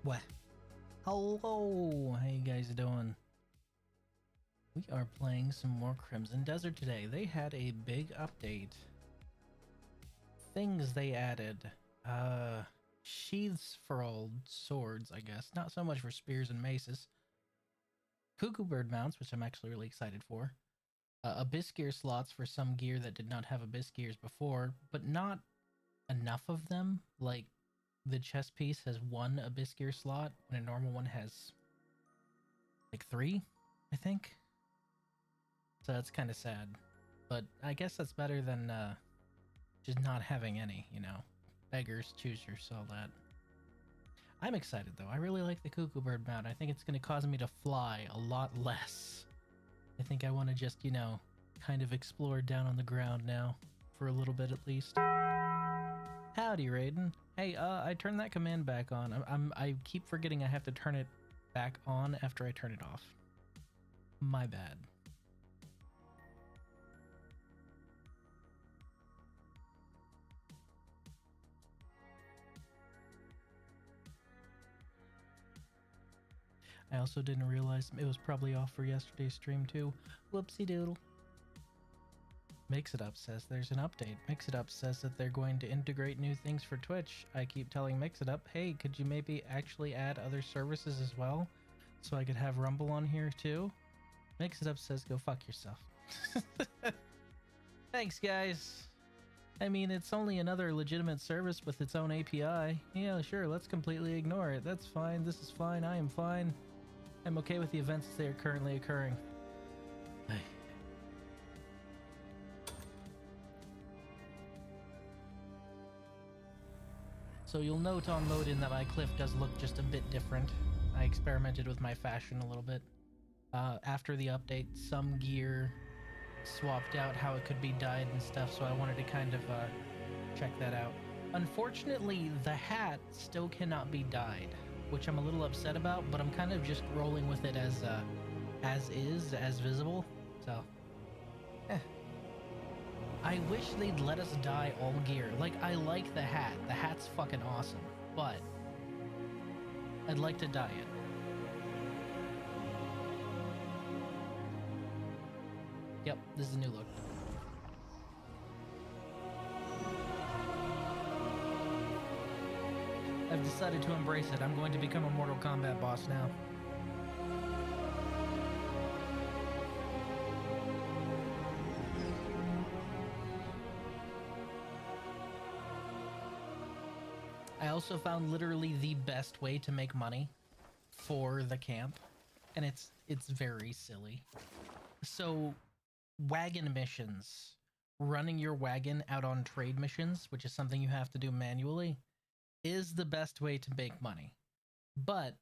What? Hello, how you guys doing? We are playing some more Crimson Desert today. They had a big update. Things they added. Sheaths for old swords, I guess. Not so much for spears and maces. KUKU bird mounts, which I'm actually really excited for. Abyss gear slots for some gear that did not have abyss gears before, but not enough of them. Like, the chest piece has one abyss gear slot when a normal one has like 3, I think. So that's kind of sad, but I guess that's better than just not having any, you know. Beggars choose your soul. That I'm excited though. I really like the KUKU bird mount. I think it's going to cause me to fly a lot less. I think I want to just, you know, kind of explore down on the ground now for a little bit at least. Howdy, Raiden. Hey, I turned that command back on. I keep forgetting I have to turn it back on after I turn it off. My bad. I also didn't realize it was probably off for yesterday's stream too. Whoopsie doodle. Mix It Up says there's an update. Mix It Up says that they're going to integrate new things for Twitch. I keep telling Mix It Up, hey, could you maybe actually add other services as well? So I could have Rumble on here too? Mix It Up says go fuck yourself. Thanks, guys. I mean, it's only another legitimate service with its own API. Yeah, sure, let's completely ignore it. That's fine, this is fine, I am fine. I'm okay with the events as they are currently occurring. So you'll note on Modin that my cliff does look just a bit different. I experimented with my fashion a little bit. After the update, some gear swapped out how it could be dyed and stuff, so I wanted to kind of check that out. Unfortunately, the hat still cannot be dyed, which I'm a little upset about, but I'm kind of just rolling with it as is, as visible. So, I wish they'd let us dye all gear. Like, I like the hat. The hat's fucking awesome, but I'd like to dye it. Yep, this is a new look. I've decided to embrace it. I'm going to become a Mortal Kombat boss now. I also found literally the best way to make money for the camp, and it's very silly. So, wagon missions, running your wagon out on trade missions, which is something you have to do manually, is the best way to make money. But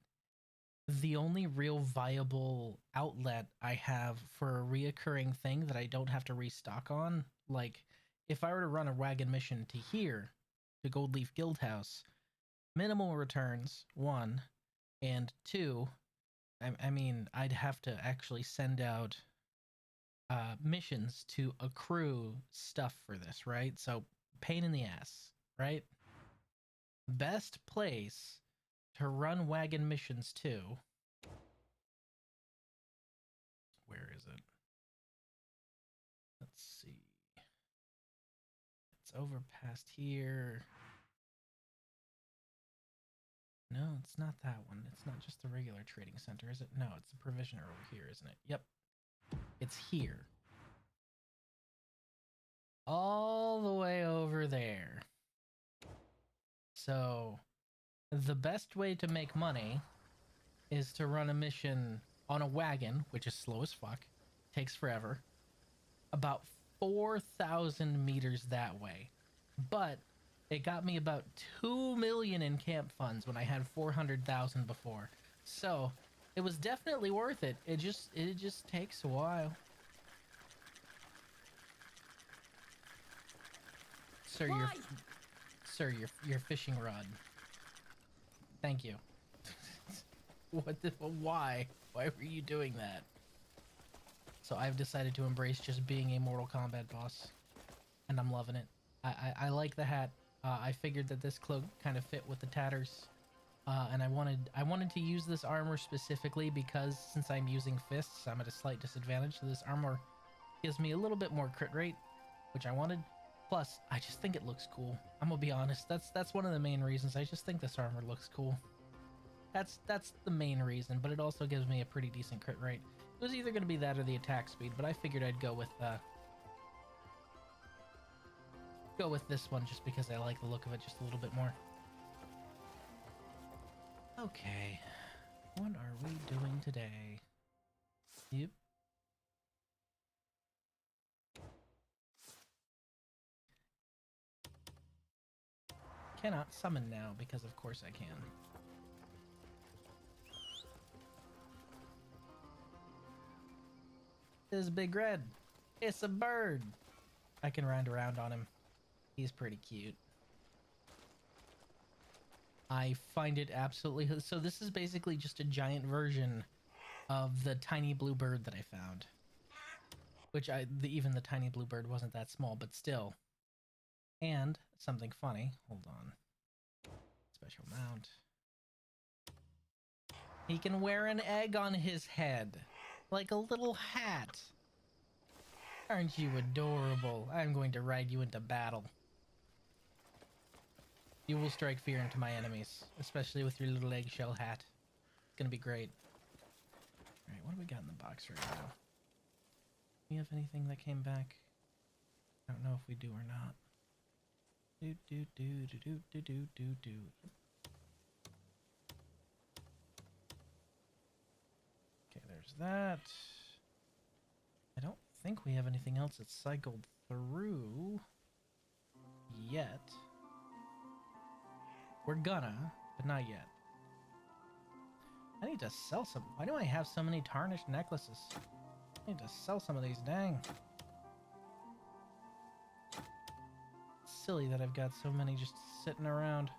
the only real viable outlet I have for a reoccurring thing that I don't have to restock on, like if I were to run a wagon mission to here, to Goldleaf Guildhouse, minimal returns, 1, and 2, I mean, I'd have to actually send out missions to accrue stuff for this, right? So, pain in the ass, right? Best place to run wagon missions to. Where is it? Let's see. It's over past here. No, it's not that one. It's not just the regular trading center, is it? No, it's the provisioner over here, isn't it? Yep. It's here. All the way over there. So, the best way to make money is to run a mission on a wagon, which is slow as fuck, takes forever, about 4,000 meters that way. But it got me about 2 million in camp funds when I had 400,000 before. So, it was definitely worth it. It just takes a while. Sir, your fishing rod. Thank you. Why? Why were you doing that? So I've decided to embrace just being a Mortal Kombat boss, and I'm loving it. I like the hat. I figured that this cloak kind of fit with the tatters. And I wanted to use this armor specifically because since I'm using fists, I'm at a slight disadvantage. So this armor gives me a little bit more crit rate, which I wanted. Plus, I just think it looks cool. I'm gonna be honest. That's one of the main reasons. I just think this armor looks cool. That's the main reason. But it also gives me a pretty decent crit rate. It was either gonna be that or the attack speed, but I figured I'd go with this one just because I like the look of it just a little bit more. Okay, what are we doing today? Yep. Cannot summon now because of course I can. This is Big Red. It's a bird. I can run around on him. He's pretty cute. I find it absolutely... So this is basically just a giant version of the tiny blue bird that I found. Which even the tiny blue bird wasn't that small, but still. And something funny. Hold on. Special mount. He can wear an egg on his head. Like a little hat. Aren't you adorable? I'm going to ride you into battle. You will strike fear into my enemies, especially with your little eggshell hat. It's gonna be great. Alright, what do we got in the box right now? Do we have anything that came back? I don't know if we do or not. Do do do do do do do do do. Okay, there's that. I don't think we have anything else that's cycled through yet. We're gonna, but not yet. I need to sell some. Why do I have so many tarnished necklaces? I need to sell some of these, dang. It's silly that I've got so many just sitting around.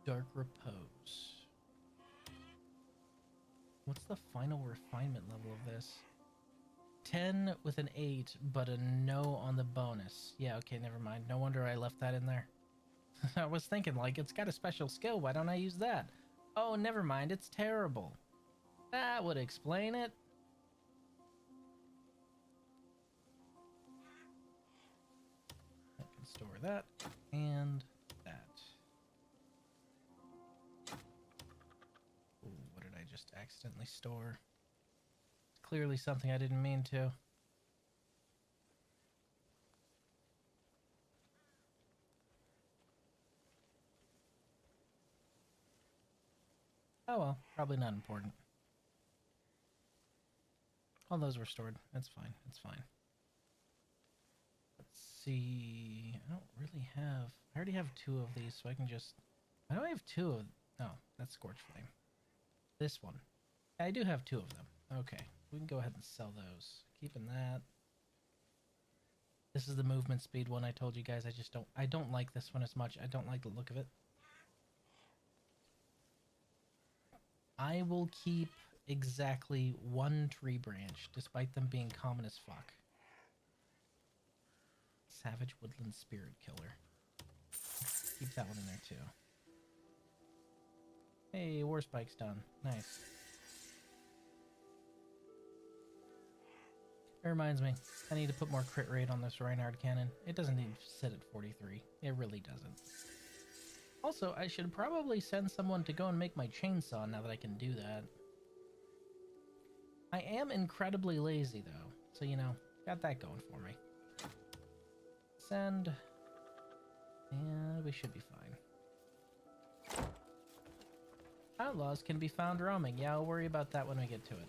Dark Repose. What's the final refinement level of this? 10 with an 8, but a no on the bonus. Yeah, okay, never mind. No wonder I left that in there. I was thinking, like, it's got a special skill. Why don't I use that? Oh, never mind. It's terrible. That would explain it. I can store that and that. Ooh, what did I just accidentally store? It's clearly something I didn't mean to. Oh well, probably not important. All those were stored. That's fine. That's fine. Let's see. I don't really have... I already have 2 of these, so I can just... Why do I have 2 of... Oh, that's Scorch Flame. This one. I do have 2 of them. Okay. We can go ahead and sell those. Keeping that. This is the movement speed one I told you guys. I don't like this one as much. I don't like the look of it. I will keep exactly 1 tree branch, despite them being common as fuck. Savage Woodland Spirit Killer. Keep that one in there too. Hey, War Spike's done. Nice. It reminds me, I need to put more crit rate on this Reinhardt cannon. It doesn't need to sit at 43. It really doesn't. Also, I should probably send someone to go and make my chainsaw now that I can do that. I am incredibly lazy though, so you know, got that going for me. Send, and we should be fine. Outlaws can be found roaming. Yeah, I'll worry about that when we get to it.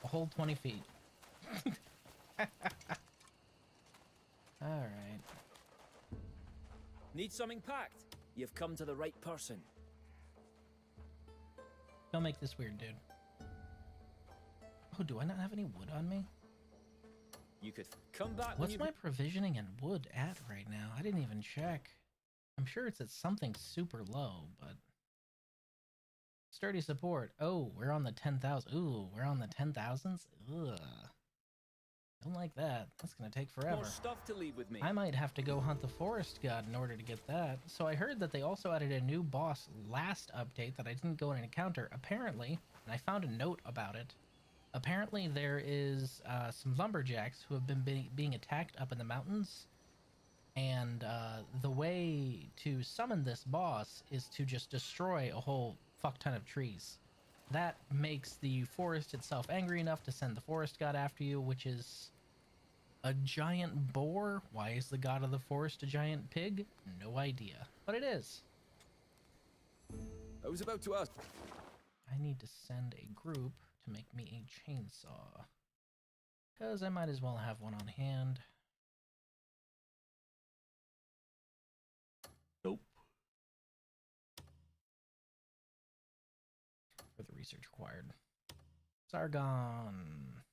A whole 20 feet. Alright. Need something packed? You've come to the right person. Don't make this weird, dude. Oh, do I not have any wood on me? You could come back when What's you... my provisioning and wood at right now? I didn't even check. I'm sure it's at something super low, but... Sturdy support. Oh, we're on the 10,000. Ooh, we're on the 10,000s? Ugh. Don't like that. That's gonna take forever. More stuff to leave with me. I might have to go hunt the forest god in order to get that. So I heard that they also added a new boss last update that I didn't go and encounter, apparently, and I found a note about it. Apparently there is some lumberjacks who have been being attacked up in the mountains, and the way to summon this boss is to just destroy a whole fuck ton of trees. That makes the forest itself angry enough to send the forest god after you, which is a giant boar. Why is the god of the forest a giant pig? No idea, but it is. I was about to ask. I need to send a group to make me a chainsaw, because I might as well have one on hand. Nope. For the research required. Sargon.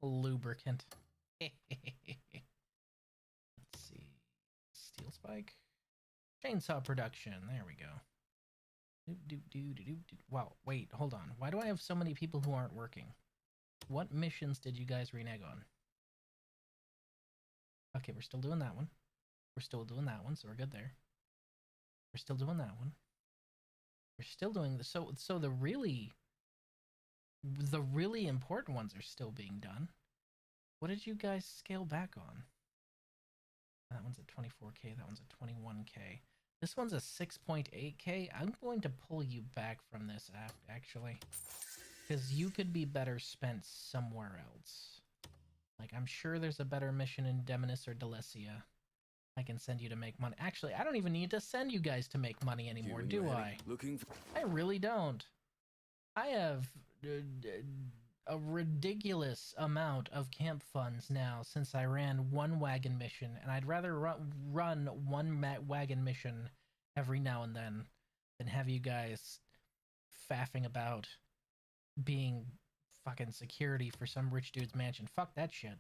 Lubricant. Let's see. Steel spike. Chainsaw production. There we go. Wow, wait, hold on. Why do I have so many people who aren't working? What missions did you guys renege on? Okay, we're still doing that one. We're still doing that one, so we're good there. We're still doing that one. We're still doing the so the really important ones are still being done. What did you guys scale back on? That one's at 24k, that one's at 21k. This one's a 6.8k. I'm going to pull you back from this actually, because you could be better spent somewhere else. Like, I'm sure there's a better mission in Demonis or Delicia I can send you to make money. Actually, I don't even need to send you guys to make money anymore, do I? I really don't. I have a ridiculous amount of camp funds now since I ran one wagon mission, and I'd rather run one wagon mission every now and then than have you guys faffing about being fucking security for some rich dude's mansion. Fuck that shit.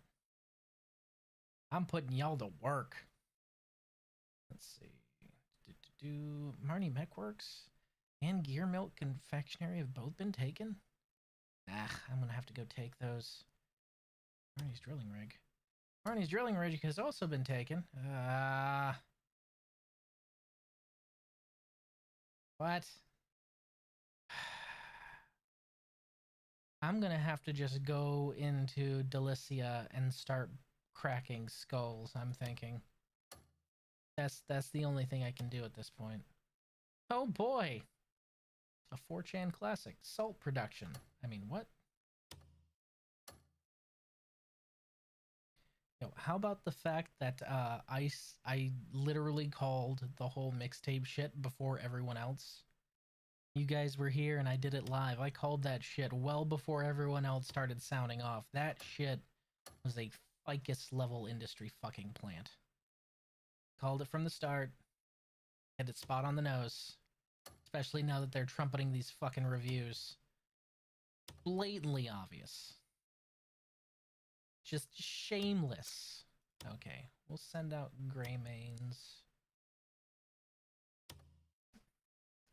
I'm putting y'all to work. Let's see. Marnie Mechworks and Gear Milk Confectionery have both been taken? I'm gonna have to go take those. Marnie's drilling rig. Marnie's drilling rig has also been taken. What? I'm gonna have to just go into Delicia and start cracking skulls, I'm thinking. That's the only thing I can do at this point. Oh boy! A 4chan classic. Salt production. I mean, what? Yo, how about the fact that I literally called the whole mixtape shit before everyone else? You guys were here and I did it live. I called that shit well before everyone else started sounding off. That shit was a ficus level industry fucking plant. Called it from the start. Hit it spot on the nose. Especially now that they're trumpeting these fucking reviews. Blatantly obvious. Just shameless. Okay, we'll send out Grey Manes.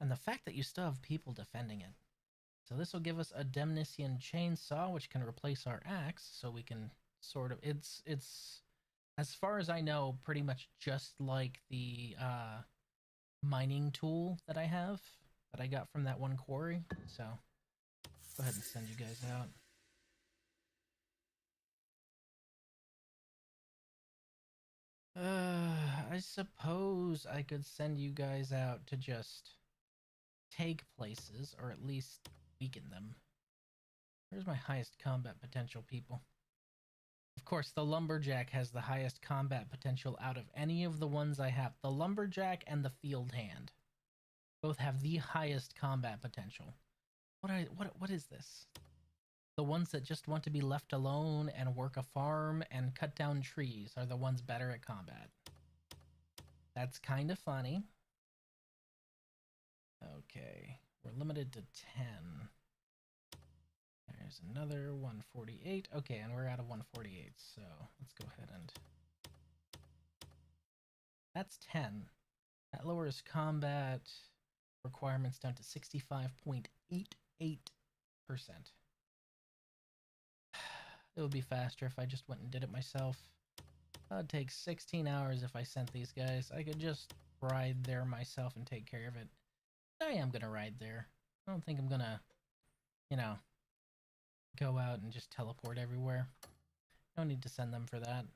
And the fact that you still have people defending it. So this will give us a Demnician chainsaw, which can replace our axe, so we can sort of... It's as far as I know, pretty much just like the mining tool that I have, that I got from that one quarry. So, go ahead and send you guys out. I suppose I could send you guys out to just take places, or at least weaken them. Where's my highest combat potential, people? Of course, the Lumberjack has the highest combat potential out of any of the ones I have. The Lumberjack and the Field Hand both have the highest combat potential. What is this? The ones that just want to be left alone and work a farm and cut down trees are the ones better at combat. That's kind of funny. Okay, we're limited to 10. There's another 148. Okay, and we're out of 148, so let's go ahead and... That's 10. That lowers combat requirements down to 65.88%. It would be faster if I just went and did it myself. It would take 16 hours if I sent these guys. I could just ride there myself and take care of it. I am gonna ride there. I don't think I'm gonna, you know, go out and just teleport everywhere. No need to send them for that.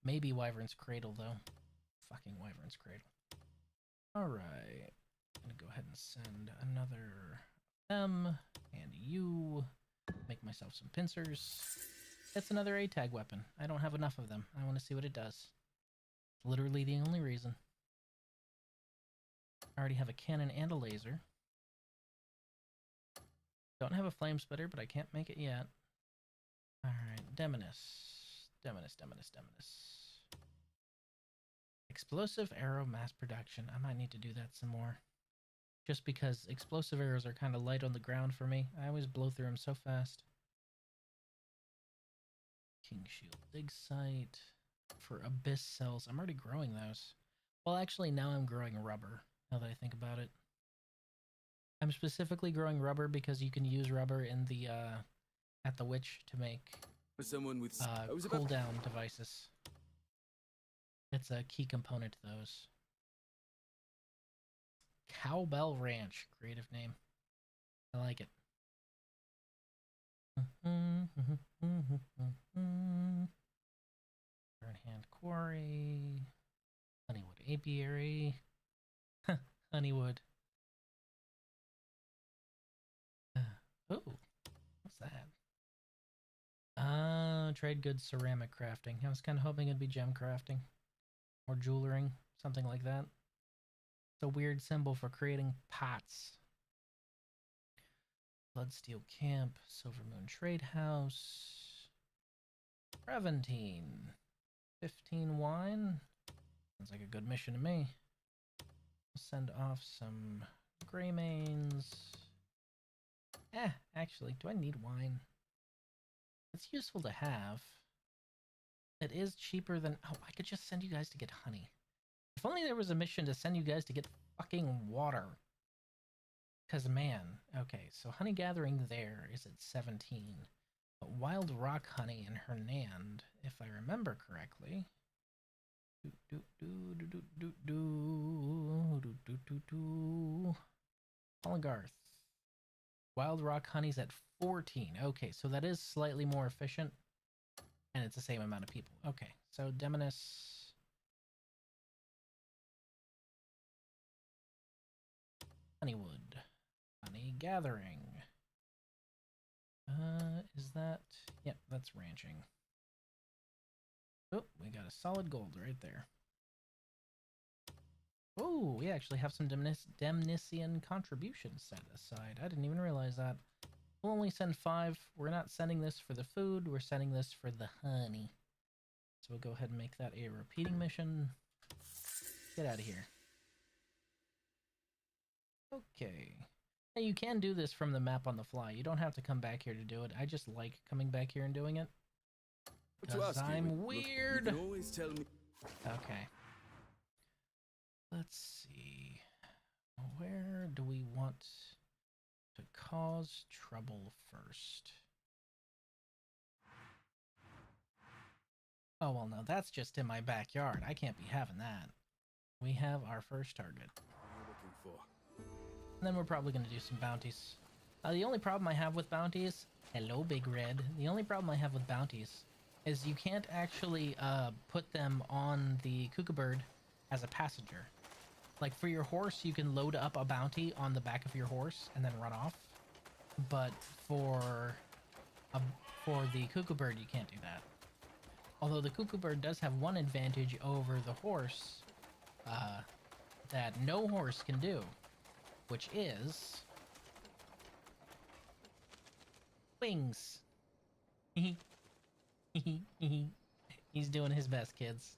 Maybe Wyvern's Cradle, though. Fucking Wyvern's Cradle. Alright. I'm gonna go ahead and send another them and you. Make myself some pincers. It's another A-tag weapon. I don't have enough of them. I want to see what it does. Literally the only reason. I already have a cannon and a laser. Don't have a flame splitter, but I can't make it yet. Alright, Demonis. Demonis. Explosive arrow mass production. I might need to do that some more. Just because explosive arrows are kind of light on the ground for me. I always blow through them so fast. King Shield. Dig Site. For Abyss Cells. I'm already growing those. Well, actually, now I'm growing rubber. Now that I think about it. I'm specifically growing rubber because you can use rubber in the, at the Witch to make, For someone with cooldown devices. It's a key component to those. Cowbell Ranch. Creative name. I like it. Hand Quarry. Honeywood Apiary. Honeywood. Oh, what's that? Trade goods ceramic crafting. I was kind of hoping it'd be gem crafting. Or jewelering. Something like that. It's a weird symbol for creating pots. Bloodsteel Camp. Silver Moon Trade House. Reventine. 15 wine. Sounds like a good mission to me. I'll send off some Greymanes. Actually, do I need wine? It's useful to have. It is cheaper than... Oh, I could just send you guys to get honey. If only there was a mission to send you guys to get fucking water. Because, man... Okay, so honey gathering there is at 17. But wild rock honey in Hernand, if I remember correctly... Polygarth. Wild rock honey's at 14. Okay, so that is slightly more efficient. And it's the same amount of people. Okay, so Demonis. Honeywood. Honey gathering. Is that... Yep, that's ranching. Oh, we got a solid gold right there. Oh, we actually have some Demnician contributions set aside. I didn't even realize that. We'll only send 5. We're not sending this for the food. We're sending this for the honey. So we'll go ahead and make that a repeating mission. Get out of here. Okay. Now you can do this from the map on the fly. You don't have to come back here to do it. I just like coming back here and doing it. Because I'm weird. You can always tell me. Okay. Let's see. Where do we want to cause trouble first? Oh, well, no, that's just in my backyard. I can't be having that. We have our first target. Looking for. And then we're probably going to do some bounties. The only problem I have with bounties... Hello, Big Red. The only problem I have with bounties is you can't actually put them on the KUKU bird as a passenger. Like, for your horse, you can load up a bounty on the back of your horse and then run off. But for the KUKU bird, you can't do that. Although the KUKU bird does have one advantage over the horse that no horse can do, which is wings. He's doing his best, kids.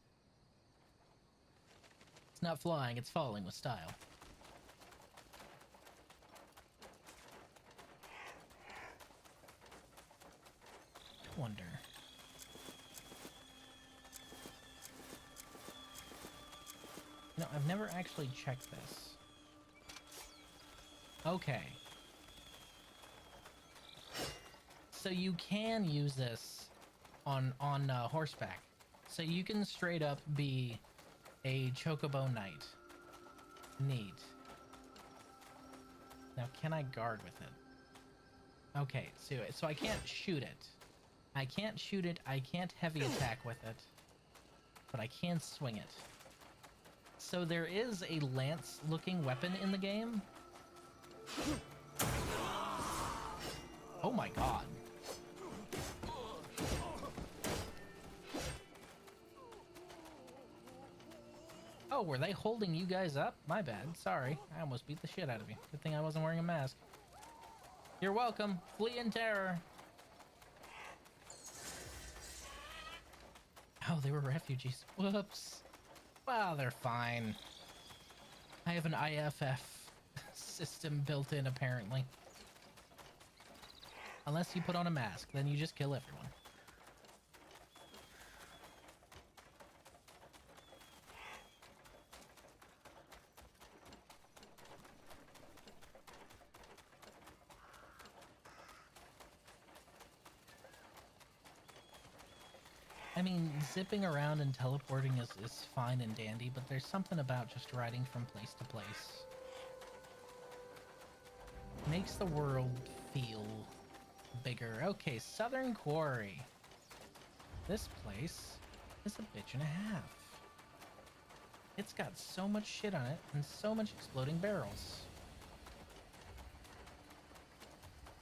It's not flying, it's falling with style. You know, I've never actually checked this. Okay. So you can use this on horseback. So you can straight up be a chocobo knight. Neat. Now, can I guard with it? Okay, so I can't shoot it. I can't shoot it. I can't heavy attack with it. But I can swing it. So there is a lance-looking weapon in the game. Oh my god. Oh, were they holding you guys up? My bad. Sorry. I almost beat the shit out of you. Good thing I wasn't wearing a mask. You're welcome. Flee in terror. Oh, they were refugees. Whoops. Well, they're fine. I have an IFF system built in, apparently. Unless you put on a mask, then you just kill everyone. I mean, zipping around and teleporting is fine and dandy, but there's something about just riding from place to place. Makes the world feel bigger. Okay, Southern Quarry. This place is a bitch and a half. It's got so much shit on it and so much exploding barrels.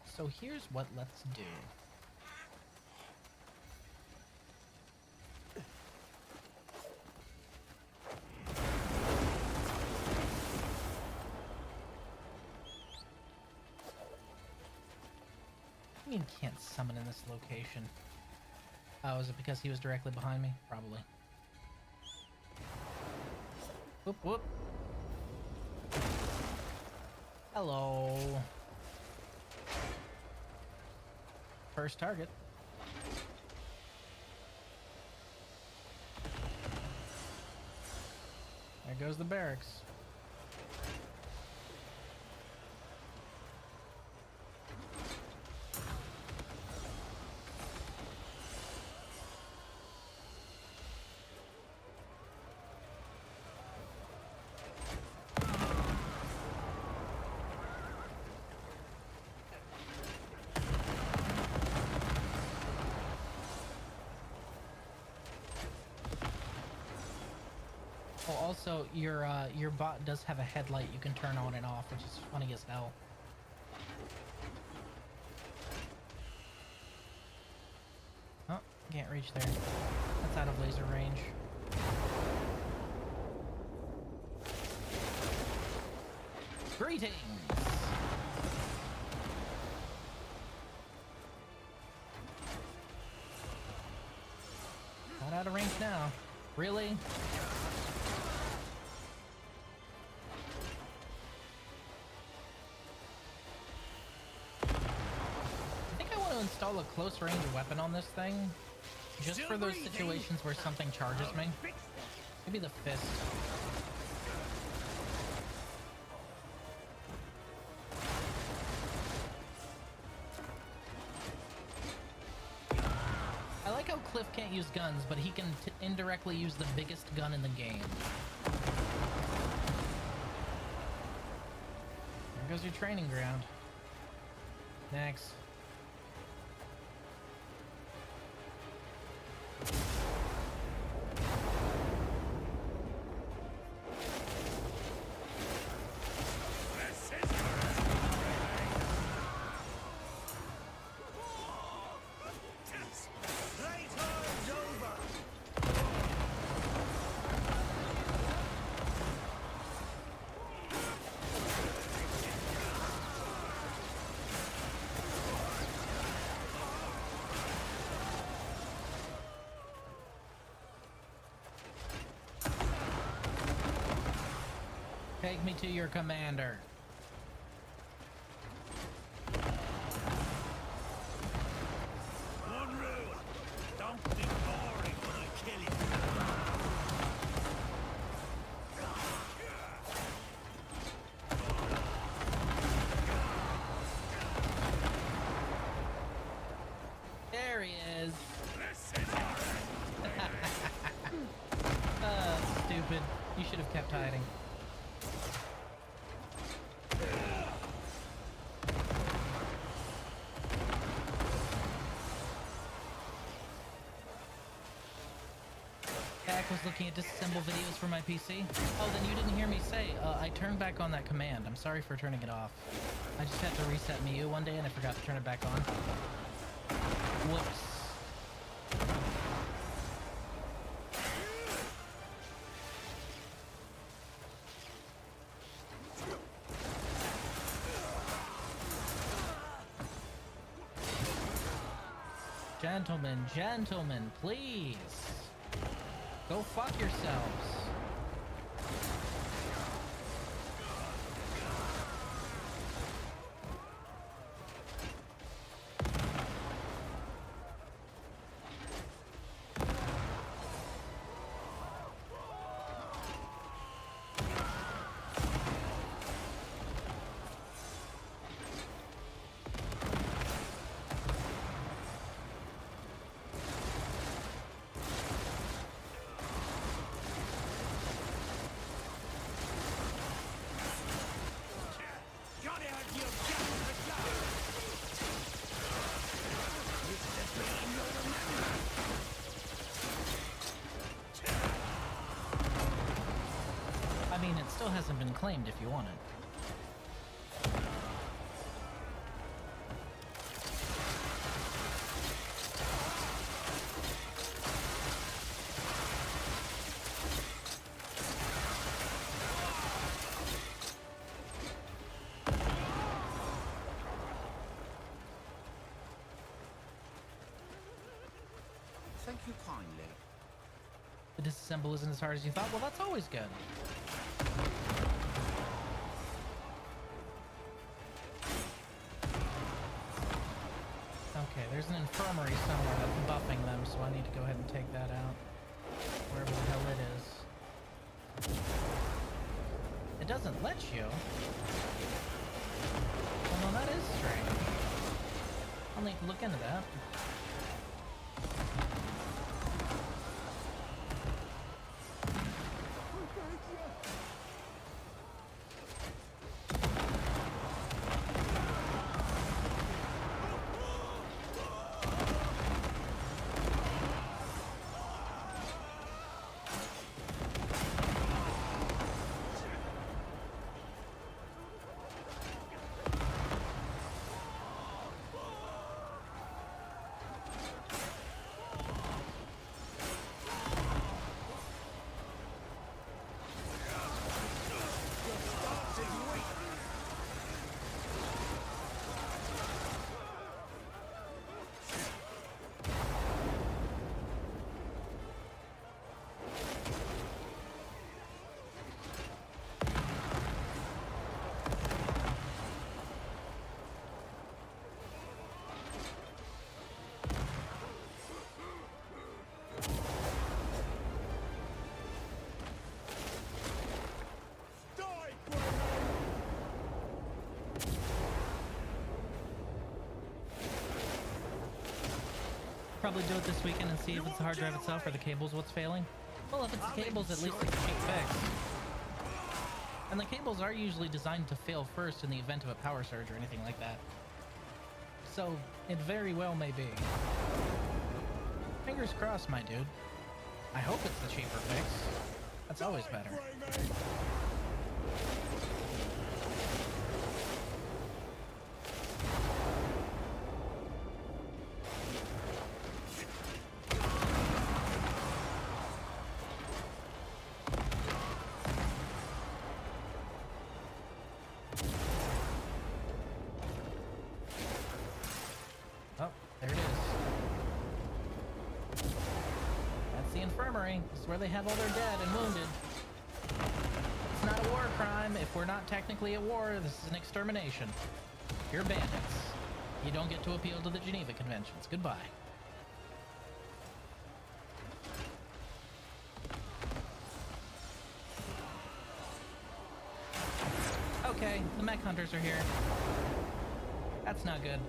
So here's what let's do. You can't summon in this location. Oh, is it because he was directly behind me? Probably. Whoop, whoop. Hello. First target. There goes the barracks. Oh, also, your bot does have a headlight you can turn on and off, which is funny as hell. Oh, can't reach there. That's out of laser range. Greetings! Not out of range now. Really? Install a close range weapon on this thing, just for those situations where something charges me. Maybe the fist. I like how Cliff can't use guns, but he can indirectly use the biggest gun in the game. There goes your training ground. Next. Take me to your commander. One rule. Don't be boring when I kill you. You should have kept hiding. Jack was looking at disassemble videos for my PC. Oh, then you didn't hear me say, I turned back on that command. I'm sorry for turning it off. I just had to reset MIU one day and I forgot to turn it back on. Whoops. Gentlemen, please. Go fuck yourselves. I mean, it still hasn't been claimed if you want it. Thank you kindly. The disassemble isn't as hard as you thought? Well, that's always good. Okay, there's an infirmary somewhere that's buffing them, so I need to go ahead and take that out. Wherever the hell it is. It doesn't let you. Well, no, that is strange. I'll need to look into that. Probably do it this weekend and see if it's the hard drive itself or the cables what's failing. Well, if it's the cables, at least it's a cheap fix. And the cables are usually designed to fail first in the event of a power surge or anything like that. So, it very well may be. Fingers crossed, my dude. I hope it's the cheaper fix. That's always better. Oh, there it is. That's the infirmary. This is where they have all their dead and wounded. It's not a war crime. If we're not technically at war, this is an extermination. You're bandits. You don't get to appeal to the Geneva Conventions. Goodbye. Okay, the mech hunters are here. That's not good.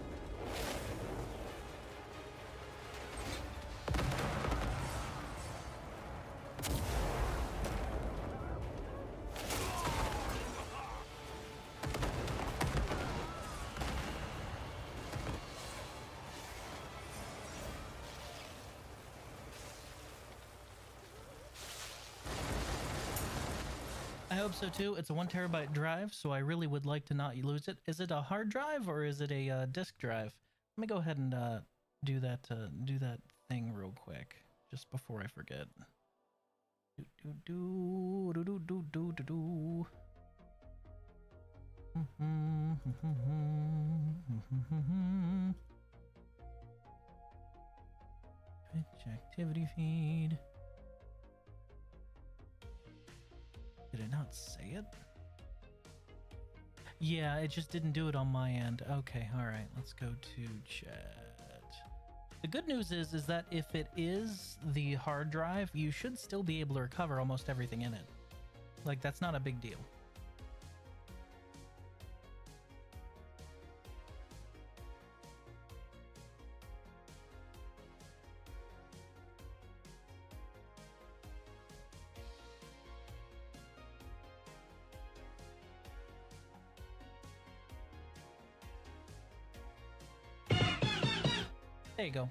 I hope so too. It's a 1 terabyte drive, so I really would like to not lose it. Is it a hard drive or is it a disk drive? Let me go ahead and do that thing real quick, just before I forget. Twitch activity feed. Did it not say it? Yeah, it just didn't do it on my end. Okay, all right, let's go to chat. The good news is that if it is the hard drive, you should still be able to recover almost everything in it. Like, that's not a big deal. There you go.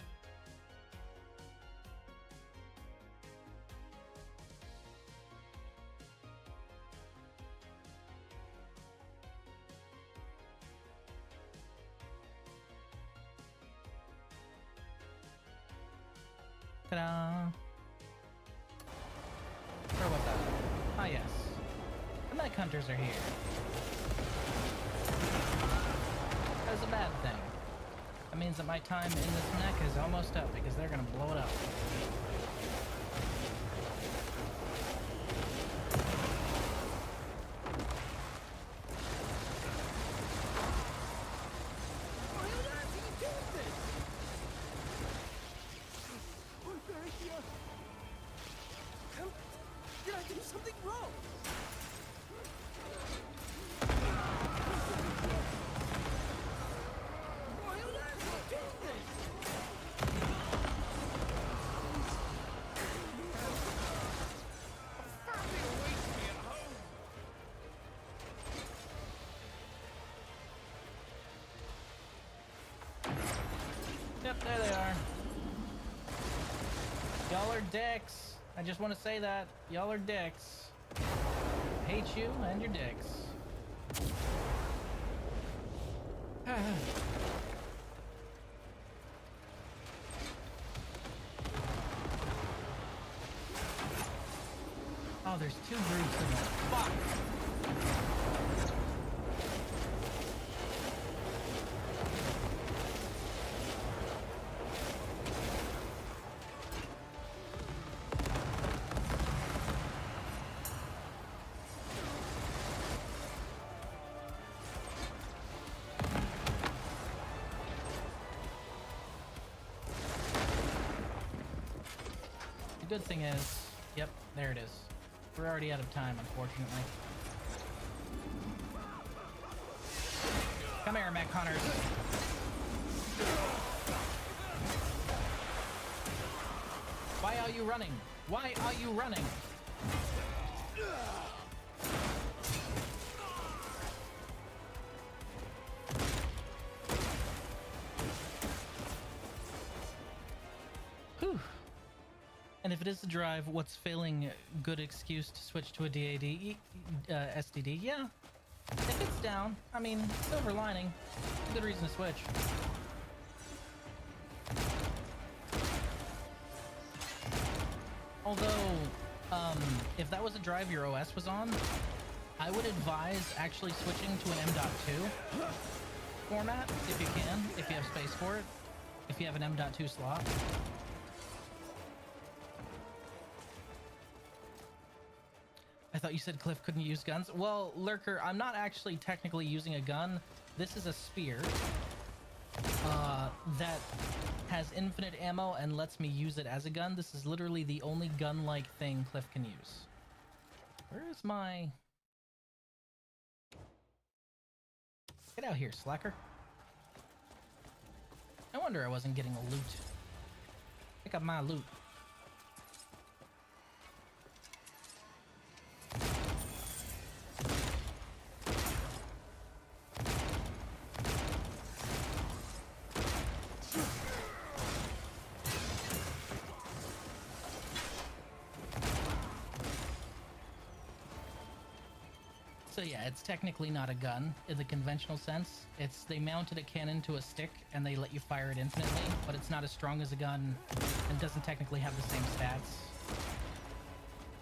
Ta-da! Sorry about that. Ah, yes. The mech hunters are here. That's a bad thing. That means that my time in this mech is almost up because they're gonna blow it up. Did I do something wrong? Why on earth are you doing this? Family awaits me at home. Yep, there they are. Y'all are dicks. I just want to say that. Y'all are dicks. I hate you and your dicks. Oh, there's 2 groups in there. Fuck! The good thing is, yep, there it is. We're already out of time, unfortunately. Come here, mech hunters. Why are you running? Why are you running? Whew. And if it is the drive, what's failing? Good excuse to switch to a DAD, SDD? Yeah. If it's down, I mean, silver lining. It's a good reason to switch. Although, if that was a drive your OS was on, I would advise actually switching to an M.2 format, if you can, if you have space for it, if you have an M.2 slot. I thought you said Cliff couldn't use guns. Well, Lurker, I'm not actually technically using a gun. This is a spear that has infinite ammo and lets me use it as a gun. This is literally the only gun-like thing Cliff can use. Where is my... Get out here, slacker. No wonder I wasn't getting a loot. Pick up my loot. So yeah, it's technically not a gun in the conventional sense. It's they mounted a cannon to a stick and they let you fire it infinitely, but it's not as strong as a gun and doesn't technically have the same stats.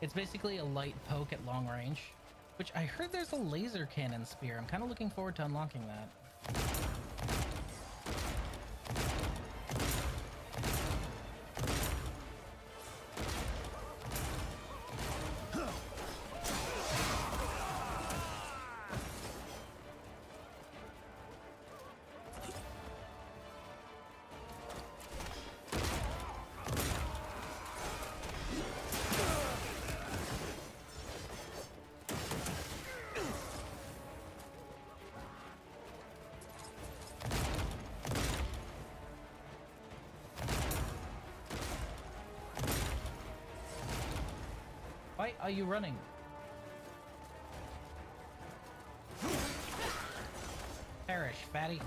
It's basically a light poke at long range, which I heard there's a laser cannon spear. I'm kind of looking forward to unlocking that. Why are you running? Perish, fatty.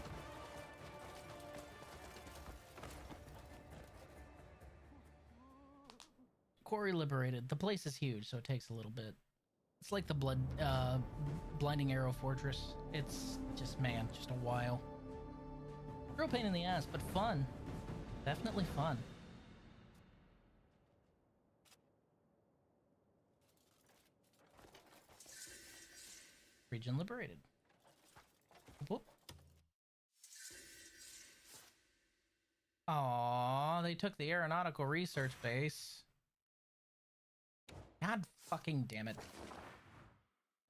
Quarry liberated. The place is huge, so it takes a little bit. It's like the Blinding Arrow Fortress. It's just, man, just a while. Real pain in the ass, but fun. Definitely fun. Region liberated. Whoop. Aww, they took the aeronautical research base. God fucking damn it.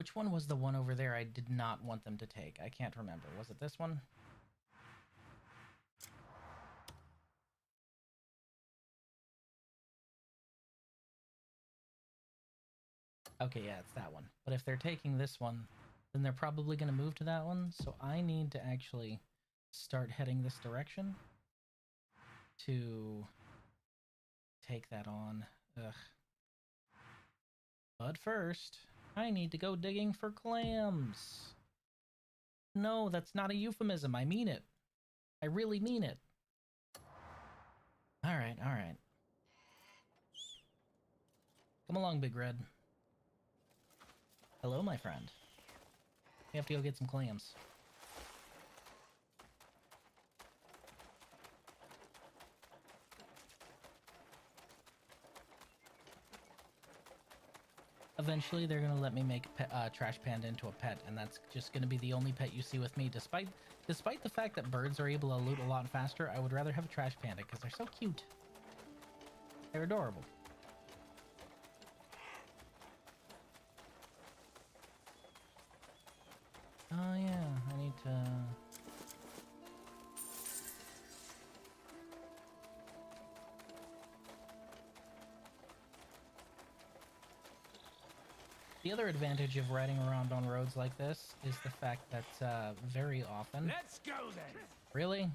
Which one was the one over there I did not want them to take? I can't remember. Was it this one? Okay, yeah, it's that one. But if they're taking this one, then they're probably going to move to that one. So I need to actually start heading this direction to take that on. Ugh. But first, I need to go digging for clams. No, that's not a euphemism. I mean it. I really mean it. All right, all right. Come along, Big Red. Hello, my friend. We have to go get some clams. Eventually, they're gonna let me make Trash Panda into a pet, and that's just gonna be the only pet you see with me. Despite the fact that birds are able to loot a lot faster, I would rather have a Trash Panda because they're so cute. They're adorable. Oh yeah, I need to... The other advantage of riding around on roads like this is the fact that very often... Let's go then! Really?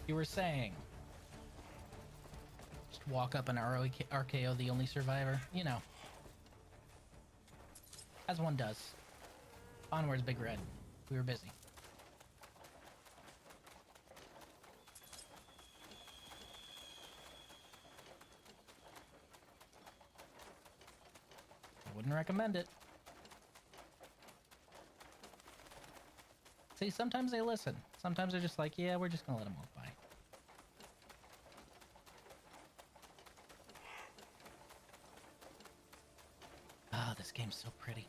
You were saying... Just walk up and RKO the only survivor? You know. As one does. Onwards, Big Red. We were busy. I wouldn't recommend it. See, sometimes they listen. Sometimes they're just like, yeah, we're just gonna let them walk by. Ah, this game's so pretty.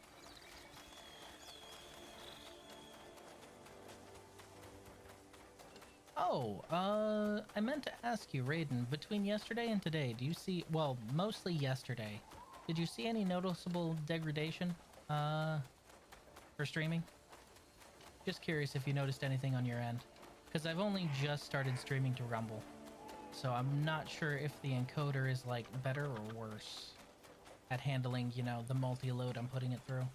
Oh, I meant to ask you, Raiden, between yesterday and today, do you see, well, mostly yesterday, did you see any noticeable degradation, for streaming? Just curious if you noticed anything on your end, because I've only just started streaming to Rumble, so I'm not sure if the encoder is, like, better or worse at handling, you know, the multi-load I'm putting it through.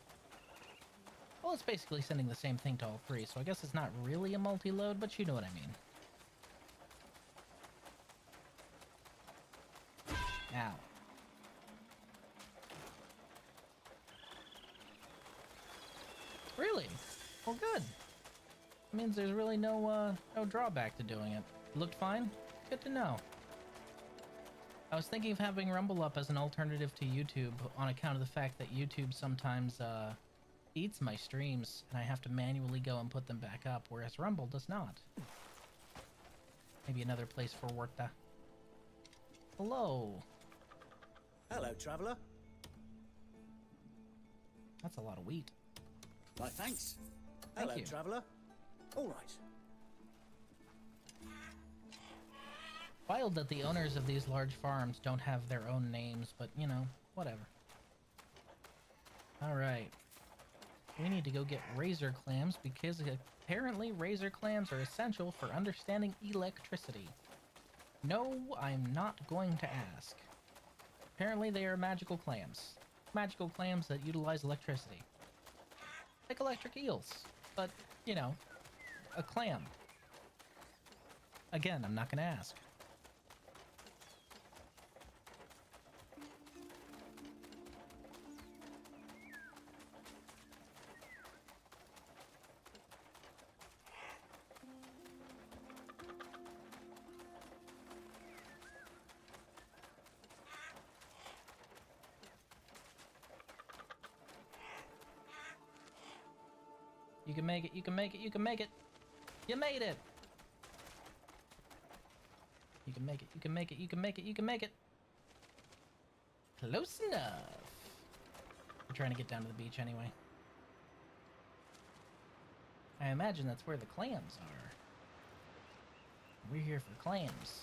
Well, it's basically sending the same thing to all three, so I guess it's not really a multi-load, but you know what I mean. Ow. Really? Well, good. means there's really no drawback to doing it. Looked fine? Good to know. I was thinking of having Rumble up as an alternative to YouTube on account of the fact that YouTube sometimes eats my streams and I have to manually go and put them back up, whereas Rumble does not. Maybe another place for Huerta. Hello. Hello, traveller. That's a lot of wheat. Why, thanks. Thank Hello, you. traveller. All right. Wild that the owners of these large farms don't have their own names, but you know, whatever. Alright. We need to go get razor clams because apparently razor clams are essential for understanding electricity. No, I'm not going to ask. Apparently they are magical clams. Magical clams that utilize electricity. Like electric eels, but, you know, a clam. Again, I'm not going to ask. You can make it, you can make it, you can make it! You made it! You can make it, you can make it, you can make it, you can make it! Close enough! We're trying to get down to the beach anyway. I imagine that's where the clams are. We're here for clams.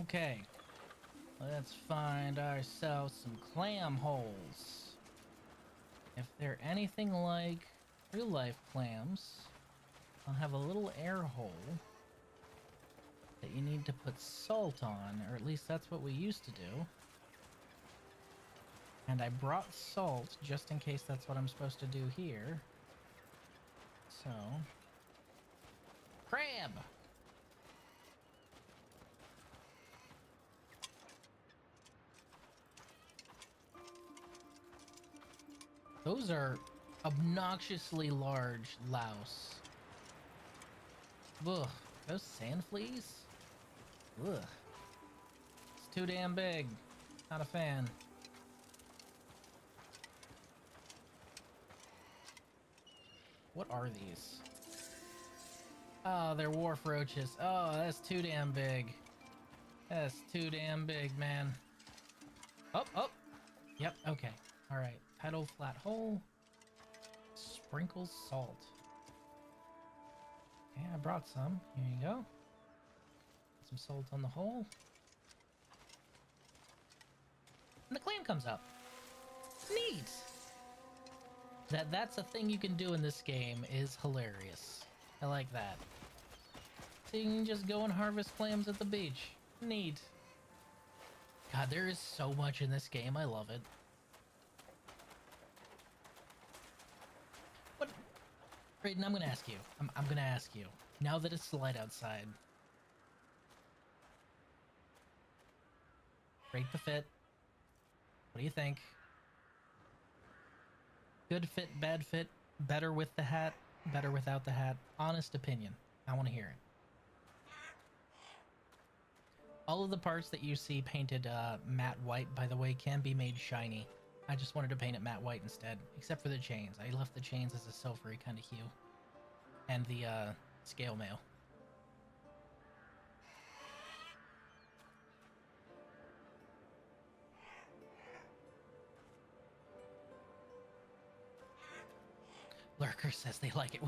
Okay, let's find ourselves some clam holes. If they're anything like real-life clams, I'll have a little air hole that you need to put salt on, or at least that's what we used to do. And I brought salt just in case that's what I'm supposed to do here. So, crab! Those are obnoxiously large louse. Ugh, those sand fleas? Ugh. It's too damn big. Not a fan. What are these? Oh, they're wharf roaches. Oh, that's too damn big. That's too damn big, man. Oh, oh. Yep, okay. Alright. Pedal flat hole. Sprinkle salt. Okay, I brought some. Here you go. Some salt on the hole. And the clam comes up. Neat! That's a thing you can do in this game is hilarious. I like that. So you can just go and harvest clams at the beach. Neat. God, there is so much in this game. I love it. What? Brayden, I'm gonna ask you. I'm gonna ask you. Now that it's light outside. Rate the fit. What do you think? Good fit, bad fit, better with the hat, better without the hat. Honest opinion. I want to hear it. All of the parts that you see painted matte white, by the way, can be made shiny. I just wanted to paint it matte white instead, except for the chains. I left the chains as a silvery kind of hue. And the scale mail. Lurker says they like it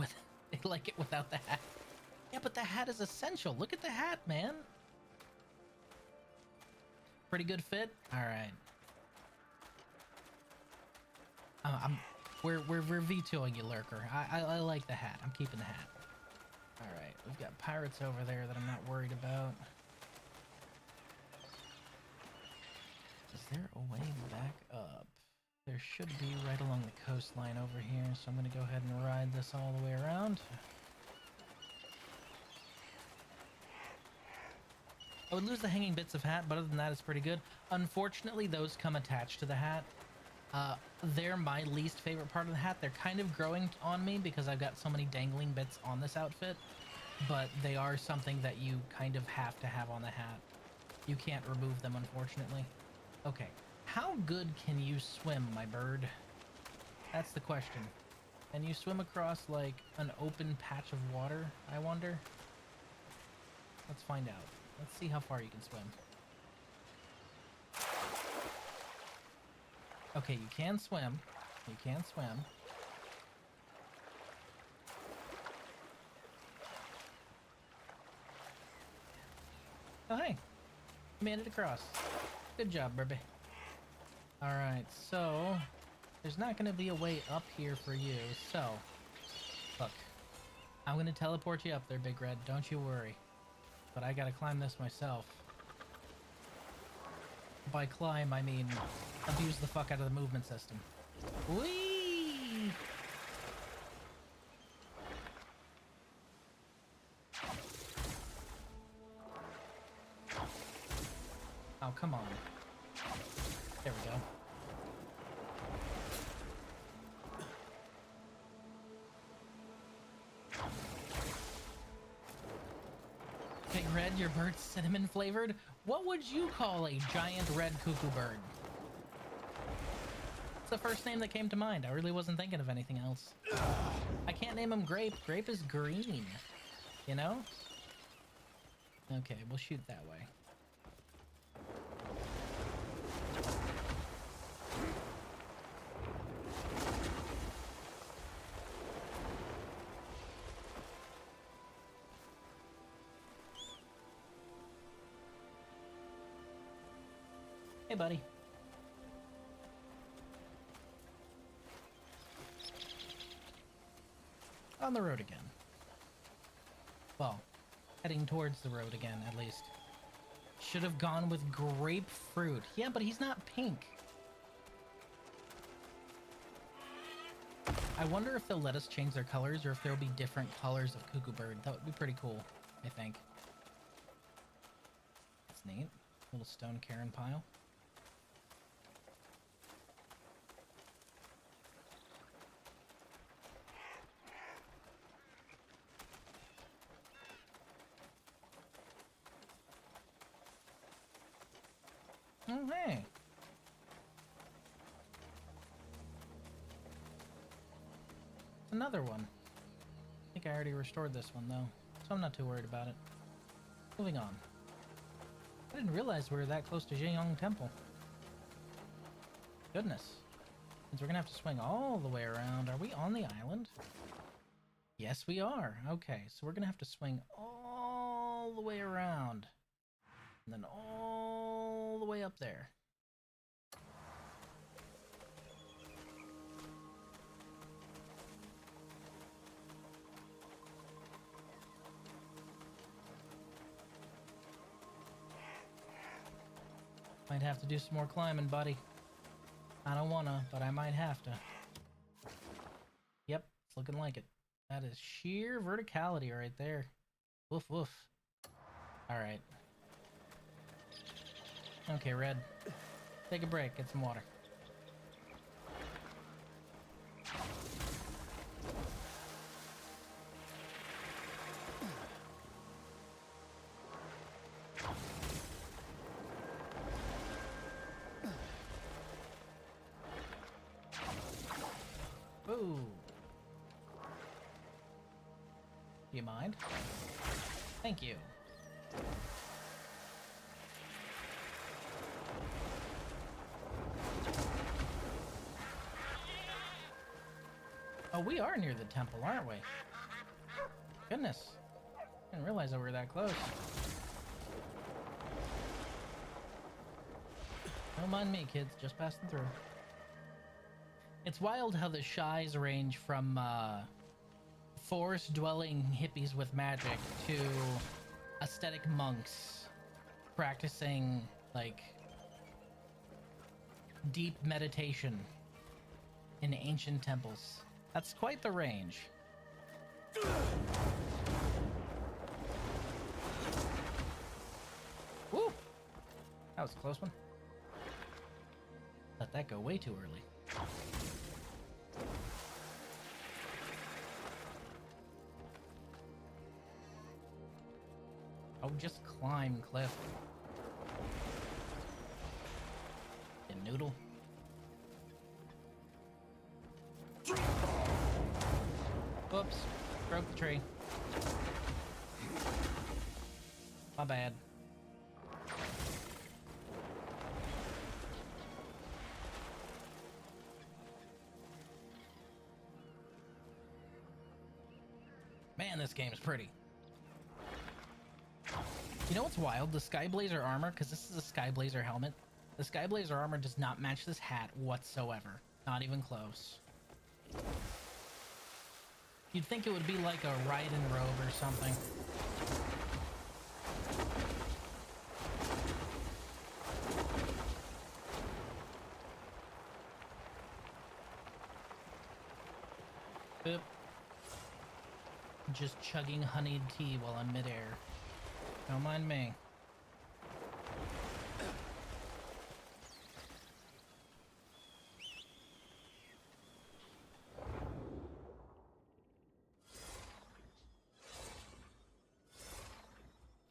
without the hat. Yeah, but the hat is essential. Look at the hat, man. Pretty good fit. All right. We're vetoing you, Lurker. I like the hat. I'm keeping the hat. All right. We've got pirates over there that I'm not worried about. Is there a way back up? There should be right along the coastline over here, so I'm going to go ahead and ride this all the way around. I would lose the hanging bits of hat, but other than that, it's pretty good. Unfortunately, those come attached to the hat. They're my least favorite part of the hat. They're kind of growing on me because I've got so many dangling bits on this outfit, but they are something that you kind of have to have on the hat. You can't remove them, unfortunately. Okay, how good can you swim, my bird? That's the question. Can you swim across, like, an open patch of water, I wonder? Let's find out. Let's see how far you can swim. Okay, you can swim. You can swim. Oh, hey. You made it across. Good job, Burby. Alright, so... there's not going to be a way up here for you, so... look. I'm going to teleport you up there, Big Red. Don't you worry. But I gotta climb this myself. By climb, I mean abuse the fuck out of the movement system. Whee! Oh, come on. There we go. Big Red, your bird's cinnamon flavored? What would you call a giant red cuckoo bird? It's the first name that came to mind. I really wasn't thinking of anything else. I can't name him Grape. Grape is green. You know? Okay, we'll shoot that way. Hey, buddy. On the road again. Well, heading towards the road again, at least. Should have gone with grapefruit. Yeah, but he's not pink. I wonder if they'll let us change their colors or if there'll be different colors of Cuckoo Bird. That would be pretty cool, I think. That's neat. Little stone cairn pile. Oh, hey. Another one. I think I already restored this one, though, so I'm not too worried about it. Moving on. I didn't realize we were that close to Jingyong Temple. Goodness. Means we're gonna have to swing all the way around. Are we on the island? Yes, we are. Okay, so we're gonna have to swing all the way around. And then all the way up there. Might have to do some more climbing, buddy. I don't wanna, but I might have to. Yep, it's looking like it. That is sheer verticality right there. Woof woof. Alright. Okay, Red. Take a break, get some water. Ooh. Do you mind? Thank you. Oh, we are near the temple, aren't we? Goodness. Didn't realize that we were that close. Don't mind me, kids. Just passing through. It's wild how the shies range from forest-dwelling hippies with magic to aesthetic monks practicing, like, deep meditation in ancient temples. That's quite the range. That was a close one. Let that go way too early. Oh, just climb, Cliff. You noodle. Whoops. Broke the tree. My bad. Man, this game's pretty. You know what's wild? The Sky Blazer armor, because this is a Sky Blazer helmet, the Sky Blazer armor does not match this hat whatsoever. Not even close. You'd think it would be like a Raiden robe or something. Boop. Just chugging honeyed tea while I'm midair. Don't mind me.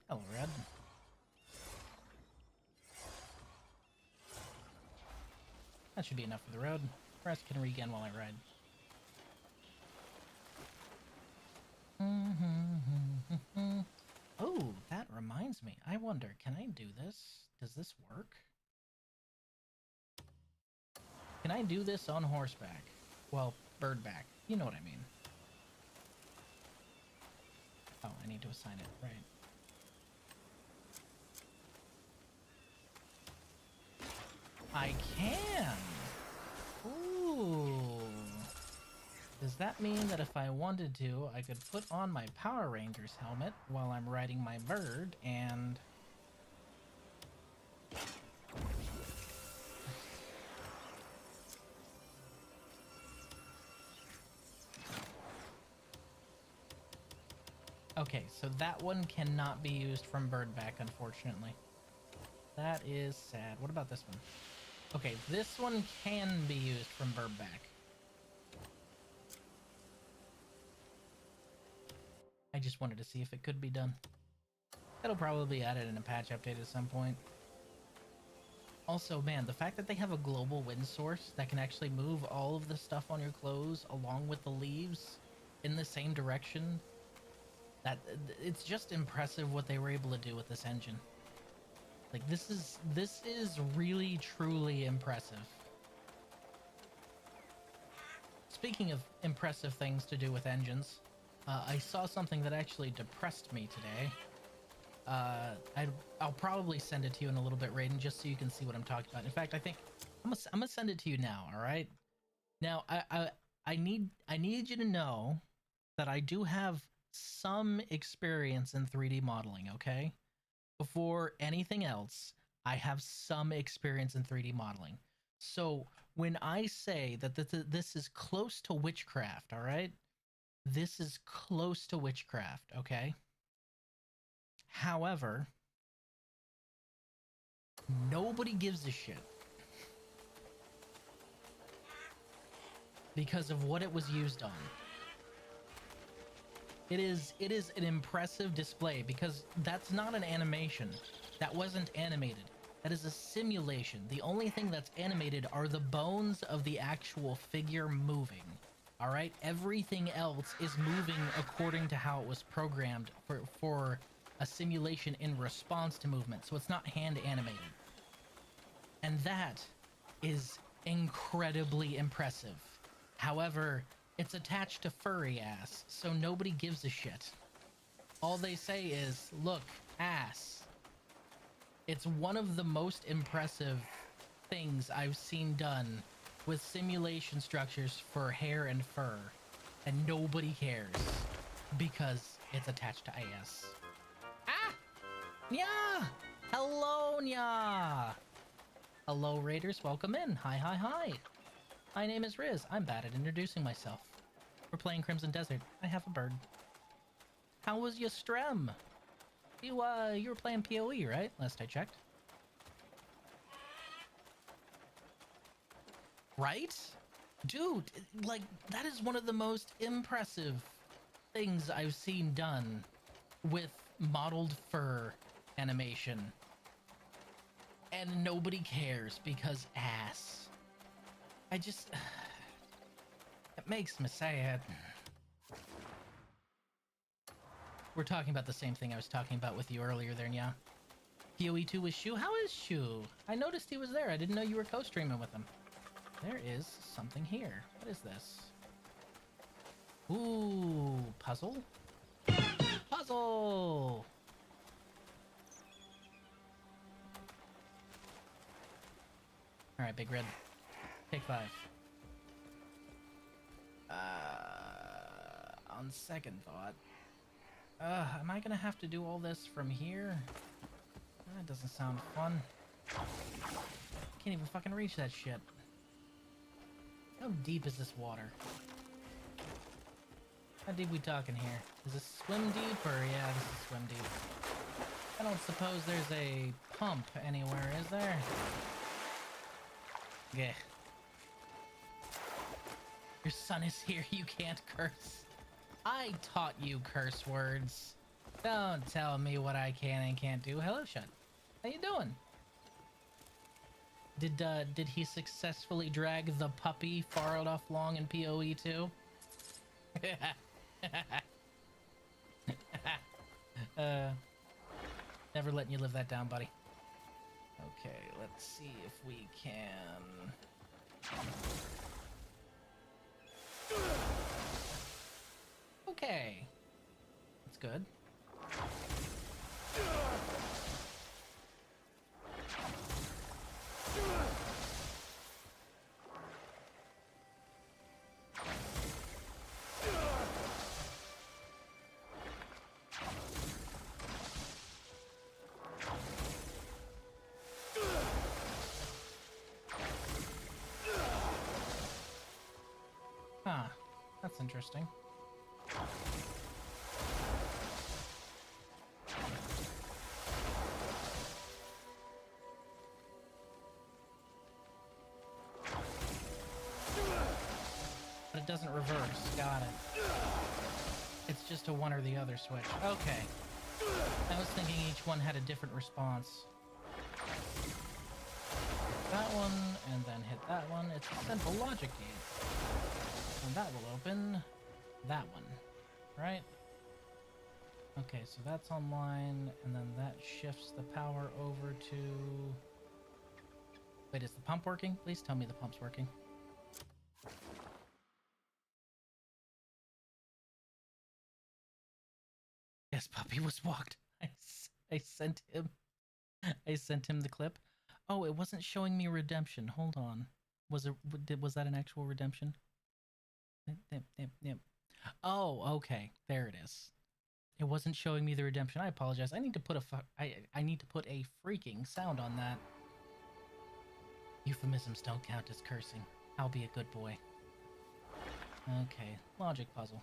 Hello, Red. That should be enough for the road. The rest can regen while I ride. Oh, that reminds me. I wonder, can I do this? Does this work? Can I do this on horseback? Well, birdback. You know what I mean. Oh, I need to assign it, right. I can! Ooh. Does that mean that if I wanted to, I could put on my Power Rangers helmet while I'm riding my bird and... Okay, so that one cannot be used from birdback, unfortunately. That is sad. What about this one? Okay, this one can be used from birdback. I just wanted to see if it could be done. That'll probably be added in a patch update at some point. Also, man, the fact that they have a global wind source that can actually move all of the stuff on your clothes along with the leaves in the same direction, that it's just impressive what they were able to do with this engine. Like, this is really truly impressive. Speaking of impressive things to do with engines, I saw something that actually depressed me today. I'll probably send it to you in a little bit, Raiden, just so you can see what I'm talking about. In fact, I think I'm gonna send it to you now. All right. Now, I need you to know that I do have some experience in 3D modeling. Okay. Before anything else, I have some experience in 3D modeling. So when I say that this is close to witchcraft, all right? This is close to witchcraft, okay? However, nobody gives a shit because of what it was used on. It is an impressive display because that's not an animation. That wasn't animated. That is a simulation. The only thing that's animated are the bones of the actual figure moving. All right? Everything else is moving according to how it was programmed for a simulation in response to movement. So it's not hand animated. And that is incredibly impressive. However, it's attached to furry ass, so nobody gives a shit. All they say is, look, ass. It's one of the most impressive things I've seen done with simulation structures for hair and fur, and nobody cares because it's attached to ass. Ah! Nya! Hello, Nya! Hello, Raiders, welcome in. Hi, hi, hi. My name is Riz. I'm bad at introducing myself. We're playing Crimson Desert. I have a bird. How was your strem? You were playing PoE, right? Last I checked. Right? Dude, like, that is one of the most impressive things I've seen done with modeled fur animation. And nobody cares because ass. It makes me sad. We're talking about the same thing I was talking about with you earlier there, Nya. PoE2 with Shu? How is Shu? I noticed he was there. I didn't know you were co-streaming with him. There is something here. What is this? Ooh, puzzle? Puzzle! Alright, Big Red. Take 5. On second thought. Am I gonna have to do all this from here? That doesn't sound fun. Can't even fucking reach that shit. How deep is this water? How deep we talking here? Is this swim deep or yeah, this is swim deep. I don't suppose there's a pump anywhere, is there? Yeah. Your son is here, you can't curse. I taught you curse words. Don't tell me what I can and can't do. Hello, Shut. How you doing? Did he successfully drag the puppy far enough long in PoE too? Never letting you live that down, buddy. Okay, let's see if we can. Okay, that's good. Huh, that's interesting. But it doesn't reverse. Got it. It's just a one or the other switch. Okay. I was thinking each one had a different response. That one, and then hit that one. It's a simple logic gate. And that will open that one, right? Okay, so that's online, and then that shifts the power over to... Wait, is the pump working? Please tell me the pump's working. Yes, puppy was walked. I sent him the clip. Oh, it wasn't showing me redemption. Hold on. Was that an actual redemption? Yep. Oh, okay. There it is. It wasn't showing me the redemption. I apologize. I need to put I need to put a freaking sound on that. Euphemisms don't count as cursing. I'll be a good boy. Okay, logic puzzle.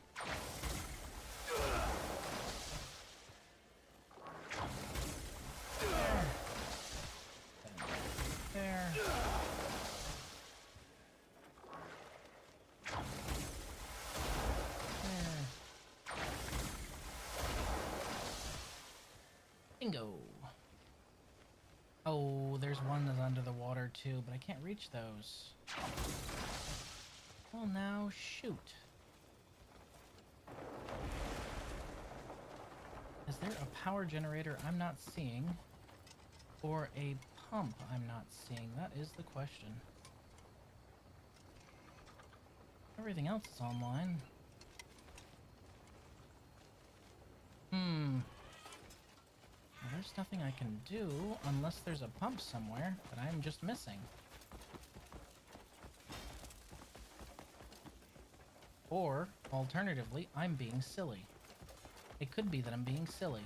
There. Bingo. Oh, there's one that's under the water too, but I can't reach those. Well, now shoot. Is there a power generator I'm not seeing? Or a pump I'm not seeing? That is the question. Everything else is online. Well, there's nothing I can do unless there's a pump somewhere that I'm just missing. Or, alternatively, I'm being silly. It could be that I'm being silly.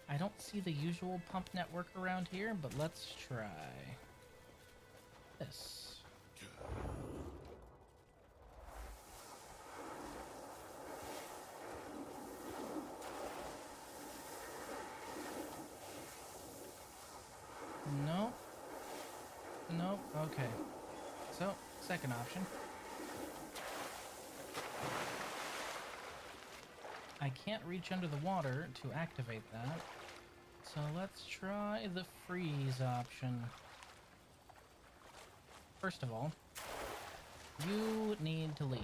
I don't see the usual pump network around here, but let's try this. No. second option. I can't reach under the water to activate that. So let's try the freeze option. First of all, you need to leave.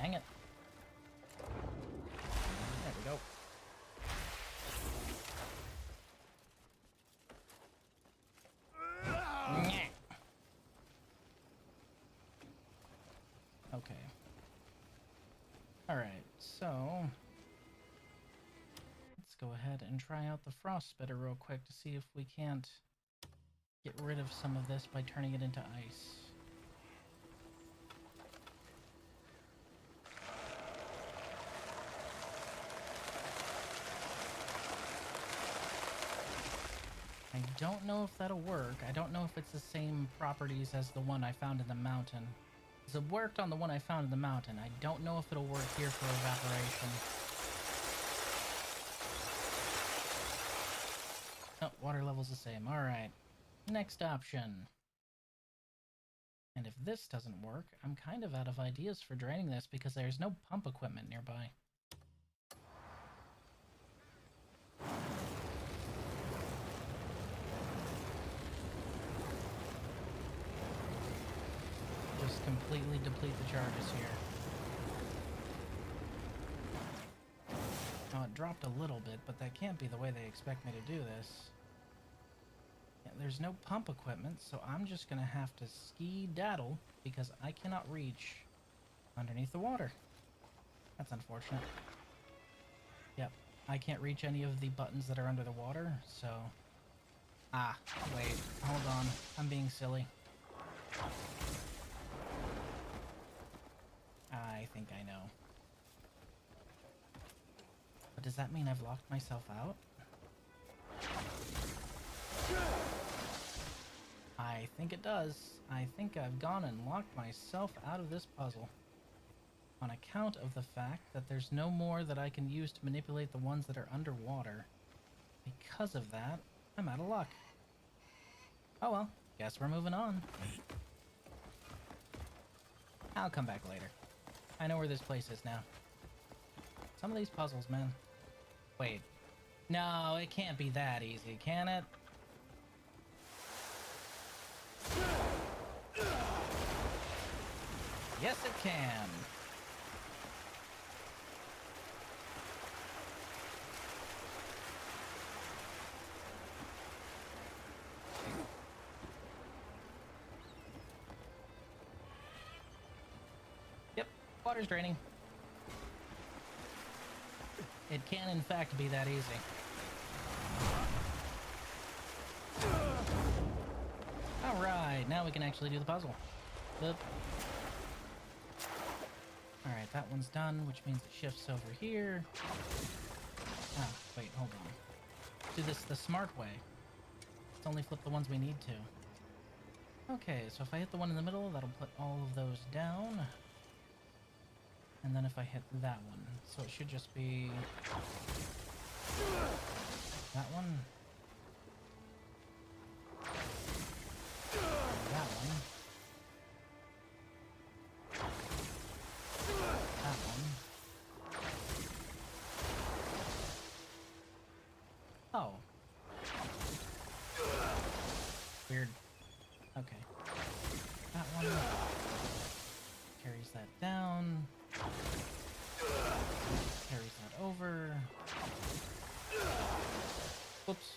Dang it. There we go. Okay. Alright, so let's go ahead and try out the frost spitter real quick to see if we can't get rid of some of this by turning it into ice. I don't know if that'll work. I don't know if it's the same properties as the one I found in the mountain. It worked on the one I found in the mountain. I don't know if it'll work here for evaporation. Oh, water level's the same. Alright. Next option. And if this doesn't work, I'm kind of out of ideas for draining this because there's no pump equipment nearby. Just completely deplete the charges here. Now it dropped a little bit, but that can't be the way they expect me to do this. Yeah, there's no pump equipment, so I'm just gonna have to ski-daddle because I cannot reach underneath the water. That's unfortunate. Yep, I can't reach any of the buttons that are under the water, so... Ah, wait, hold on. I'm being silly. I think I know. But does that mean I've locked myself out? I think it does. I think I've gone and locked myself out of this puzzle. On account of the fact that there's no more that I can use to manipulate the ones that are underwater. Because of that, I'm out of luck. Oh well, guess we're moving on. I'll come back later. I know where this place is now. Some of these puzzles, man. Wait. No, it can't be that easy, can it? Yes, it can. Yep, water's draining. It can, in fact, be that easy. Alright, now we can actually do the puzzle. Boop. Alright, that one's done, which means it shifts over here. Ah, wait, hold on. Do this the smart way. Let's only flip the ones we need to. Okay, so if I hit the one in the middle, that'll put all of those down. And then if I hit that one, so it should just be that one, that one, that one. Oh. Weird. Okay. That one carries that down. Carries that over. Whoops.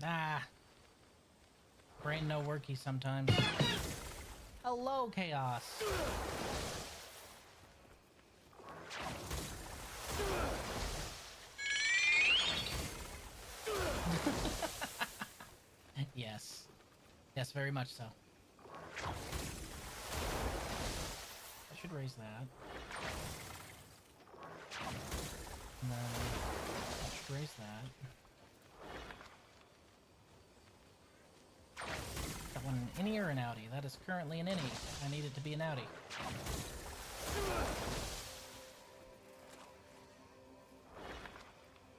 Ah. Brain no worky sometimes. Hello, chaos. Yes. Yes, very much so. I should raise that. And then I should raise that. That one an innie or an outie? That is currently an innie. I need it to be an outie.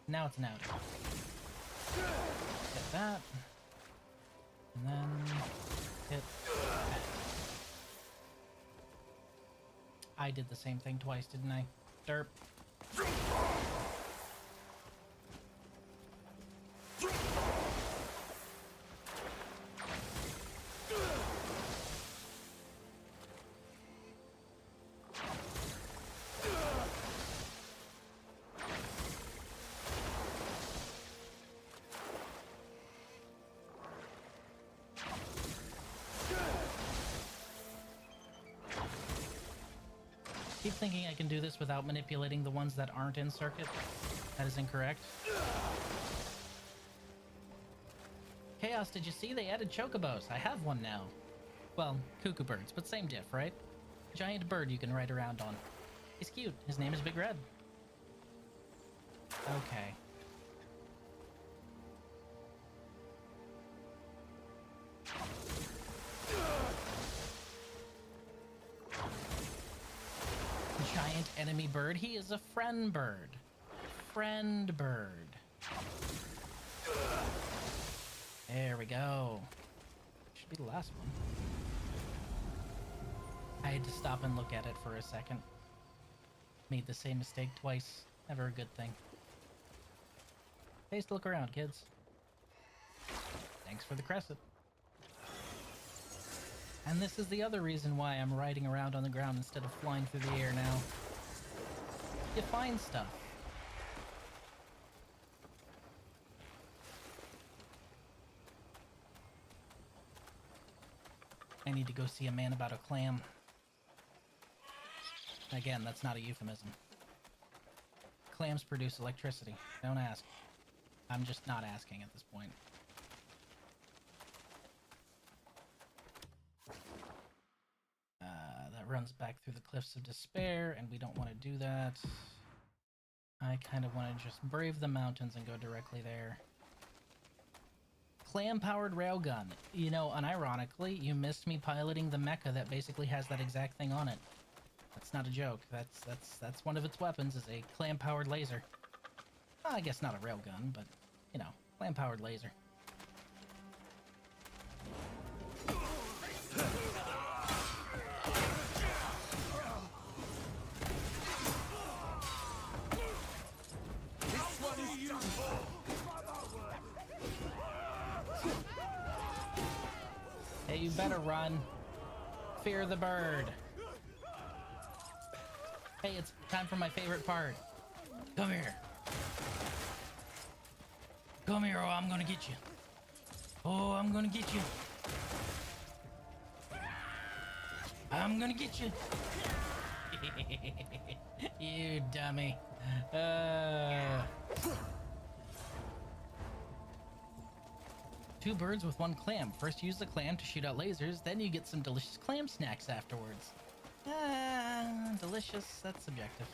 Now it's an outie. Hit that. And then hit that. I did the same thing twice, didn't I? Derp. Keep thinking I can do this without manipulating the ones that aren't in circuit. That is incorrect. Chaos, did you see they added chocobos? I have one now. Well, KUKU birds, but same diff, right? Giant bird you can ride around on. He's cute. His name is Big Red. Okay. Giant enemy bird. He is a friend bird. Friend bird. There we go. Should be the last one. I had to stop and look at it for a second. Made the same mistake twice. Never a good thing. Taste to look around, kids. Thanks for the crescent. And this is the other reason why I'm riding around on the ground instead of flying through the air now. You find stuff. I need to go see a man about a clam. Again, that's not a euphemism. Clams produce electricity. Don't ask. I'm just not asking at this point. That runs back through the Cliffs of Despair, and we don't want to do that. I kind of want to just brave the mountains and go directly there. Clam-powered railgun. You know, unironically, you missed me piloting the mecha that basically has that exact thing on it. That's not a joke. That's one of its weapons, is a clam-powered laser. Well, I guess not a railgun, but, you know, clam-powered laser. Hey, you better run. Fear the bird. Hey, it's time for my favorite part. Come here. Come here, or I'm gonna get you. Oh, I'm gonna get you. I'm gonna get you. You dummy. Two birds with one clam. First use the clam to shoot out lasers, then you get some delicious clam snacks afterwards. Delicious, that's subjective.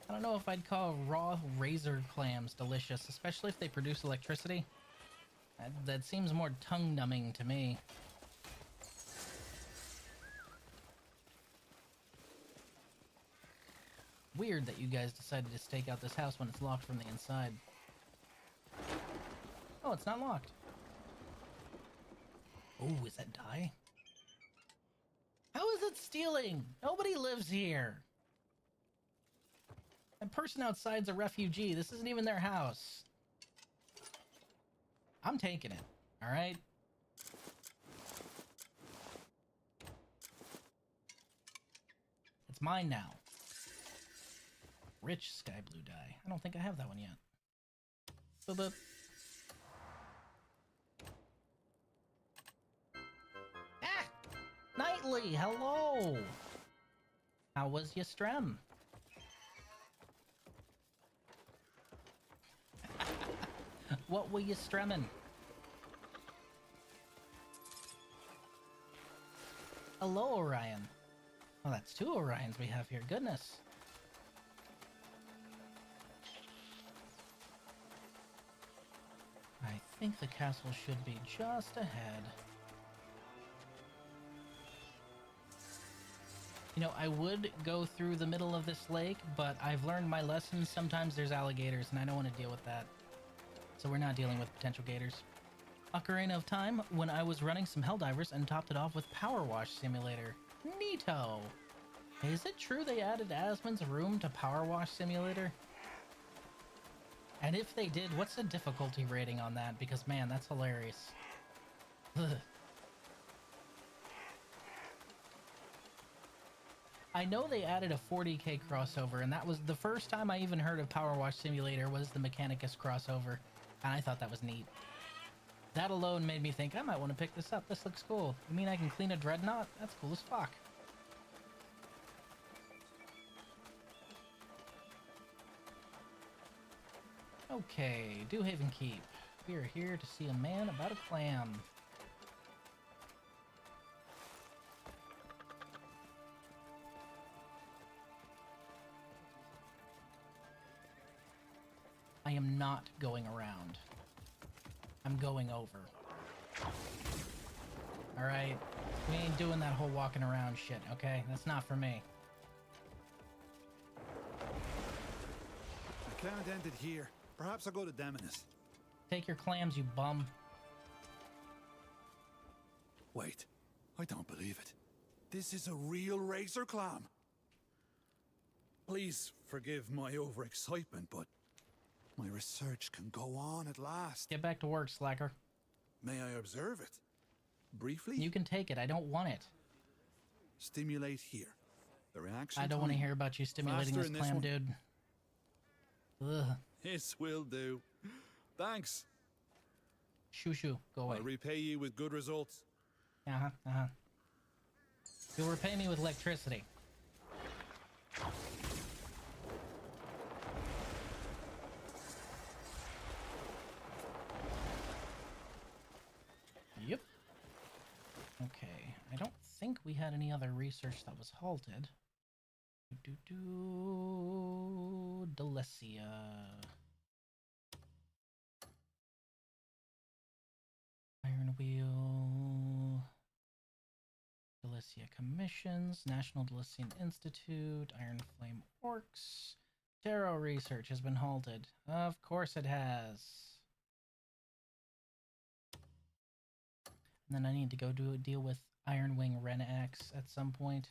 I don't know if I'd call raw razor clams delicious, especially if they produce electricity. That seems more tongue-numbing to me. Weird that you guys decided to stake out this house when it's locked from the inside. Oh, it's not locked. Oh, is that dye? How is it stealing? Nobody lives here. That person outside's a refugee. This isn't even their house. I'm taking it, all right? It's mine now. Rich sky blue dye. I don't think I have that one yet. So the... Ah! Nightly, hello! How was your strem? What were you stremming? Hello, Orion. Oh, that's 2 Orions we have here. Goodness. I think the castle should be just ahead. You know, I would go through the middle of this lake, but I've learned my lesson. Sometimes there's alligators, and I don't want to deal with that. So we're not dealing with potential gators. Ocarina of Time, when I was running some Helldivers and topped it off with Power Wash Simulator. Neato! Is it true they added Asmon's Room to Power Wash Simulator? And if they did, what's the difficulty rating on that? Because, man, that's hilarious. Ugh. I know they added a 40k crossover, and that was the first time I even heard of Power Wash Simulator was the Mechanicus crossover, and I thought that was neat. That alone made me think, I might want to pick this up. This looks cool. You mean I can clean a dreadnought? That's cool as fuck. Okay, Dewhaven Keep. We are here to see a man about a clam. I am not going around. I'm going over. Alright? We ain't doing that whole walking around shit, okay? That's not for me. I can't end it here. Perhaps I'll go to Demonis. Take your clams, you bum. Wait, I don't believe it. This is a real razor clam. Please forgive my overexcitement, but my research can go on at last. Get back to work, slacker. May I observe it? Briefly? You can take it. I don't want it. Stimulate here. The reaction I don't want to time. hear about you stimulating Faster this in this clam, one. dude. Ugh. This will do. Thanks. Shoo shoo. Go away. I'll repay you with good results. Uh-huh, uh-huh. You'll repay me with electricity. Yep. Okay, I don't think we had any other research that was halted. Delecia. Iron Wheel. Delecia Commissions. National Delician Institute. Iron Flame Orcs. Tarot research has been halted. Of course it has. And then I need to go deal with Iron Wing Ren X at some point.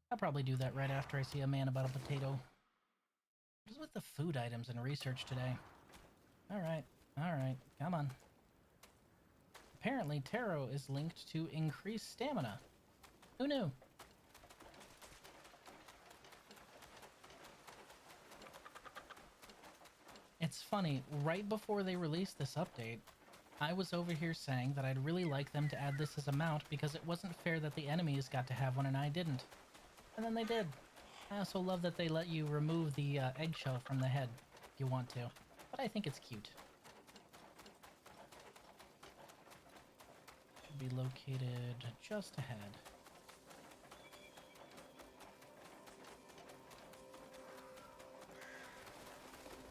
I'll probably do that right after I see a man about a potato. What is with the food items and research today? Alright, come on. Apparently, tarot is linked to increased stamina. Who knew? It's funny, right before they released this update, I was over here saying that I'd really like them to add this as a mount because it wasn't fair that the enemies got to have one and I didn't. And then they did. I also love that they let you remove the eggshell from the head if you want to. But I think it's cute. Should be located just ahead.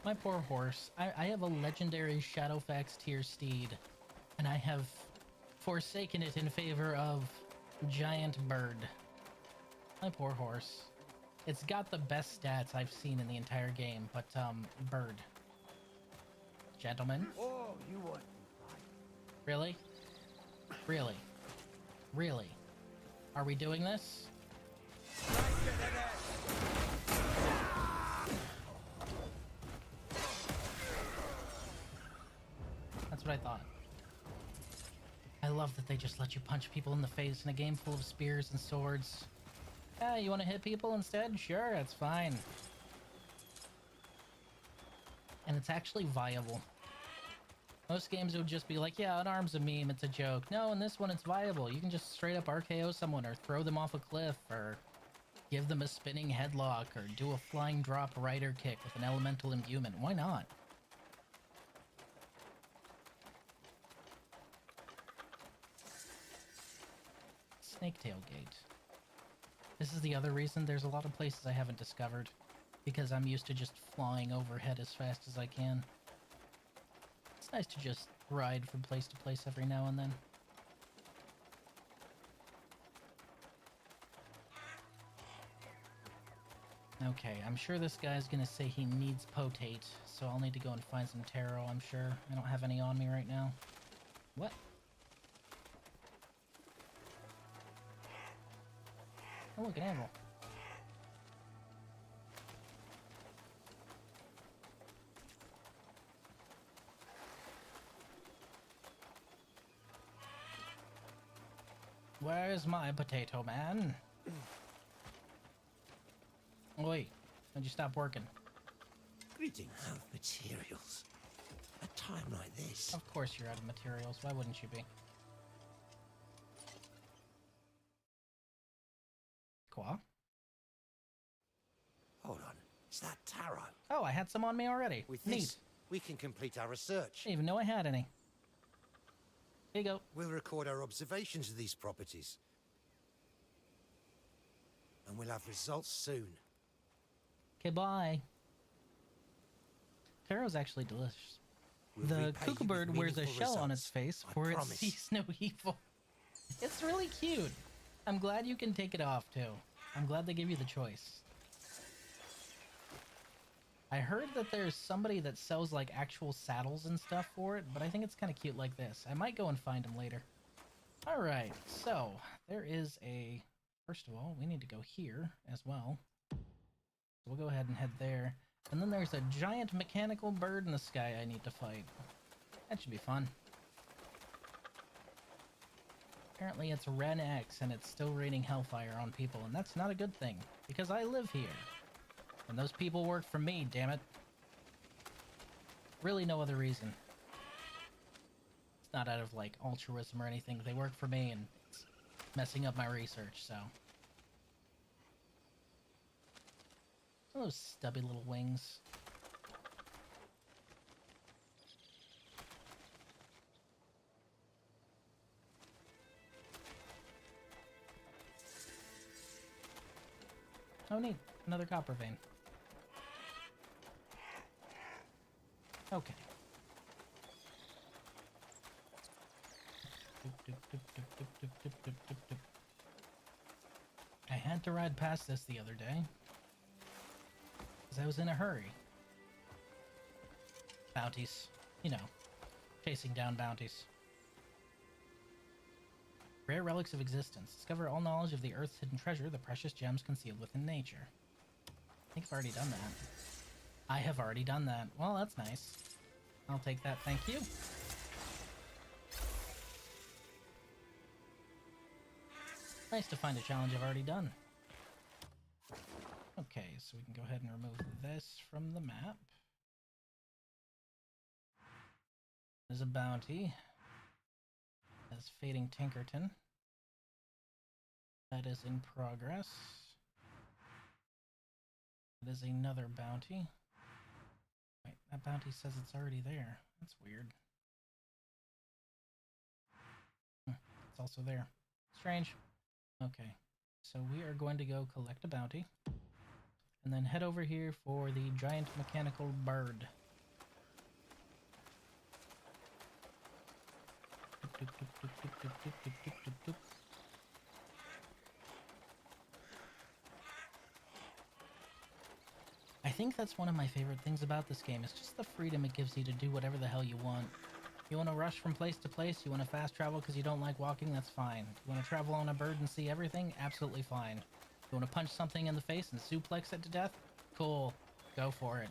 My poor horse. I have a legendary Shadowfax tier steed, and I have forsaken it in favor of Giant Bird. My poor horse. It's got the best stats I've seen in the entire game, but, Bird. Gentlemen? Oh, you want Really? Really? Really? Are we doing this? That's what I thought. I love that they just let you punch people in the face in a game full of spears and swords. Yeah, you want to hit people instead? Sure, that's fine. And it's actually viable. Most games would just be like, yeah, an arm's a meme, it's a joke. No, in this one it's viable. You can just straight up RKO someone or throw them off a cliff or give them a spinning headlock or do a flying drop rider kick with an elemental imbuement. Why not? Snaketail Gate. This is the other reason there's a lot of places I haven't discovered, because I'm used to just flying overhead as fast as I can. It's nice to just ride from place to place every now and then. Okay, I'm sure this guy's gonna say he needs potate, so I'll need to go and find some taro, I'm sure. I don't have any on me right now. What? Oh, look, an anvil. Where's my potato man? Wait, why'd you stop working? Greetings of materials. A time like this. Of course you're out of materials. Why wouldn't you be? Qua? Hold on. Is that taro? Oh, I had some on me already. With Neat. this, we can complete our research. Didn't even know I had any. Here you go. We'll record our observations of these properties. And we'll have results soon. Okay, bye. Taro's actually delicious. We'll The repay you KUKU with bird wears a meaningful shell on results. its face, I for it promise. sees no evil. It's really cute. I'm glad you can take it off, too. I'm glad they give you the choice. I heard that there's somebody that sells, like, actual saddles and stuff for it, but I think it's kind of cute like this. I might go and find them later. Alright, so, there is a... First of all, we need to go here as well. So we'll go ahead and head there. And then there's a giant mechanical bird in the sky I need to fight. That should be fun. Apparently it's Ren X and it's still raining hellfire on people, and that's not a good thing, because I live here. And those people work for me, damn it. Really no other reason. It's not out of, like, altruism or anything. They work for me and it's messing up my research, so... Those stubby little wings. Oh neat, another copper vein. Okay. I had to ride past this the other day, because I was in a hurry. Bounties. You know, chasing down bounties. Rare relics of existence. Discover all knowledge of the Earth's hidden treasure, the precious gems concealed within nature. I think I've already done that. I have already done that. Well, that's nice. I'll take that, thank you. Nice to find a challenge I've already done. Okay, so we can go ahead and remove this from the map. There's a bounty. That's Fading Tinkerton. That is in progress. That is another bounty. Wait, that bounty says it's already there. That's weird. It's also there. Strange. Okay, so we are going to go collect a bounty. And then head over here for the giant mechanical bird. I think that's one of my favorite things about this game, is just the freedom it gives you to do whatever the hell you want. You want to rush from place to place, you want to fast travel because you don't like walking, that's fine. You want to travel on a bird and see everything, absolutely fine. You want to punch something in the face and suplex it to death? Cool. Go for it.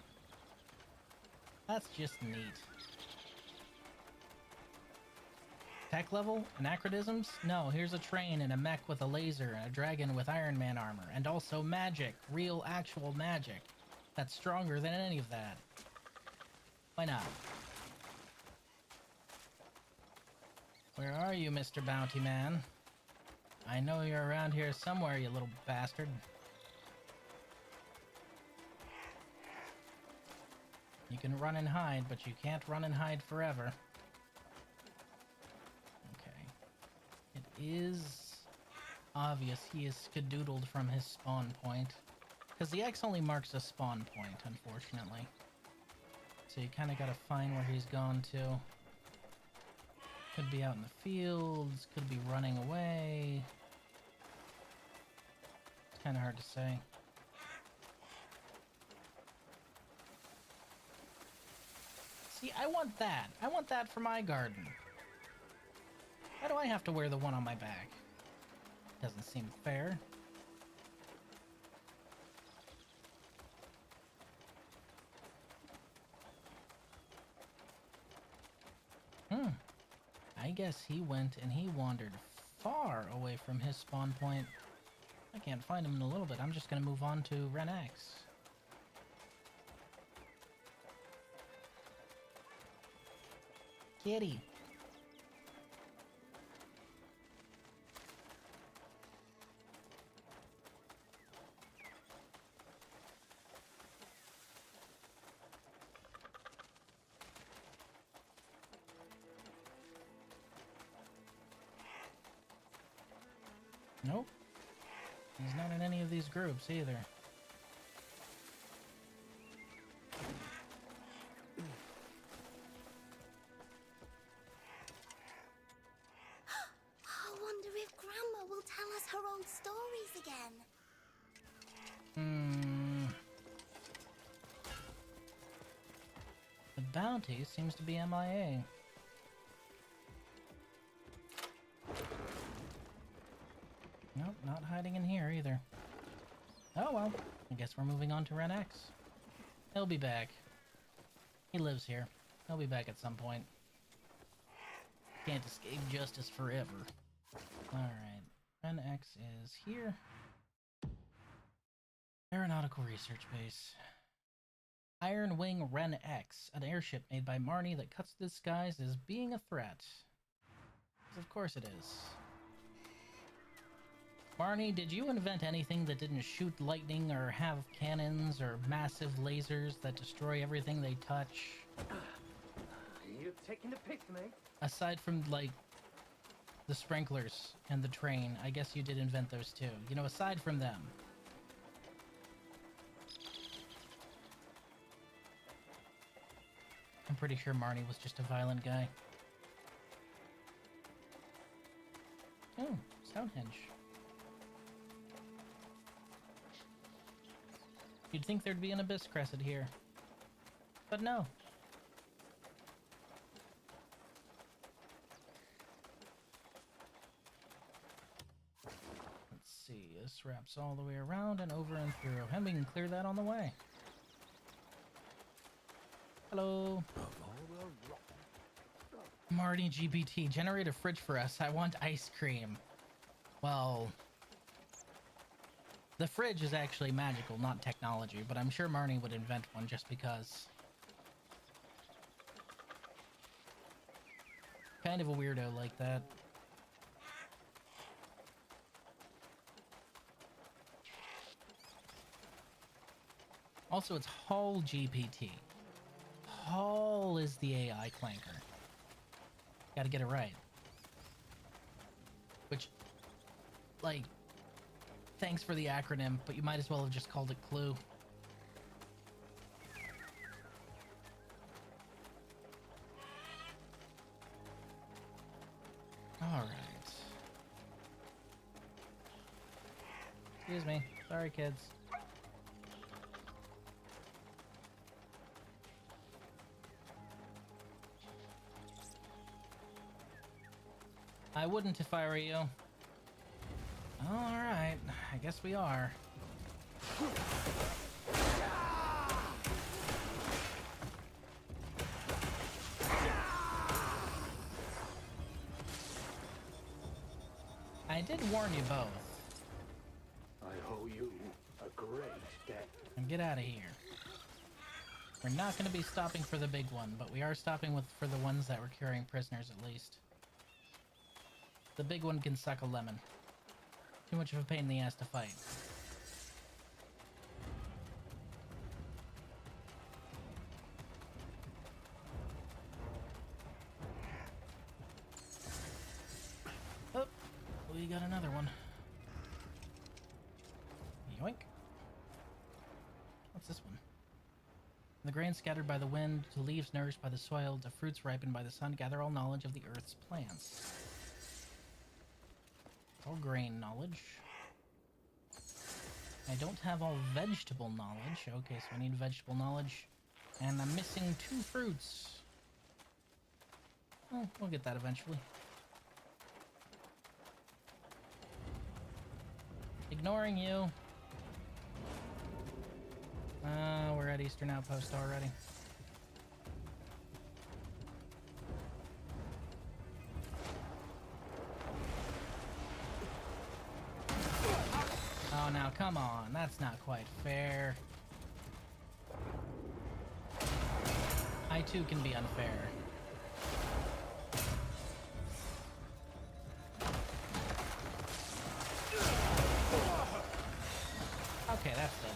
That's just neat. Tech level? Anachronisms? No, here's a train and a mech with a laser and a dragon with Iron Man armor. And also magic. Real, actual magic. That's stronger than any of that. Why not? Where are you, Mr. Bounty Man? I know you're around here somewhere, you little bastard. You can run and hide, but you can't run and hide forever. Okay. It is obvious he is skadoodled from his spawn point. Because the X only marks a spawn point, unfortunately. So you kind of gotta find where he's gone to. Could be out in the fields, could be running away. It's kind of hard to say. See, I want that. I want that for my garden. Why do I have to wear the one on my back? Doesn't seem fair. I guess he went and he wandered far away from his spawn point. I can't find him in a little bit. I'm just gonna move on to Ren X. Kitty. Nope. He's not in any of these groups either. I wonder if Grandma will tell us her old stories again. The bounty seems to be MIA. Nope, not hiding in here either. Oh well, I guess we're moving on to Ren X. He'll be back. He lives here. He'll be back at some point. Can't escape justice forever. Alright, Ren X is here. Aeronautical Research Base. Iron Wing Ren X, an airship made by Marnie that cuts the skies as being a threat. Of course it is. Marnie, did you invent anything that didn't shoot lightning or have cannons or massive lasers that destroy everything they touch? You're taking a pic, mate. Aside from, like, the sprinklers and the train, I guess you did invent those too. You know, aside from them. I'm pretty sure Marnie was just a violent guy. Oh, Stonehenge. You'd think there'd be an abyss crescent here. But no. Let's see, this wraps all the way around and over and through. And we can clear that on the way. Hello. Marty GPT, generate a fridge for us. I want ice cream. Well, the fridge is actually magical, not technology, but I'm sure Marnie would invent one just because. Kind of a weirdo like that. Also, it's Hall GPT. Hall is the AI clanker. Gotta get it right. Which, like, thanks for the acronym, but you might as well have just called it Clue. Alright. Excuse me. Sorry, kids. I wouldn't if I were you. Alright, I guess we are. I did warn you both. I owe you a great debt. And get out of here. We're not going to be stopping for the big one, but we are stopping for the ones that were carrying prisoners at least. The big one can suck a lemon. Too much of a pain in the ass to fight. Oh, we got another one. Yoink. What's this one? The grain scattered by the wind, to leaves nourished by the soil, to fruits ripened by the sun, gather all knowledge of the earth's plants. All grain knowledge. I don't have all vegetable knowledge. Okay, so I need vegetable knowledge. And I'm missing 2 fruits. Oh, we'll get that eventually. Ignoring you. We're at Eastern Outpost already. Oh, now come on. That's not quite fair. I too can be unfair. Okay, that's it.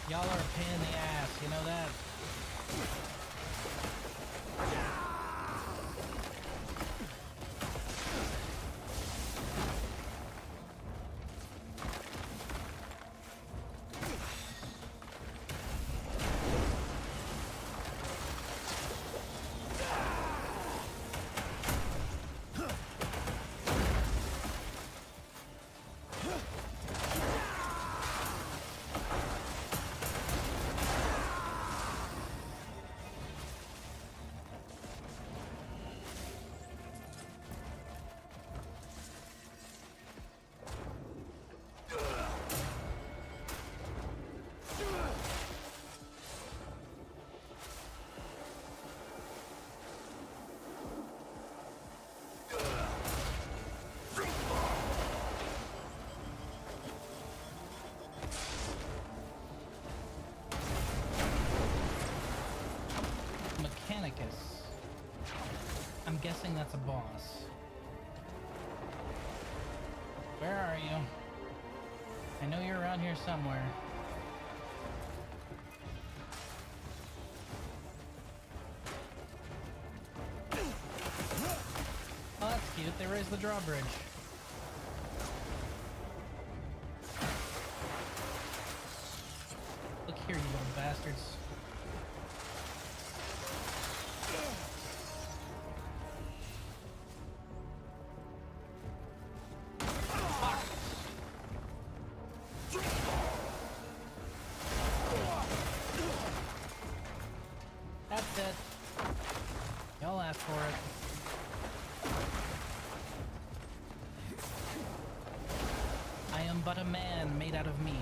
Y'all are a pain in the ass, you know that? I'm guessing that's a boss. Where are you? I know you're around here somewhere. Oh, that's cute. They raised the drawbridge. Look here, you little bastards. That's it. Y'all asked for it. I am but a man made out of meat.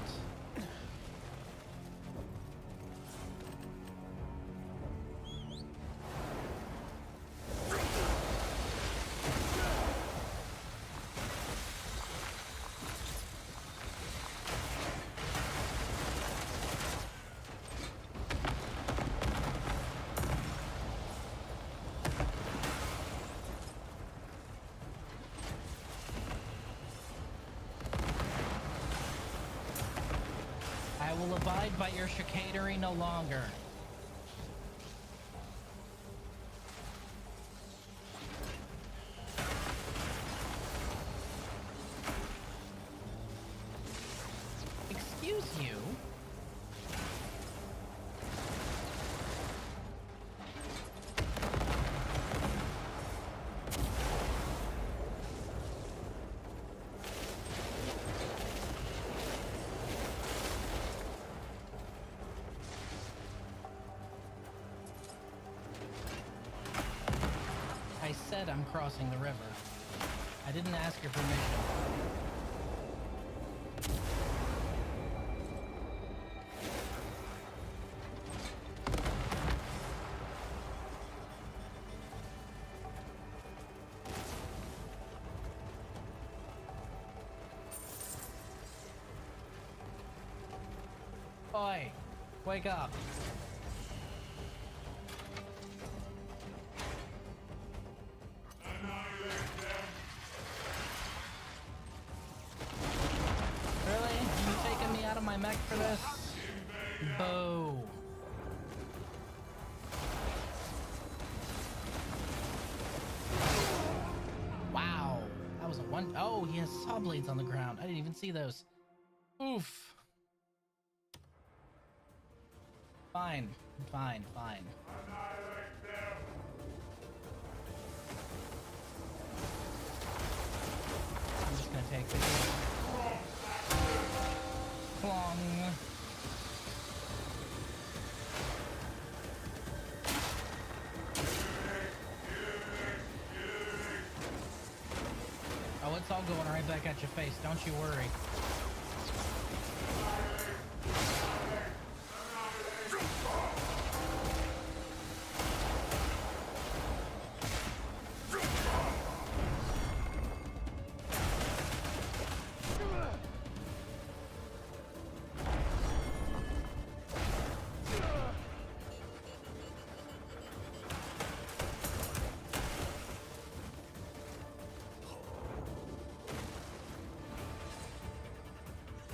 I will abide by your chicanery no longer. Excuse you? I said I'm crossing the river. I didn't ask your permission. Oi, wake up. One, oh, he has saw blades on the ground. I didn't even see those. Oof. Fine, fine, fine. I'm just gonna take this. Clong. Oh, it's all going right back at your face. Don't you worry.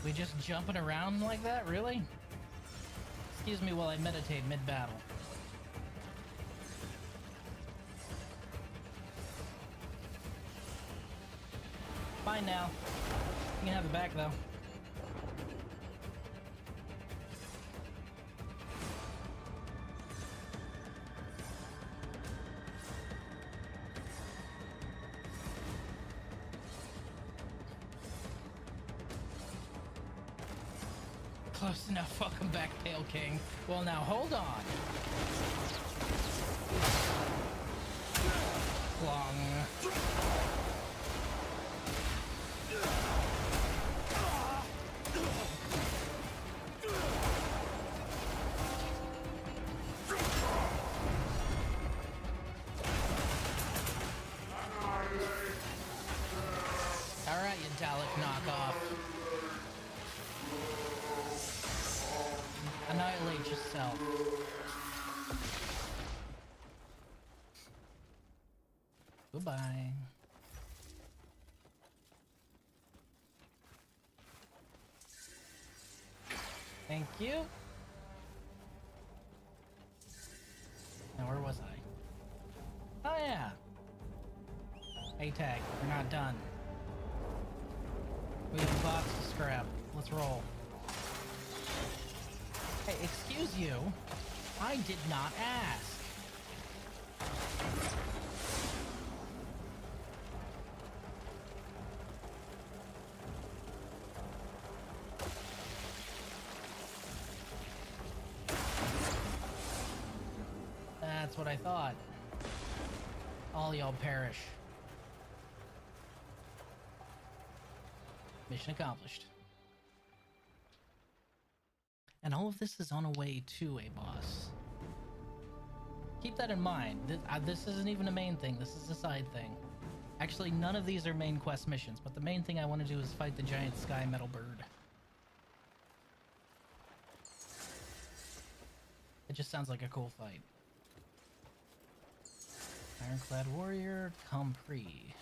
We just jumping around like that, really? Excuse me while I meditate mid-battle. Fine now. You can have it back though. Close enough. Welcome back, Pale King. Well, now hold on. Long. All right, you Dalek knockoff. Annihilate yourself. Goodbye. Thank you. Now where was I? Oh yeah. A-tag, we're not done. We have a box to scrap. Let's roll. Hey, excuse you. I did not ask. That's what I thought. All y'all perish. Mission accomplished. And all of this is on a way to a boss. Keep that in mind. This isn't even a main thing. This is a side thing. Actually, none of these are main quest missions, but the main thing I want to do is fight the giant sky metal bird. It just sounds like a cool fight. Ironclad warrior, Compris.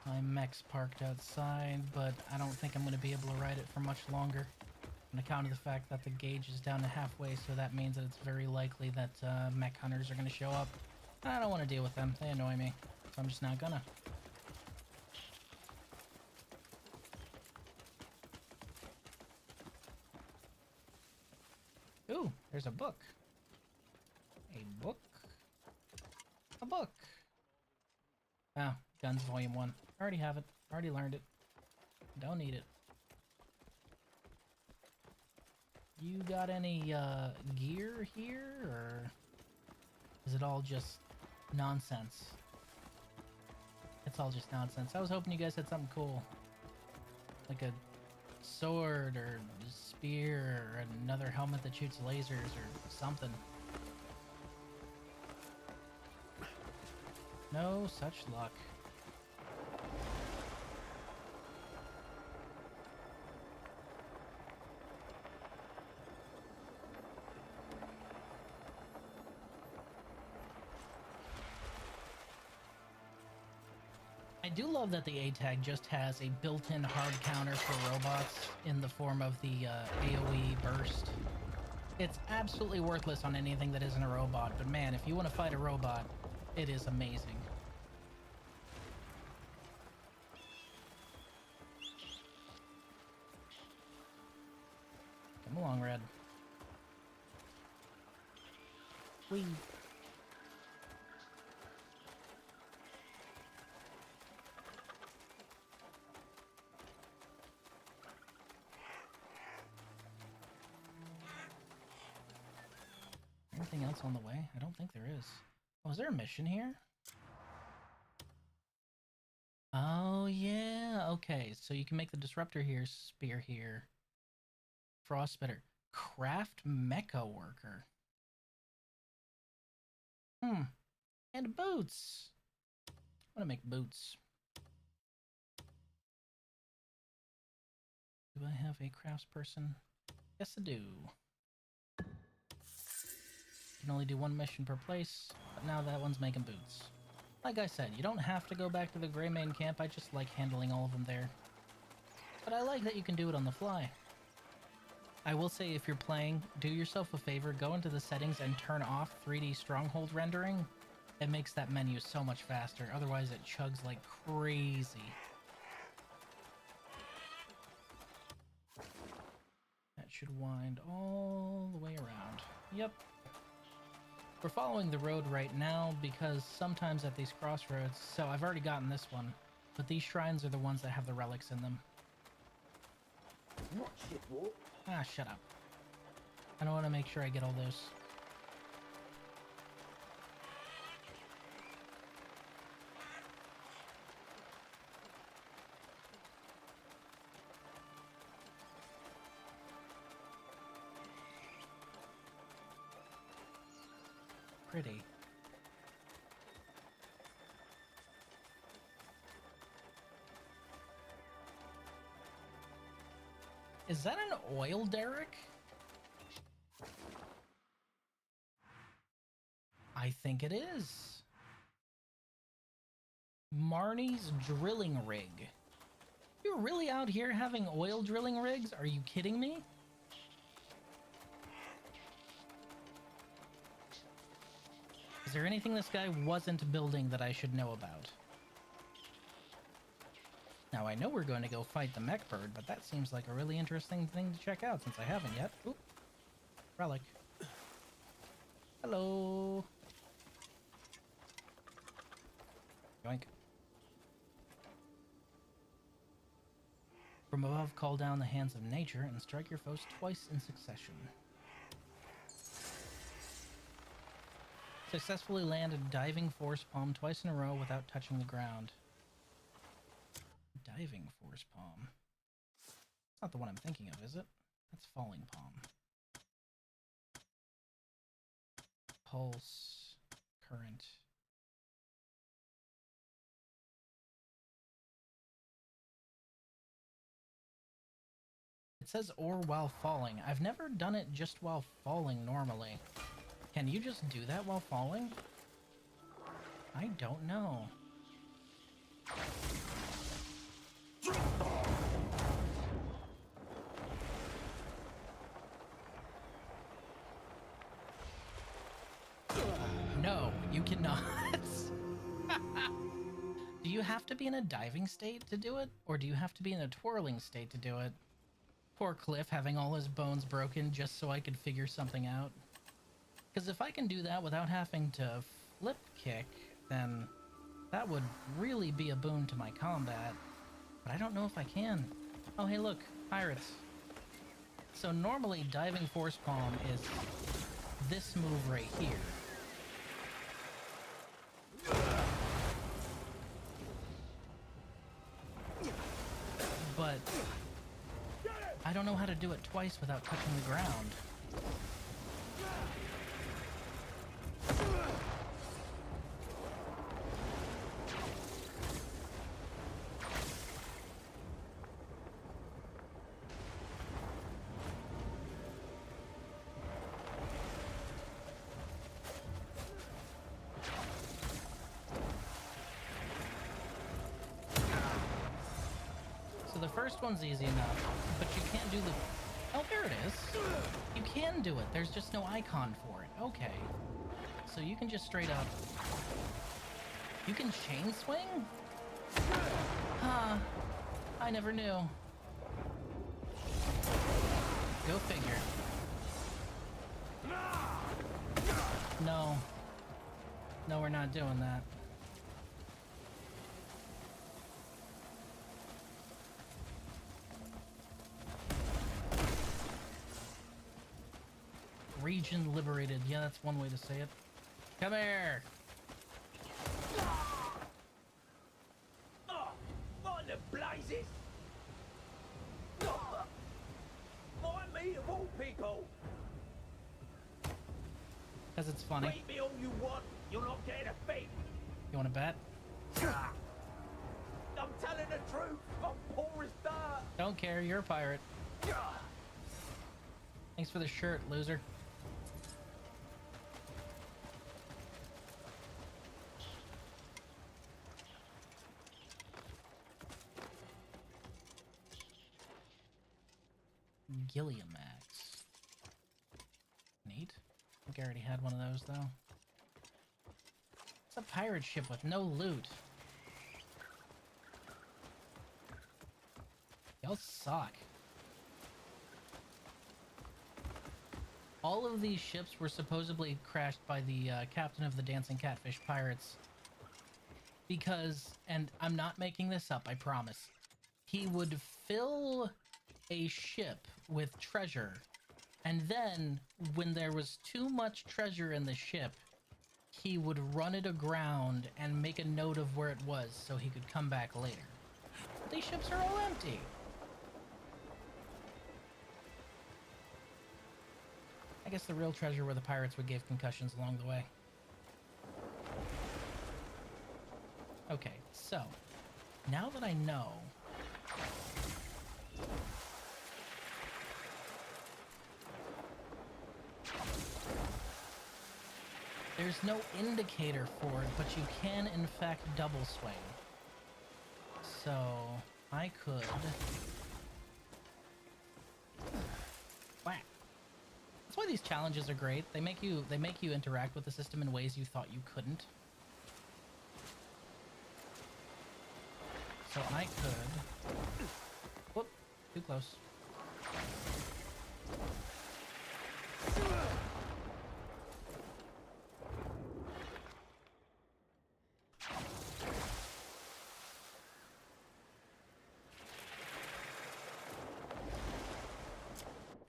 My mech's parked outside, but I don't think I'm going to be able to ride it for much longer. On account of the fact that the gauge is down to halfway, so that means that it's very likely that mech hunters are going to show up. I don't want to deal with them. They annoy me, so I'm just not gonna. Ooh, there's a book. A book? A book. Oh, Guns Volume 1. Already have it. Already learned it. Don't need it. You got any gear here, or is it all just nonsense? It's all just nonsense. I was hoping you guys had something cool. Like a sword or spear or another helmet that shoots lasers or something. No such luck. I do love that the A-tag just has a built-in hard counter for robots in the form of the AoE burst. It's absolutely worthless on anything that isn't a robot, but man, if you want to fight a robot, It is amazing. Come along, Red. Whee! Anything else on the way? I don't think there is. Oh, is there a mission here? Oh, yeah. Okay, so you can make the disruptor here, spear here. Frostbitter. Craft mecha worker. And boots. I want to make boots. Do I have a craftsperson? Yes, I do. Can only do one mission per place, but now that one's making boots. Like I said, you don't have to go back to the Greymane camp. I just like handling all of them there. But I like that you can do it on the fly. I will say, if you're playing, do yourself a favor, go into the settings and turn off 3D stronghold rendering. It makes that menu so much faster. Otherwise, it chugs like crazy. That should wind all the way around. Yep. We're following the road right now because sometimes at these crossroads, so I've already gotten this one, but these shrines are the ones that have the relics in them. Watch it, walk. Ah, shut up. I don't want to make sure I get all those. Pretty. Is that an oil derrick? I think it is. Marnie's drilling rig. You're really out here having oil drilling rigs? Are you kidding me? Is there anything this guy wasn't building that I should know about? Now, I know we're going to go fight the mech bird, but that seems like a really interesting thing to check out since I haven't yet. Oop. Relic. Hello. Yoink. From above, call down the hands of nature and strike your foes twice in succession. Successfully land a diving force palm twice in a row without touching the ground. Diving force palm. It's not the one I'm thinking of, is it? That's falling palm. Pulse. Current. It says or while falling. I've never done it just while falling normally. Can you just do that while falling? I don't know. No, you cannot. Do you have to be in a diving state to do it? Or do you have to be in a twirling state to do it? Poor Cliff having all his bones broken just so I could figure something out. Because if I can do that without having to flip kick, then that would really be a boon to my combat. But I don't know if I can. Oh, hey, look. Pirates. So normally diving force palm is this move right here. But I don't know how to do it twice without touching the ground. The first one's easy enough, but you can't do the... Oh, there it is. You can do it. There's just no icon for it. Okay. So you can just straight up You can chain swing? Huh. I never knew. Go figure. No. No, we're not doing that. Region liberated. Yeah, that's one way to say it. Come here. Oh, what in the blazes? Oh, why me of all people? Because it's funny. Beat me all you want, you're not getting a thing. You want to bet? I'm telling the truth, I'm poor as dirt. Don't care, you're a pirate. Thanks for the shirt, loser. Gilliamax. Neat. I think I already had one of those, though. It's a pirate ship with no loot. Y'all suck. All of these ships were supposedly crashed by the captain of the Dancing Catfish Pirates. Because, and I'm not making this up, I promise, he would fill a ship with treasure, and then when there was too much treasure in the ship, he would run it aground and make a note of where it was so he could come back later. But these ships are all empty. I guess the real treasure were the pirates would give concussions along the way. Okay, so now that I know there's no indicator for it, but you can in fact double swing. So I could whack. That's why these challenges are great. They make you interact with the system in ways you thought you couldn't. So I could whoop, too close.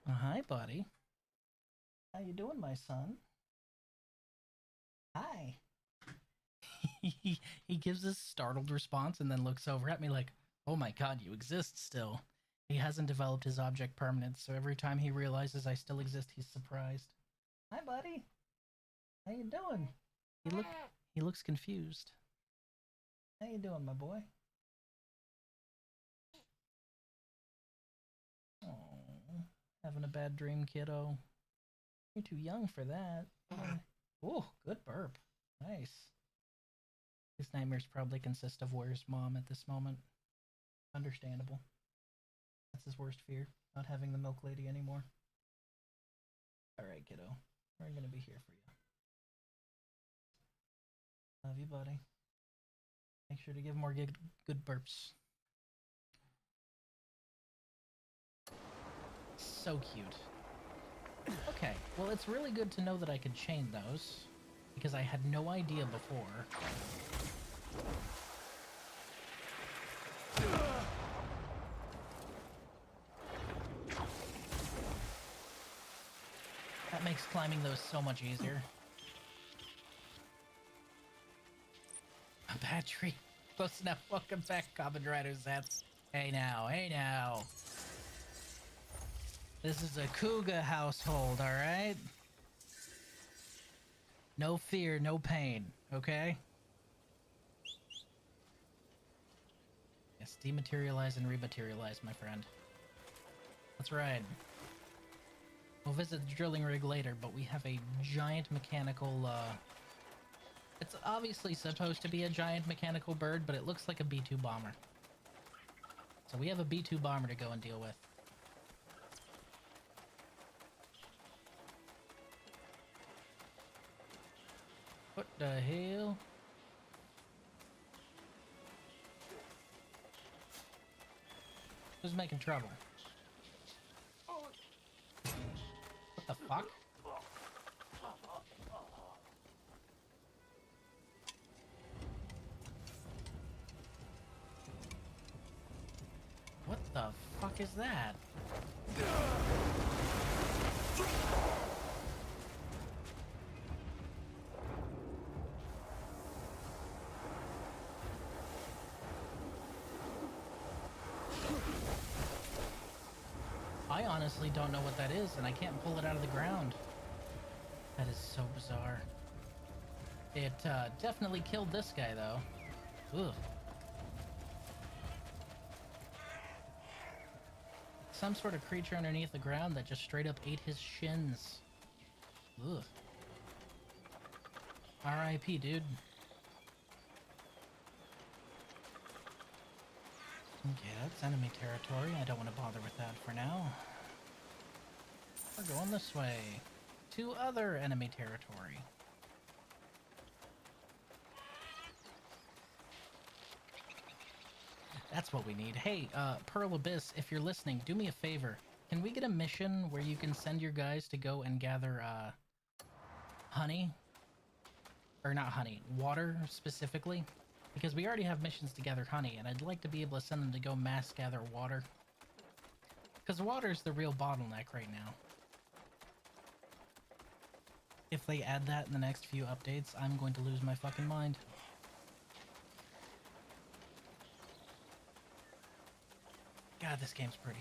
Hi, buddy. How you doing, my son? Hi. He gives this startled response and then looks over at me like, oh my god, you exist still. He hasn't developed his object permanence, so every time he realizes I still exist, he's surprised. Hi, buddy. How you doing? He looks confused. How you doing, my boy? Oh, having a bad dream, kiddo. You're too young for that. Oh, good burp. Nice. His nightmares probably consist of where's mom at this moment. Understandable. That's his worst fear, not having the milk lady anymore. Alright, kiddo. We're gonna be here for you. Love you, buddy. Make sure to give more good burps. So cute. Okay, well, it's really good to know that I could chain those, because I had no idea before. That makes climbing those so much easier. A battery. Close enough. Welcome back, Common Rider Zats. Hey now, hey now. This is a Cougar household, alright? No fear, no pain, okay? Yes, dematerialize and rematerialize, my friend. That's right. We'll visit the drilling rig later, but we have a giant mechanical, it's obviously supposed to be a giant mechanical bird, but it looks like a B-2 bomber. So we have a B-2 bomber to go and deal with. What the hell? Who's making trouble? What the fuck? What the fuck is that? I honestly don't know what that is, and I can't pull it out of the ground. That is so bizarre. It definitely killed this guy, though. Ugh. Some sort of creature underneath the ground that just straight up ate his shins. Ugh. R.I.P., dude. Okay, that's enemy territory. I don't want to bother with that for now. We're going this way. To other enemy territory. That's what we need. Hey, Pearl Abyss, if you're listening, do me a favor. Can we get a mission where you can send your guys to go and gather, honey? Or not honey, water specifically? Because we already have missions to gather honey, and I'd like to be able to send them to go mass gather water. Because water's the real bottleneck right now. If they add that in the next few updates, I'm going to lose my fucking mind. God, this game's pretty.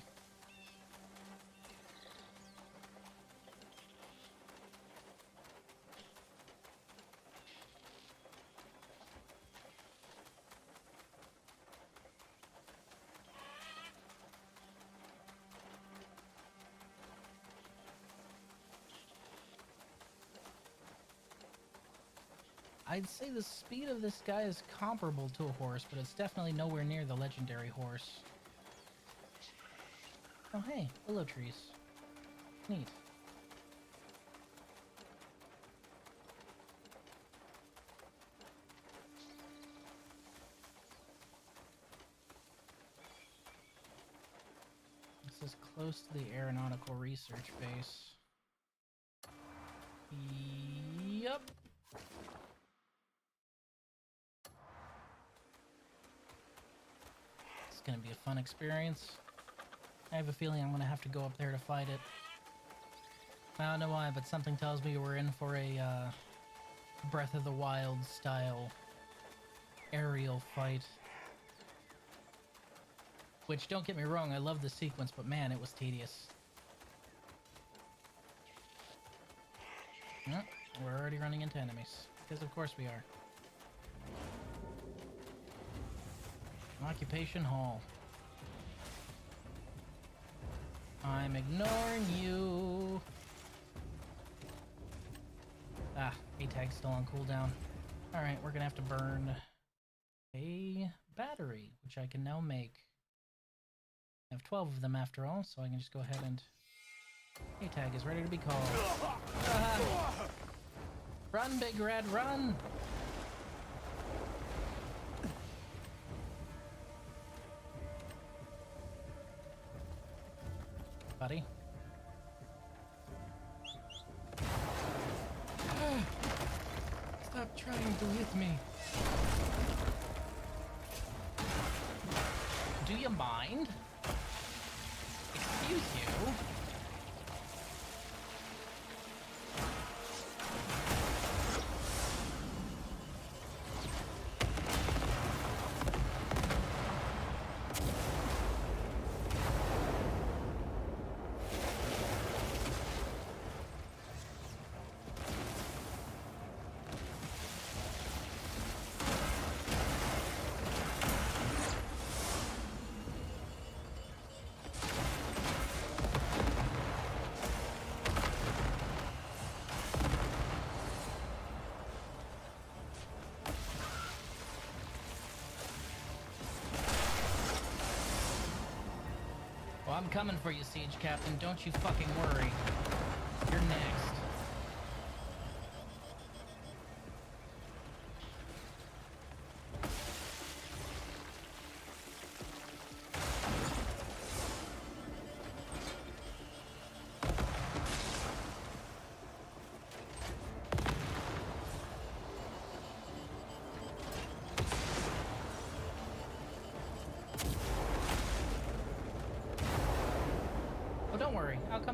I'd say the speed of this guy is comparable to a horse, but it's definitely nowhere near the legendary horse. Oh hey, willow trees. Neat. This is close to the aeronautical research base. Yup. It's gonna be a fun experience. I have a feeling I'm gonna have to go up there to fight it. I don't know why, but something tells me we're in for a Breath of the Wild style aerial fight. Which, don't get me wrong, I love the sequence, but man, it was tedious. Yep, we're already running into enemies. Because of course we are. Occupation Hall. I'm ignoring you. Ah, A-tag's still on cooldown. Alright, we're gonna have to burn a battery, which I can now make. I have 12 of them after all, so I can just go ahead and... A-tag is ready to be called. Ah! Run, Big Red, run! Buddy. Stop trying to hit me. Do you mind? Excuse you? Well, I'm coming for you, Siege Captain. Don't you fucking worry. You're next.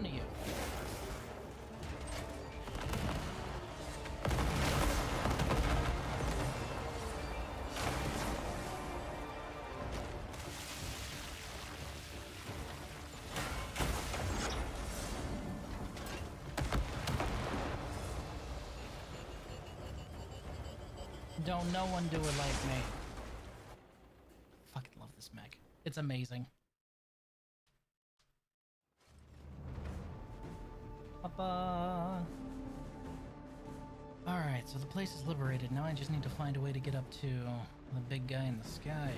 come to you. Don't no one do it like me. Fucking love this mech. It's amazing. Papa. Alright, so the place is liberated. Now I just need to find a way to get up to the big guy in the sky.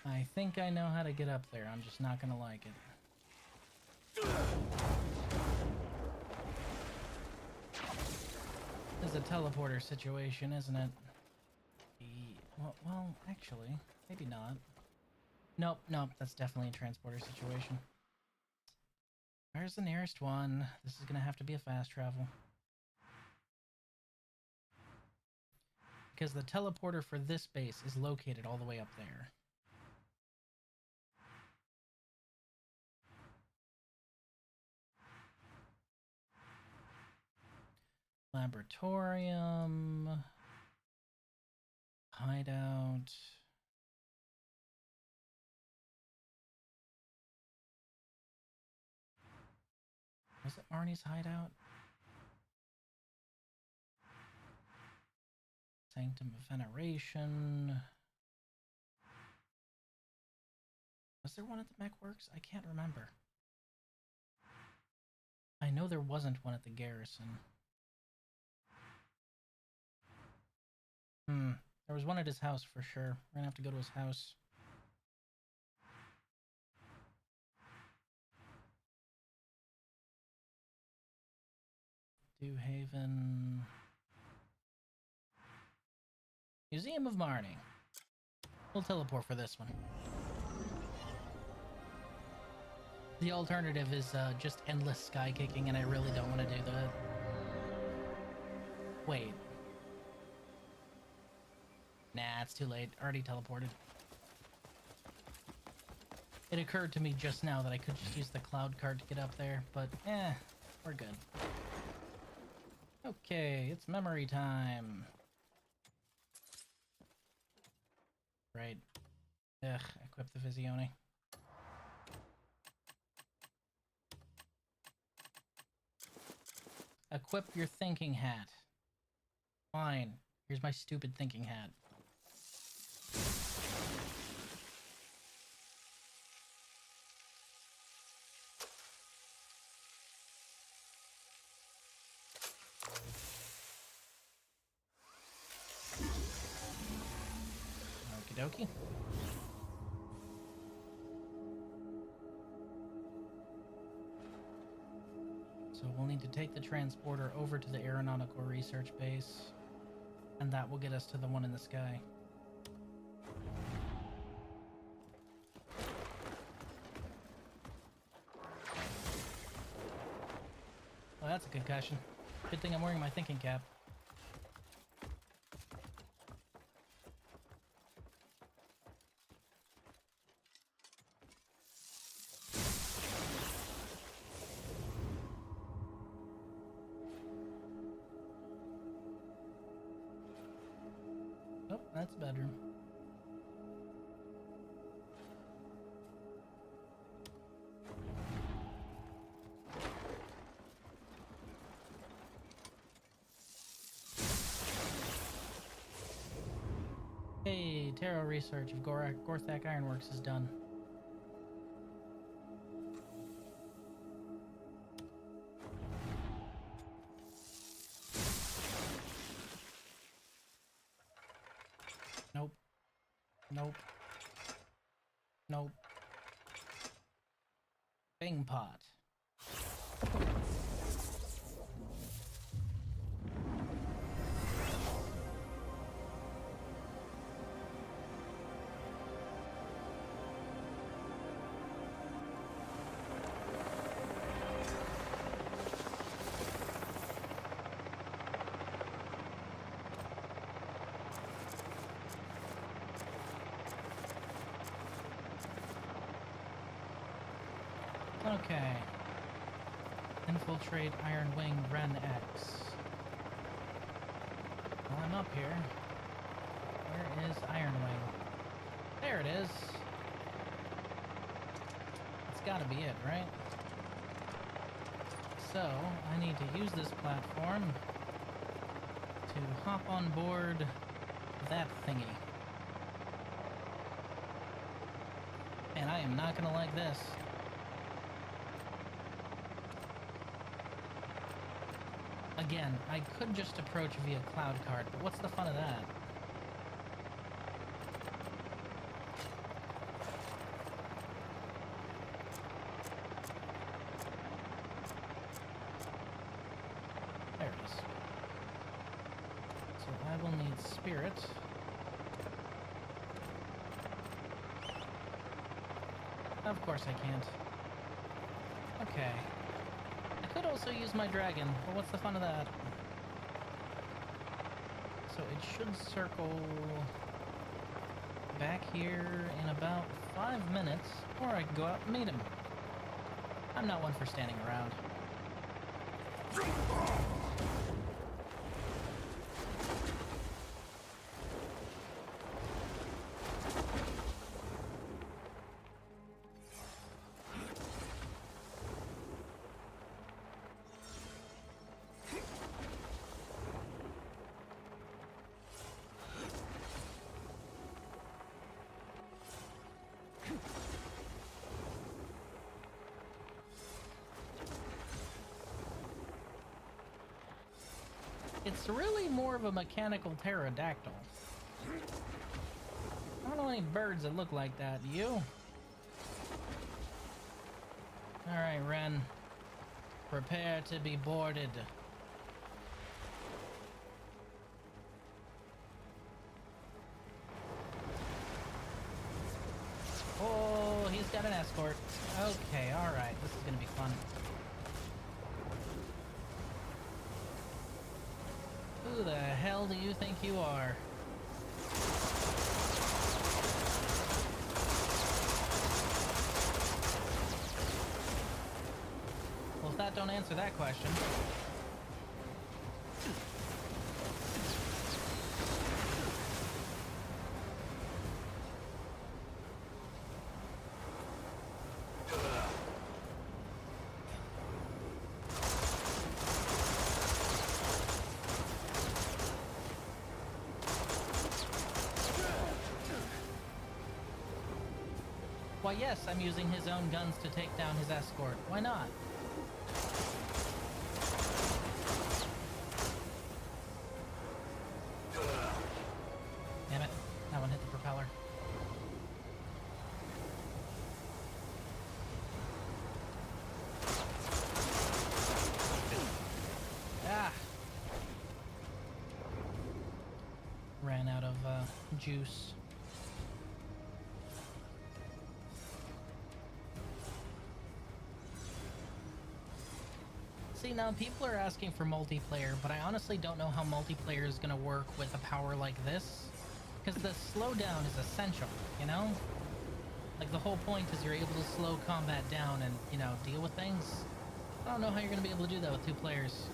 I think I know how to get up there. I'm just not gonna like it. This is a teleporter situation, isn't it? Well, actually, maybe not. Nope, that's definitely a transporter situation. Where's the nearest one? This is gonna have to be a fast travel. Because the teleporter for this base is located all the way up there. Laboratorium. Hideout. Was it Arnie's hideout? Sanctum of Veneration. Was there one at the Mechworks? I can't remember. I know there wasn't one at the Garrison. There was one at his house for sure. We're gonna have to go to his house. Dew Haven. Museum of Marnie. We'll teleport for this one. The alternative is just endless sky kicking, and I really don't want to do that. Wait. Nah, it's too late. Already teleported. It occurred to me just now that I could just use the cloud card to get up there, but we're good. Okay, it's memory time. Right. Ugh, equip the Visione. Equip your thinking hat. Fine. Here's my stupid thinking hat. Okie dokie. So we'll need to take the transporter over to the aeronautical research base, and that will get us to the one in the sky. Well, that's a concussion. Good thing I'm wearing my thinking cap. Oh, that's a bedroom. Hey, Tarot research of Gorthak Ironworks is done. Nope. Nope. Nope. Bing pot. Okay. Infiltrate Iron Wing Ren X. Well, I'm up here. Where is Iron Wing? There it is. It's gotta be it, right? So, I need to use this platform to hop on board that thingy. And I am not gonna like this. Again, I could just approach via cloud cart, but what's the fun of that? There it is. So I will need spirit. Of course I can't. Okay. I could also use my dragon, but what's the fun of that? So it should circle back here in about 5 minutes, or I can go out and meet him. I'm not one for standing around. It's really more of a mechanical pterodactyl. I don't know any birds that look like that. You? Alright, Ren. Prepare to be boarded. Oh, he's got an escort. Okay, alright. This is gonna be fun. Who the hell do you think you are? Well, if that don't answer that question. Why, yes, I'm using his own guns to take down his escort. Why not? Damn it. That one hit the propeller. Ah! Ran out of juice. See, now people are asking for multiplayer, but I honestly don't know how multiplayer is going to work with a power like this. Because the slowdown is essential, you know? Like, the whole point is you're able to slow combat down and, you know, deal with things. I don't know how you're going to be able to do that with 2 players.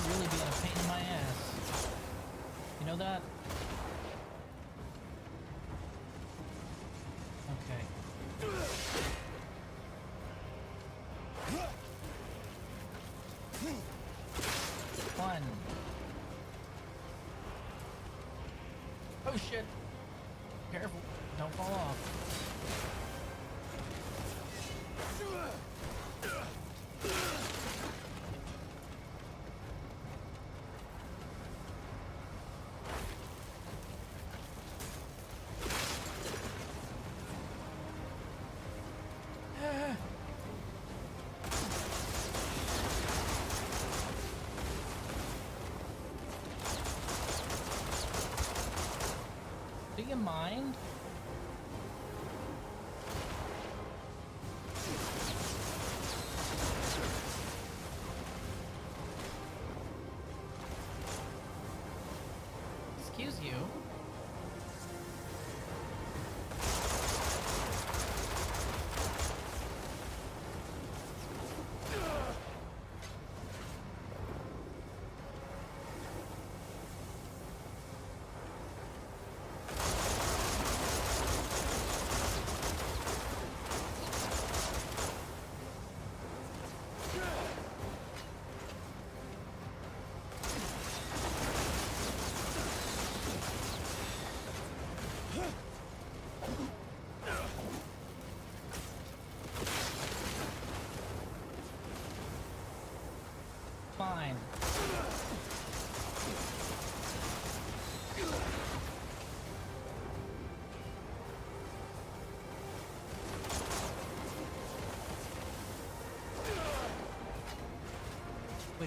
Really being a pain in my ass. You know that? Okay. One. Oh shit. Careful. Don't fall off. Do you mind?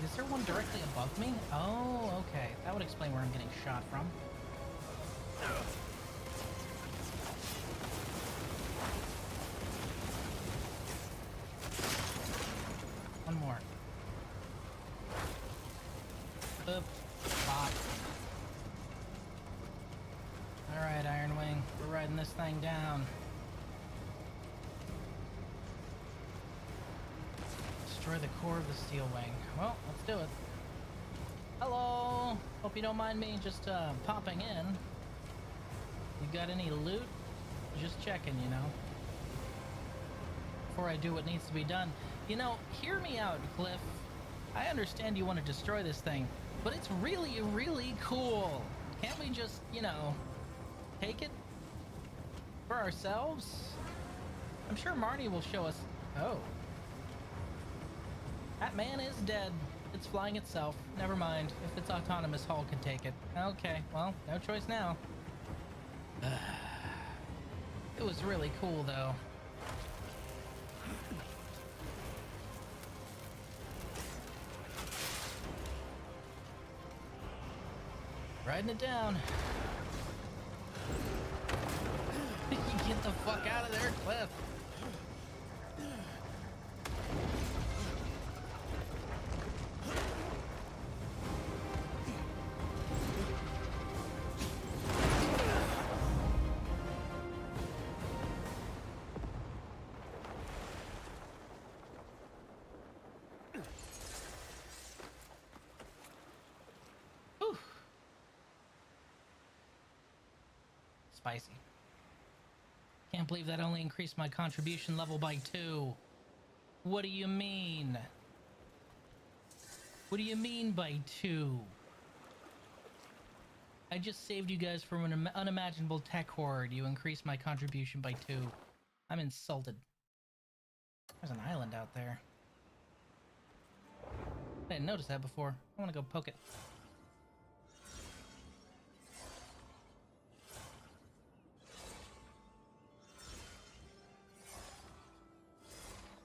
Wait, is there one directly above me? Oh, okay. That would explain where I'm getting shot from. One more. Boop. Bop. Alright, Iron Wing. We're riding this thing down. Destroy the core of the steel wing. Well, let's do it. Hello! Hope you don't mind me just popping in. You got any loot? Just checking, you know. Before I do what needs to be done. You know, hear me out, Cliff. I understand you want to destroy this thing, but it's really, really cool. Can't we just, you know, take it for ourselves? I'm sure Marty will show us. Oh. That man is dead. It's flying itself. Never mind. If it's autonomous, Hull can take it. Okay, well, no choice now. It was really cool, though. Riding it down. Get the fuck out of there, Cliff. Spicy. Can't believe that only increased my contribution level by 2. What do you mean? What do you mean by 2? I just saved you guys from an unimaginable tech horde. You increased my contribution by 2. I'm insulted. There's an island out there. I didn't notice that before. I want to go poke it.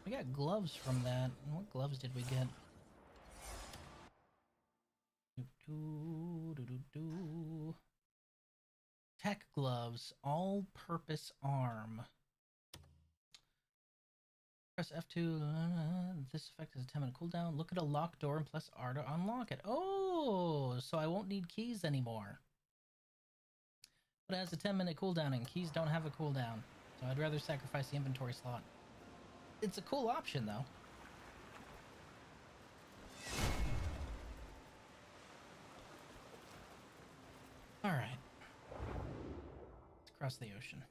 We got gloves from that. What gloves did we get? Tech gloves, all-purpose arm. Press F2. This effect has a 10-minute cooldown. Look at a locked door and press R to unlock it. Oh, so I won't need keys anymore. But it has a 10-minute cooldown, and keys don't have a cooldown. So I'd rather sacrifice the inventory slot. It's a cool option, though. All right. Let's cross the ocean.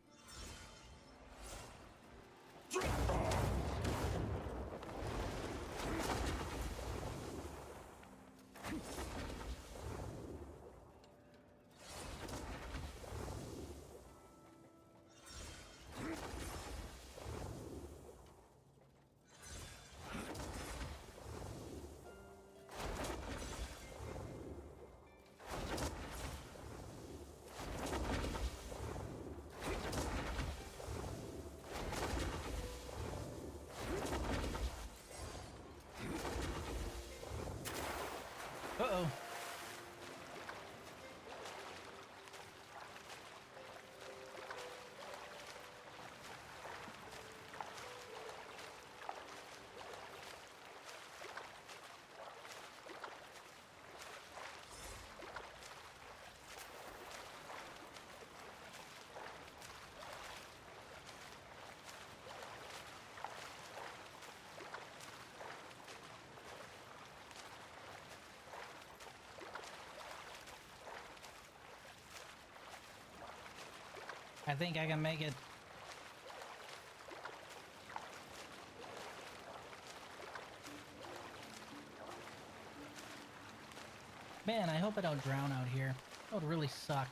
Uh-oh. I think I can make it. Man, I hope I don't drown out here. That would really suck.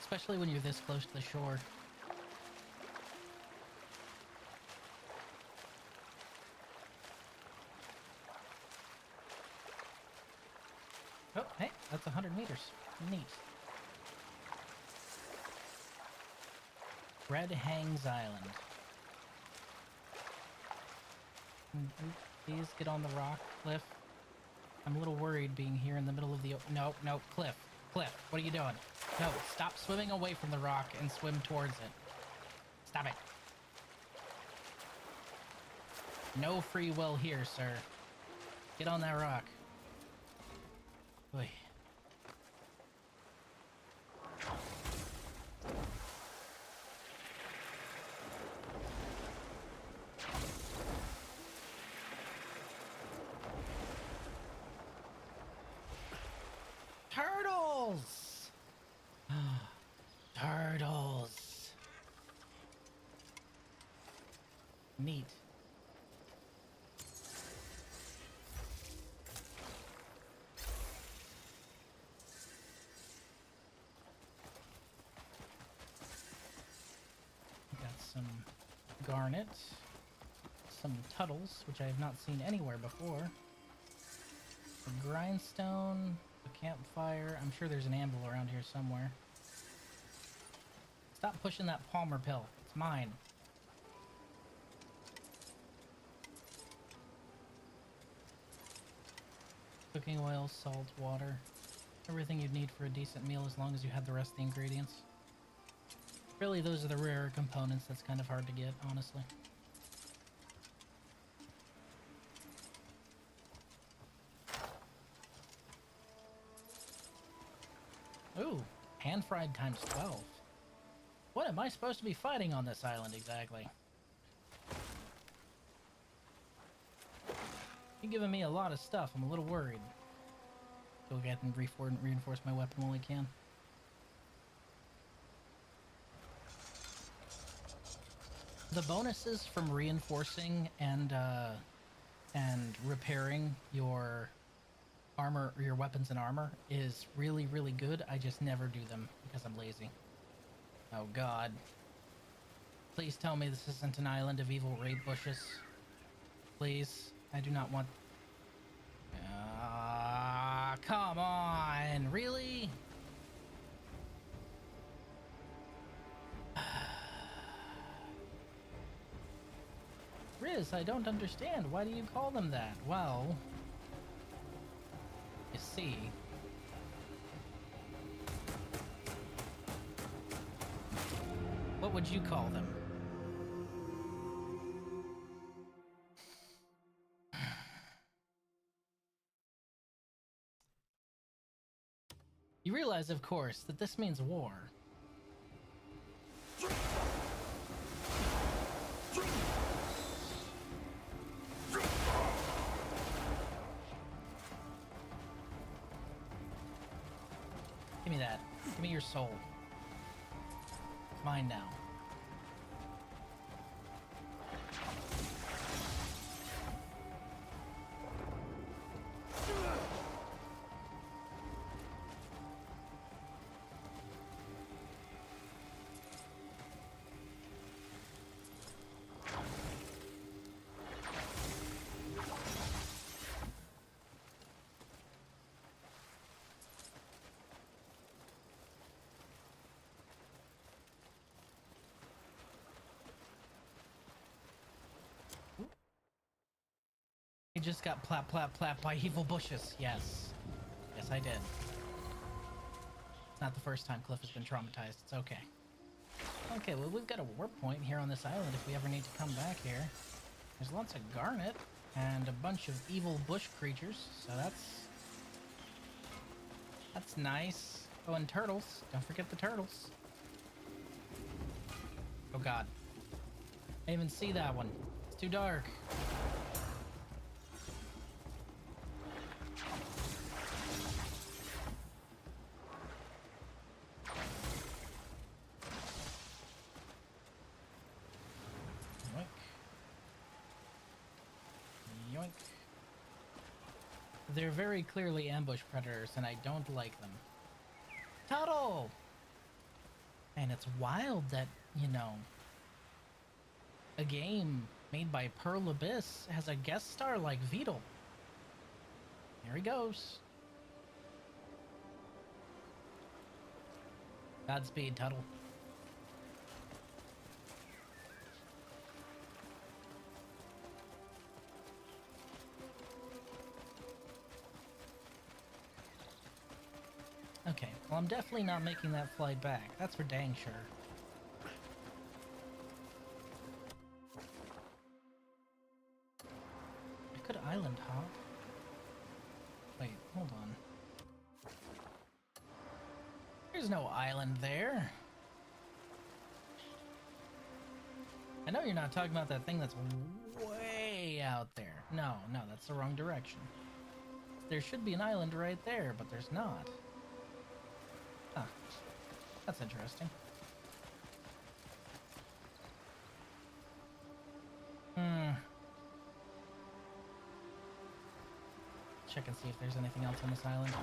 Especially when you're this close to the shore. Oh, hey, that's 100 meters. Neat. Red Hangs Island. Please get on the rock, Cliff. I'm a little worried being here in the middle of the... No, no, Cliff. Cliff, what are you doing? No, stop swimming away from the rock and swim towards it. Stop it. No free will here, sir. Get on that rock. Oy. Turtles! Turtles. Neat. Got some garnet, some tuttles, which I have not seen anywhere before. A grindstone, a campfire. I'm sure there's an anvil around here somewhere. Stop pushing that Palmer pill. It's mine. Cooking oil, salt, water. Everything you'd need for a decent meal as long as you have the rest of the ingredients. Really, those are the rarer components that's kind of hard to get, honestly. Ooh, pan-fried times 12. What am I supposed to be fighting on this island exactly? You're giving me a lot of stuff. I'm a little worried. Go ahead and reinforce my weapon while I can. The bonuses from reinforcing and repairing your armor, or your weapons and armor, is really, really good. I just never do them because I'm lazy. Oh god. Please tell me this isn't an island of evil rape bushes. Please. I do not want... come on! Really? Riz, I don't understand. Why do you call them that? Well... you see... what would you call them? You realize, of course, that this means war. Give me that. Give me your soul. It's mine now. I just got plap plap plap by evil bushes. Yes. Yes, I did. It's not the first time Cliff has been traumatized. It's okay. Okay, well, we've got a warp point here on this island if we ever need to come back here. There's lots of garnet and a bunch of evil bush creatures, so that's nice. Oh, and turtles. Don't forget the turtles. Oh god. I didn't even see that one. It's too dark. Yoink. They're very clearly ambush predators, and I don't like them. Tuttle! And it's wild that, you know, a game made by Pearl Abyss has a guest star like Beetle. Here he goes. Godspeed, Tuttle. I'm definitely not making that flight back. That's for dang sure. I could island hop. Wait, hold on. There's no island there. I know you're not talking about that thing that's way out there. No, that's the wrong direction. There should be an island right there, but there's not. Huh. That's interesting. Check and see if there's anything else on this island.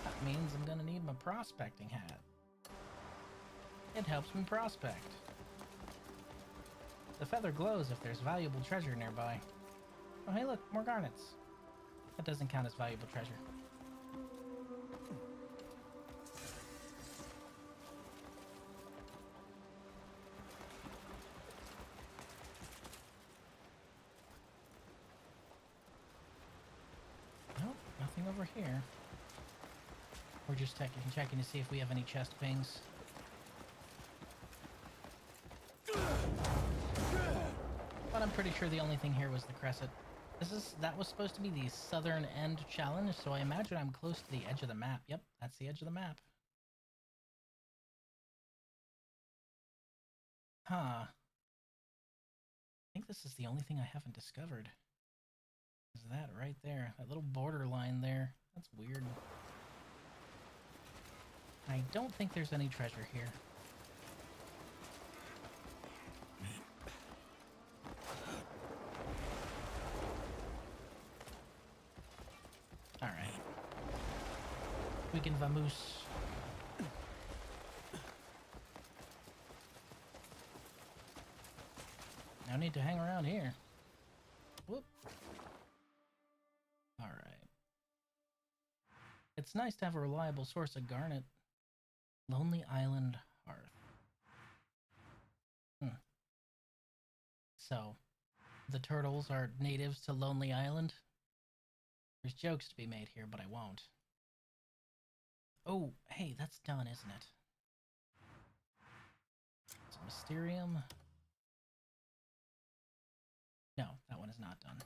That means I'm gonna need my prospecting hat. It helps me prospect. The feather glows if there's valuable treasure nearby. Oh hey look, more garnets. That doesn't count as valuable treasure. Nope, nothing over here. We're just checking to see if we have any chest pings. But I'm pretty sure the only thing here was the crescent. That was supposed to be the southern end challenge, so I imagine I'm close to the edge of the map. Yep, that's the edge of the map. Huh. I think this is the only thing I haven't discovered. Is that right there? That little border line there. That's weird. I don't think there's any treasure here. Alright. We can vamoose. No need to hang around here. Whoop. Alright. It's nice to have a reliable source of garnet. Lonely Island Hearth. So, the turtles are natives to Lonely Island? There's jokes to be made here, but I won't. Oh, hey, that's done, isn't it? It's a Mysterium. No, that one is not done.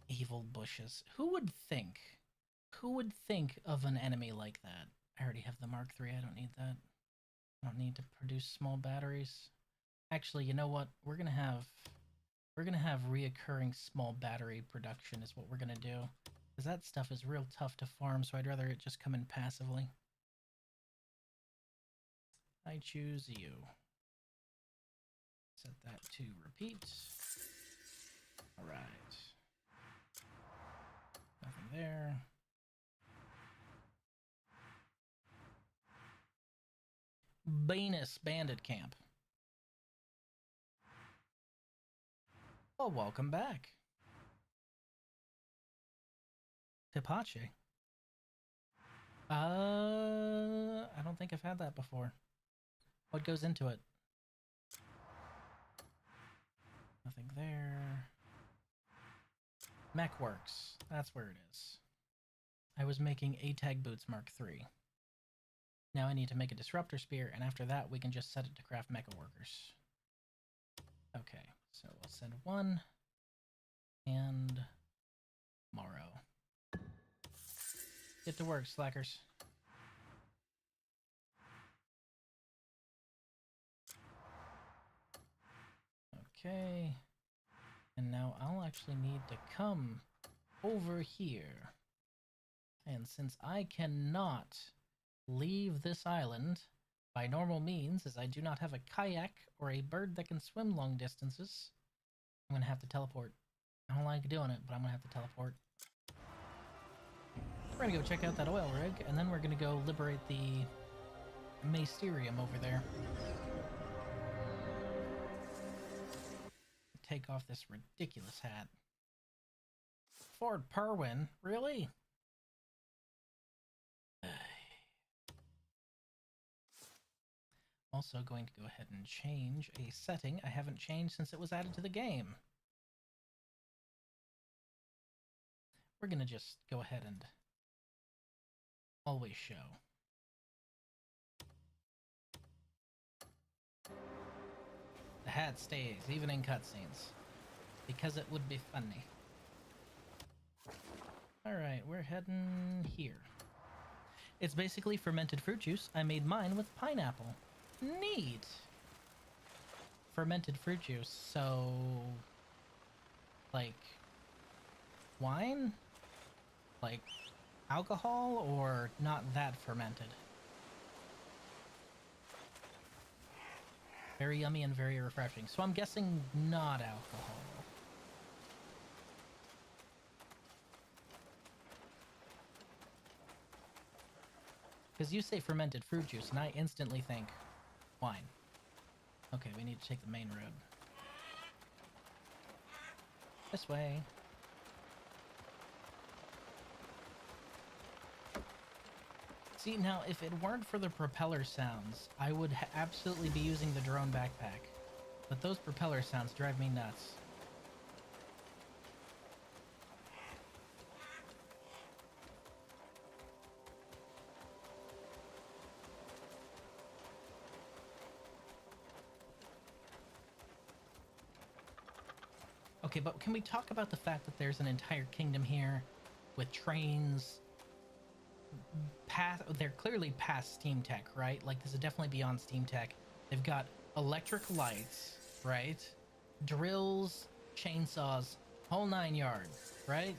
Evil bushes. Who would think? Who would think of an enemy like that? I already have the Mark III. I don't need that. I don't need to produce small batteries. Actually, you know what? We're gonna have reoccurring small battery production is what we're gonna do. Because that stuff is real tough to farm, so I'd rather it just come in passively. I choose you. Set that to repeat. Alright. Nothing there. Banus Bandit Camp. Well, welcome back. Tepache. I don't think I've had that before. What goes into it? Nothing there. Mechworks. That's where it is. I was making A-Tag Boots Mark III. Now I need to make a Disruptor Spear, and after that we can just set it to craft Mecha Workers. Okay, so we'll send one, and Morrow. Get to work, slackers. Okay, and now I'll actually need to come over here. And since I cannot leave this island by normal means, as I do not have a kayak or a bird that can swim long distances, I'm gonna have to teleport. I don't like doing it, but I'm gonna have to teleport. We're gonna go check out that oil rig, and then we're gonna go liberate the Mysterium over there. Take off this ridiculous hat. Fort Perwin? Really? Also going to go ahead and change a setting I haven't changed since it was added to the game. We're going to just go ahead and always show. The hat stays, even in cutscenes, because it would be funny. Alright, we're heading here. It's basically fermented fruit juice. I made mine with pineapple. Neat! Fermented fruit juice, so... like... wine? Like, alcohol, or not that fermented? Very yummy and very refreshing. So I'm guessing not alcohol. Because you say fermented fruit juice, and I instantly think wine. Okay, we need to take the main road. This way. See, now, if it weren't for the propeller sounds, I would absolutely be using the drone backpack. But those propeller sounds drive me nuts. Okay, but can we talk about the fact that there's an entire kingdom here with trains? They're clearly past Steam Tech, right? Like, this is definitely beyond Steam Tech. They've got electric lights, right? Drills, chainsaws, whole 9 yards, right?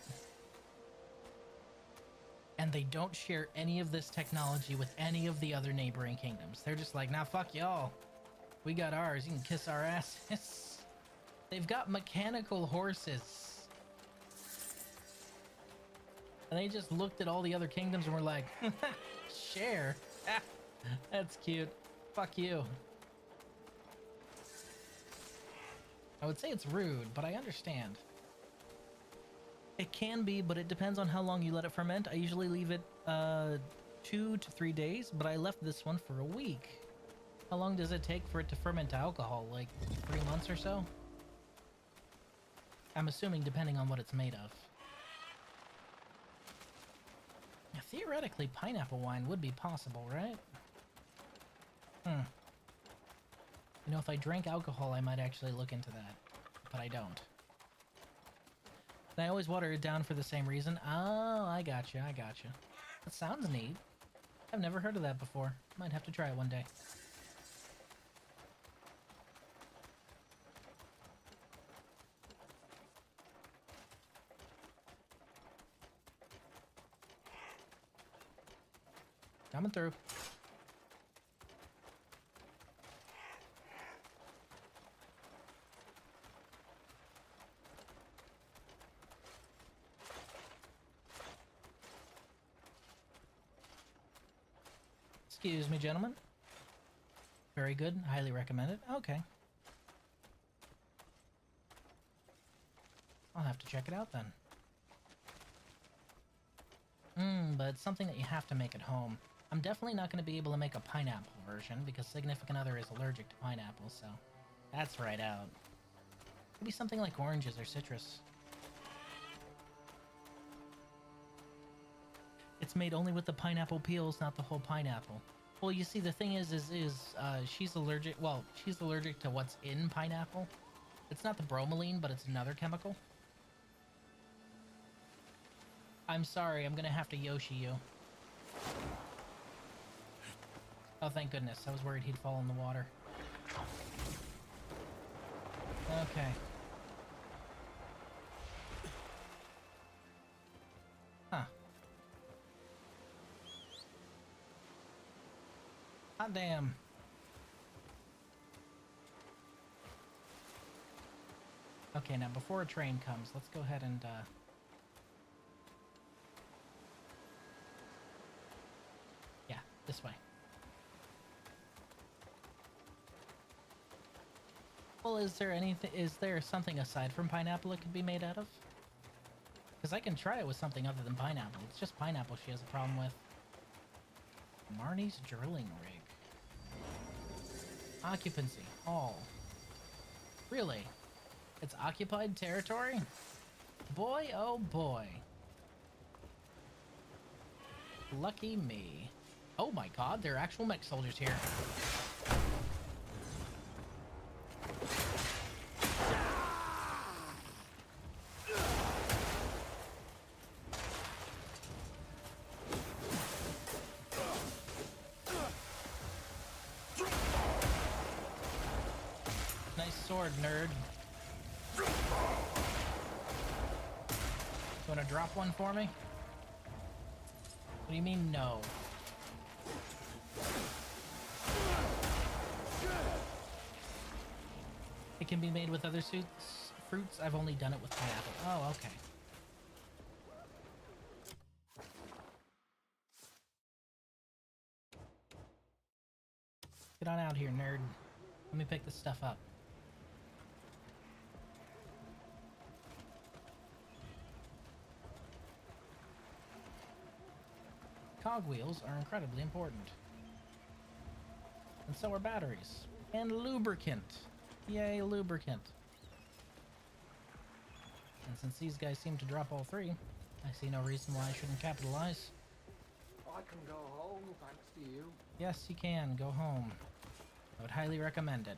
And they don't share any of this technology with any of the other neighboring kingdoms. They're just like, nah, fuck y'all. We got ours. You can kiss our asses. They've got mechanical horses. And they just looked at all the other kingdoms and were like, share. That's cute. Fuck you. I would say it's rude, but I understand. It can be, but it depends on how long you let it ferment. I usually leave it 2 to 3 days, but I left this one for a week. How long does it take for it to ferment alcohol? Like 3 months or so? I'm assuming depending on what it's made of. Now, theoretically, pineapple wine would be possible, right? You know, if I drank alcohol, I might actually look into that. But I don't. And I always water it down for the same reason. Oh, I gotcha, I gotcha. That sounds neat. I've never heard of that before. Might have to try it one day. Coming through. Excuse me, gentlemen. Very good. Highly recommend it. Okay. I'll have to check it out then. But it's something that you have to make at home. I'm definitely not going to be able to make a pineapple version because significant other is allergic to pineapple, so that's right out. Maybe something like oranges or citrus. It's made only with the pineapple peels, not the whole pineapple. Well, you see, the thing is she's allergic. Well, she's allergic to what's in pineapple. It's not the bromelain, but it's another chemical. I'm sorry, I'm gonna have to Yoshi you. Oh, thank goodness. I was worried he'd fall in the water. Okay. Huh. Hot damn. Okay, now before a train comes, let's go ahead and, yeah, this way. Well, is there something aside from pineapple it could be made out of? Because I can try it with something other than pineapple. It's just pineapple she has a problem with. Marnie's drilling rig. Occupancy. Hall. Really? It's occupied territory? Boy, oh boy. Lucky me. Oh my god, there are actual mech soldiers here. Nice sword, nerd. You wanna drop one for me? What do you mean, no? It can be made with other fruits. I've only done it with pineapple. Oh, okay. Get on out here, nerd. Let me pick this stuff up. Cogwheels are incredibly important. And so are batteries. And lubricant. Yay, lubricant. And since these guys seem to drop all three, I see no reason why I shouldn't capitalize. I can go home thanks to you. Yes, you can. Go home. I would highly recommend it.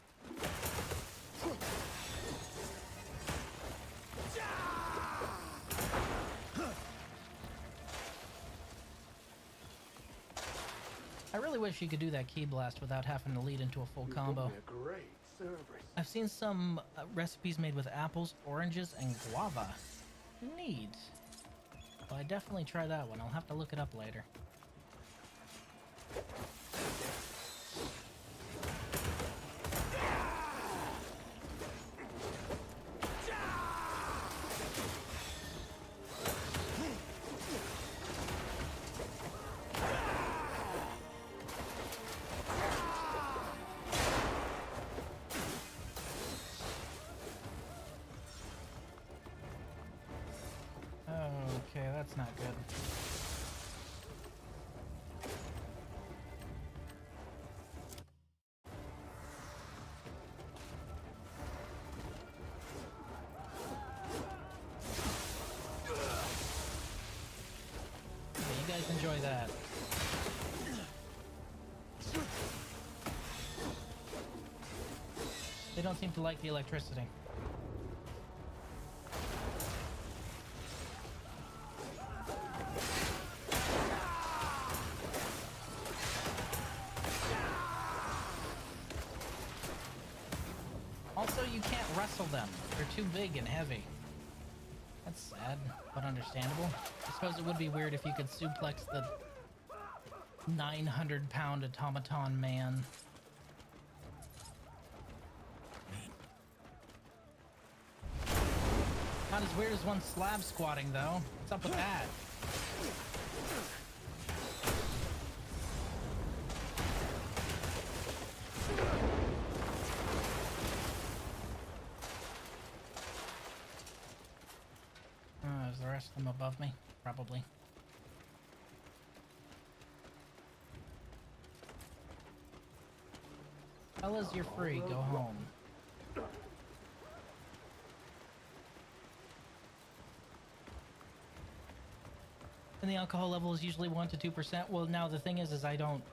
I really wish you could do that key blast without having to lead into a full You've combo. done me a great service. I've seen some recipes made with apples, oranges, and guava. Neat. Well, I definitely try that one. I'll have to look it up later. Okay, that's not good. Okay, you guys enjoy that. They don't seem to like the electricity. Also, you can't wrestle them. They're too big and heavy. That's sad, but understandable. I suppose it would be weird if you could suplex the 900-pound automaton man. Not as weird as one slab squatting, though. What's up with that? Is the rest of them above me? Probably. Fellas, you're free. Go home. And the alcohol level is usually 1 to 2%. Well, now the thing is I don't,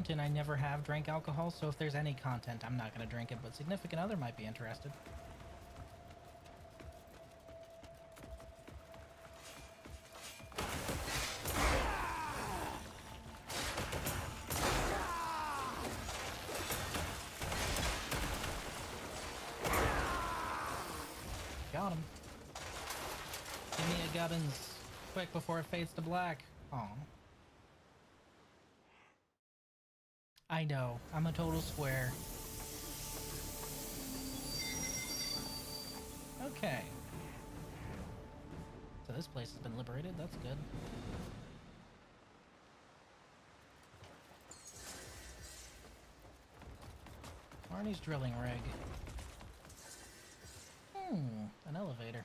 and I never have drank alcohol, so if there's any content, I'm not going to drink it, but significant other might be interested. Got him. Give me a gubbins. Quick before it fades to black. Aw. I know, I'm a total square. Okay. So this place has been liberated, that's good. Marnie's drilling rig. An elevator.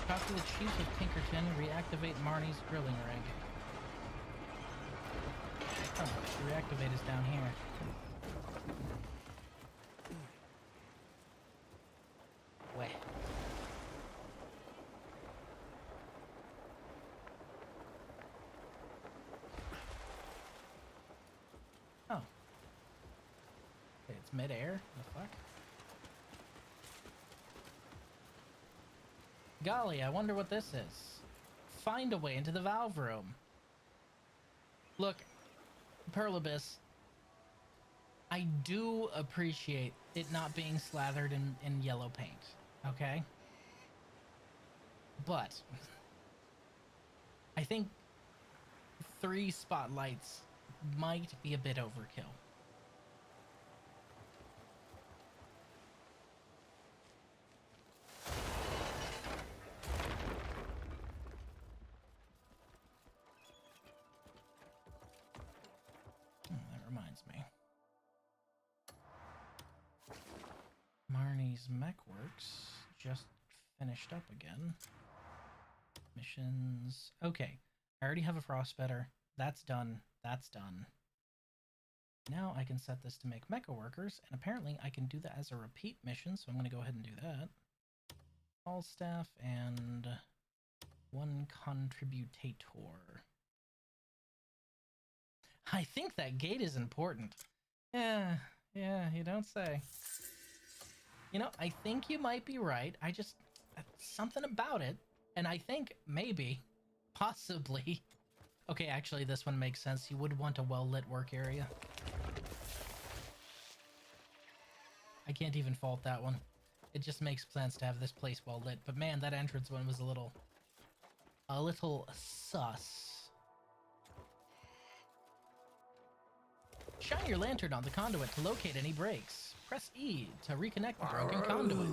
Talk to the chiefs of Pinkerton, reactivate Marnie's drilling rig. Oh, the reactivate is down here. midair? The fuck? Golly, I wonder what this is. Find a way into the valve room. Look, Perlibus, I do appreciate it not being slathered in yellow paint, okay? But I think 3 spotlights might be a bit overkill. That reminds me. Marnie's Mech Works just finished up again. Missions. Okay. I already have a frostbetter. That's done. That's done. Now I can set this to make mecha workers, and apparently I can do that as a repeat mission, so I'm going to go ahead and do that. All staff and 1 contributator. I think that gate is important. Yeah, you don't say. You know, I think you might be right. I just... something about it. And I think maybe, possibly... Okay, actually, this one makes sense. You would want a well-lit work area. I can't even fault that one. It just makes sense to have this place well-lit. But man, that entrance one was a little sus. Shine your lantern on the conduit to locate any breaks. Press E to reconnect the broken conduit.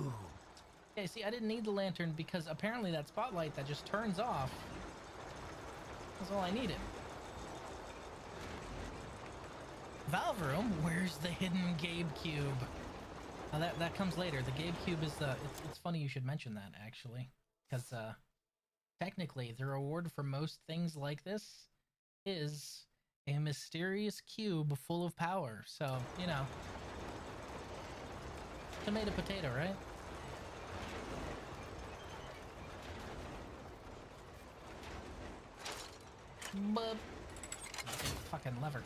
Okay, see, I didn't need the lantern because apparently that spotlight that just turns off is all I needed. Valve room? Where's the hidden Gabe cube? That comes later. The Gabe cube is the... It's funny you should mention that, actually. Because, technically, the reward for most things like this is a mysterious cube full of power. So, you know. Tomato potato, right? But fucking lever.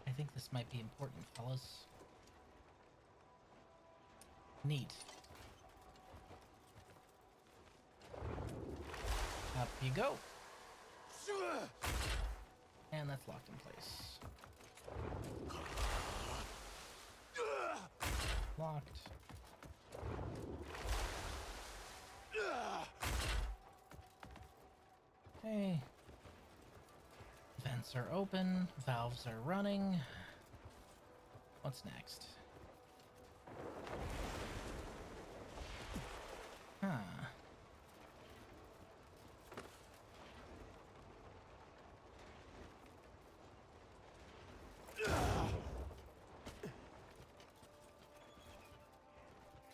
I think this might be important, fellas. Neat. Up you go. And that's locked in place. Locked. Okay. Vents are open. Valves are running. What's next? Huh.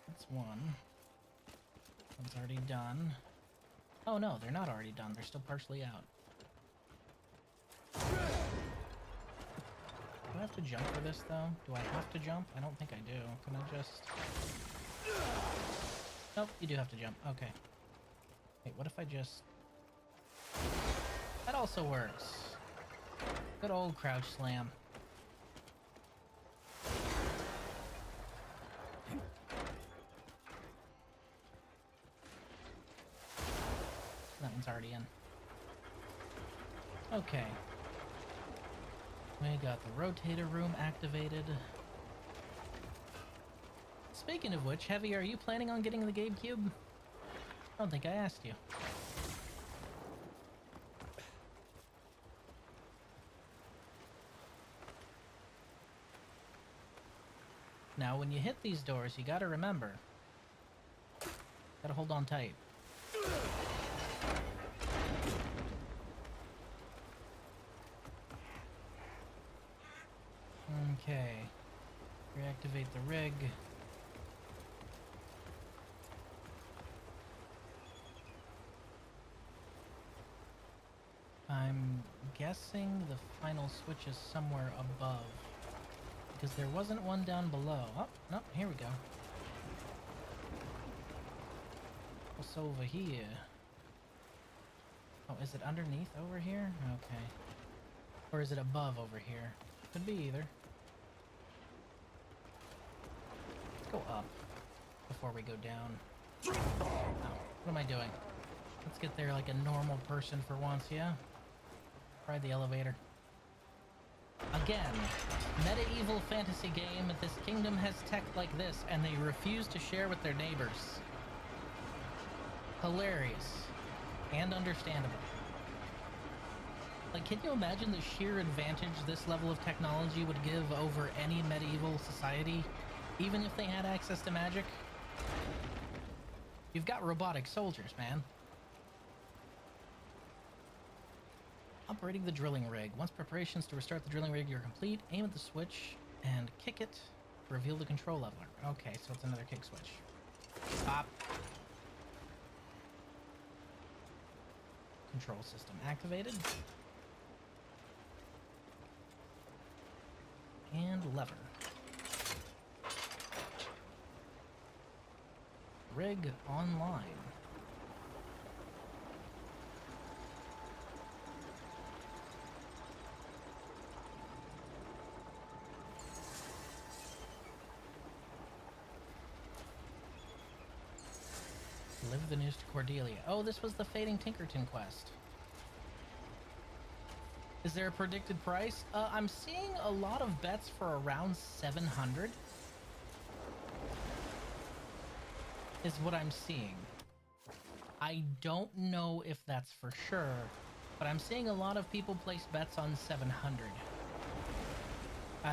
That's one. One's already done. Oh no, they're not already done. They're still partially out. Do I have to jump for this, though? Do I have to jump? I don't think I do. Can I just... Nope, you do have to jump. Okay. Wait, what if I just... That also works. Good old crouch slam. That one's already in. Okay. We got the rotator room activated. Speaking of which, Heavy, are you planning on getting the Gabe Cube? I don't think I asked you. Now, when you hit these doors, you gotta remember. Gotta hold on tight. Okay. Reactivate the rig. I'm guessing the final switch is somewhere above. because there wasn't one down below. Oh, no, here we go. What's over here? Oh, is it underneath over here? Okay. Or is it above over here? Could be either. Let's go up before we go down. Oh, what am I doing? Let's get there like a normal person for once, yeah? Ride the elevator. Again, medieval fantasy game. This kingdom has tech like this, and they refuse to share with their neighbors. Hilarious. And understandable. Like, can you imagine the sheer advantage this level of technology would give over any medieval society, even if they had access to magic? You've got robotic soldiers, man. Operating the drilling rig. Once preparations to restart the drilling rig are complete, aim at the switch and kick it to reveal the control leveler. Okay, so it's another kick switch. Stop. Control system activated. And lever. Rig online. Deliver the news to Cordelia. Oh, this was the Fading Tinkerton quest. Is there a predicted price? I'm seeing a lot of bets for around 700. Is what I'm seeing. I don't know if that's for sure, but I'm seeing a lot of people place bets on 700.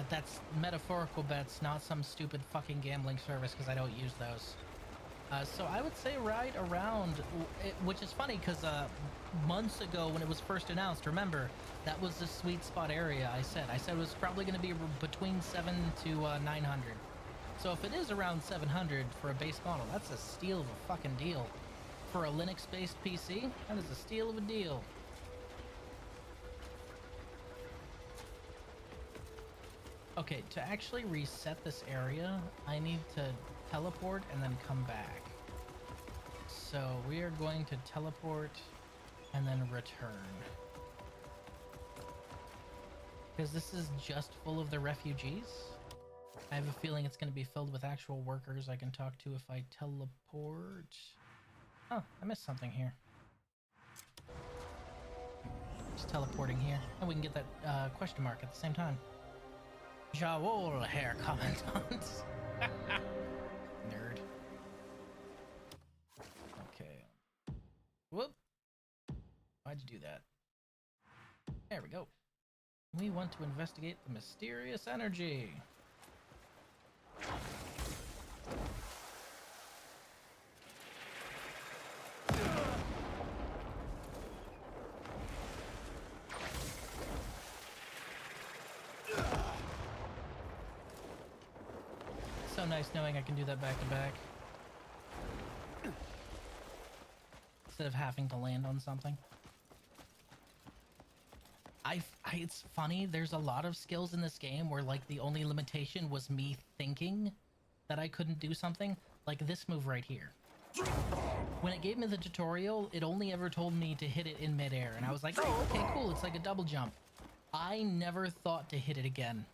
That's metaphorical bets, not some stupid fucking gambling service, because I don't use those. So I would say right around, which is funny because months ago when it was first announced, remember, that was the sweet spot area I said it was probably going to be between 7 to 900. So if it is around 700 for a base model, that's a steal of a fucking deal. For a Linux-based PC, that is a steal of a deal. Okay, to actually reset this area, I need to teleport and then come back. So we are going to teleport and then return. Because this is just full of the refugees. I have a feeling it's going to be filled with actual workers I can talk to if I teleport. Oh, I missed something here. Just teleporting here. And we can get that question mark at the same time. Jawohl, Herr Commandant. Nerd. Okay. Whoop. Why'd you do that? There we go. We want to investigate the mysterious energy. So nice knowing I can do that back to back instead of having to land on something. It's funny, there's a lot of skills in this game where like the only limitation was me thinking that I couldn't do something, like this move right here. When it gave me the tutorial, it only ever told me to hit it in midair, and I was like, oh, okay, cool, it's like a double jump. I never thought to hit it again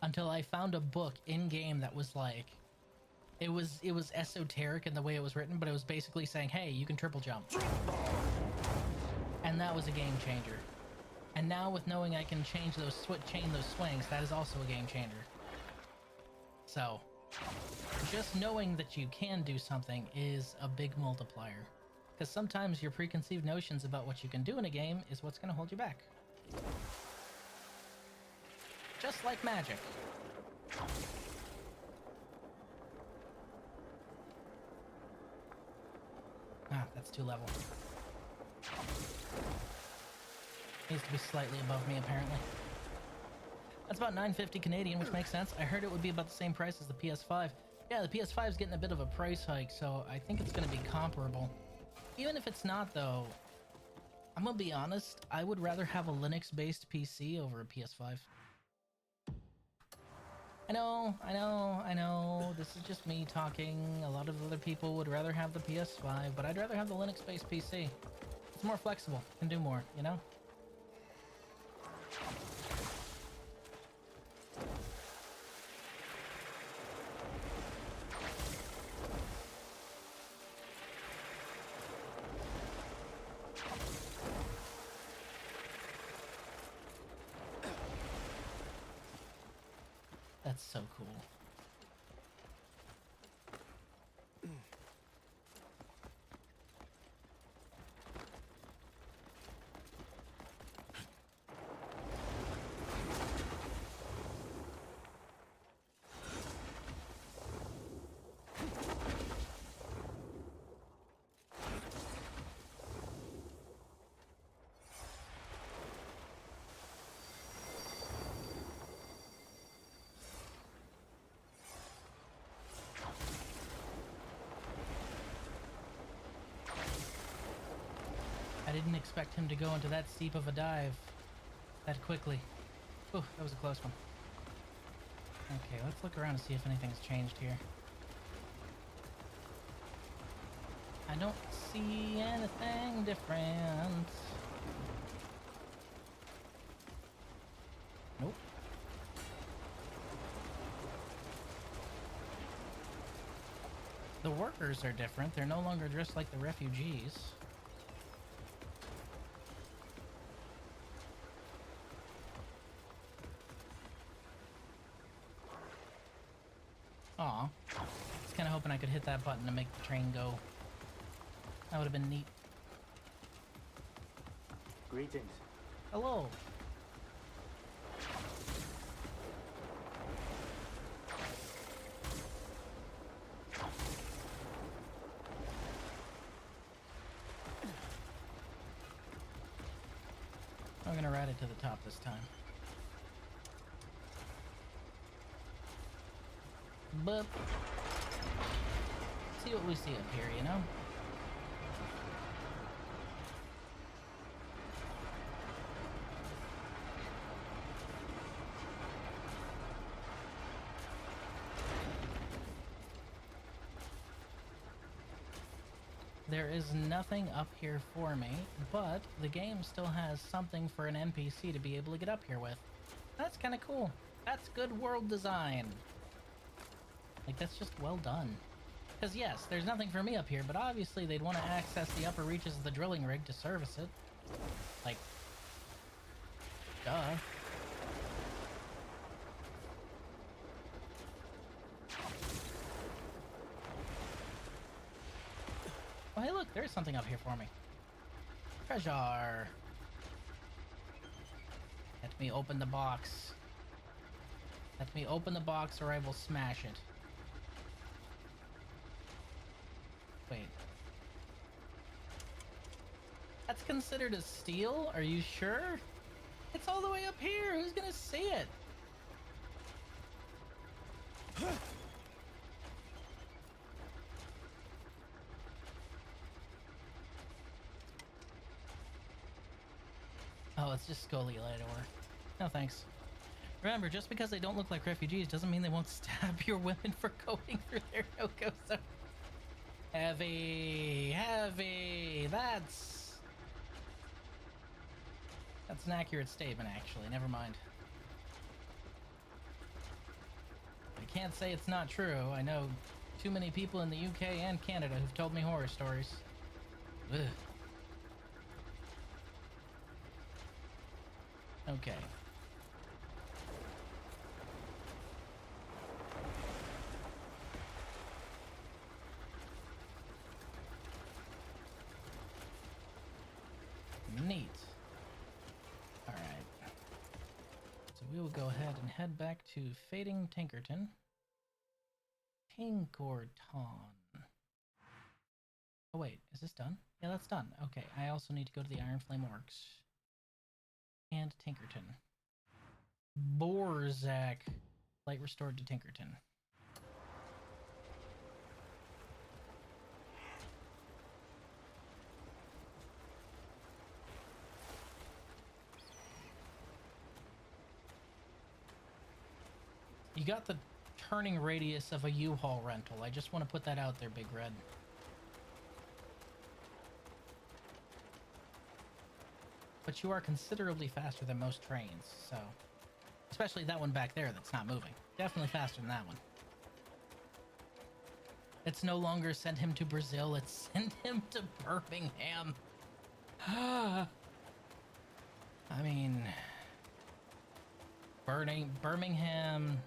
until I found a book in-game that was like, it was esoteric in the way it was written, but it was basically saying, hey, you can triple jump. And that was a game changer. And now with knowing I can chain those swings, that is also a game changer. So, just knowing that you can do something is a big multiplier. Because sometimes your preconceived notions about what you can do in a game is what's going to hold you back. Just like magic. Ah, that's too level. Needs to be slightly above me, apparently. That's about $9.50 Canadian, which makes sense. I heard it would be about the same price as the PS5. Yeah, the PS5 is getting a bit of a price hike, so I think it's going to be comparable. Even if it's not, though, I'm going to be honest, I would rather have a Linux-based PC over a PS5. I know. This is just me talking. A lot of other people would rather have the PS5, but I'd rather have the Linux-based PC. It's more flexible, can do more, you know? That's so cool. I didn't expect him to go into that steep of a dive that quickly. Ooh, that was a close one. Okay, let's look around and see if anything's changed here. I don't see anything different. Nope. The workers are different. They're no longer dressed like the refugees. Aw. I was kind of hoping I could hit that button to make the train go. That would have been neat. Greetings. Hello. I'm gonna ride it to the top this time. But see what we see up here, you know? There is nothing up here for me, but the game still has something for an NPC to be able to get up here with. That's kind of cool. That's good world design. Like, that's just well done. Because yes, there's nothing for me up here, but obviously they'd want to access the upper reaches of the drilling rig to service it. Like, duh. Oh, hey look, there's something up here for me. Treasure. Let me open the box. Let me open the box or I will smash it. Wait. That's considered a steal? Are you sure? It's all the way up here. Who's gonna see it? Oh, it's just Scully ore. No thanks. Remember, just because they don't look like refugees doesn't mean they won't stab your women for going through their no-go zone. Heavy, heavy. That's an accurate statement, actually. Never mind. I can't say it's not true. I know too many people in the UK and Canada who've told me horror stories. Ugh. Okay. Neat. Alright. So we will go ahead and head back to Fading Tinkerton. Tinkerton. Oh wait, is this done? Yeah, that's done. Okay, I also need to go to the Iron Flame Orcs. And Tinkerton. Borzak. Light restored to Tinkerton. You You got the turning radius of a U-Haul rental. I just want to put that out there, Big Red. But you are considerably faster than most trains, so... Especially that one back there that's not moving. Definitely faster than that one. It's no longer send him to Brazil, it's send him to Birmingham. I mean... Birmingham...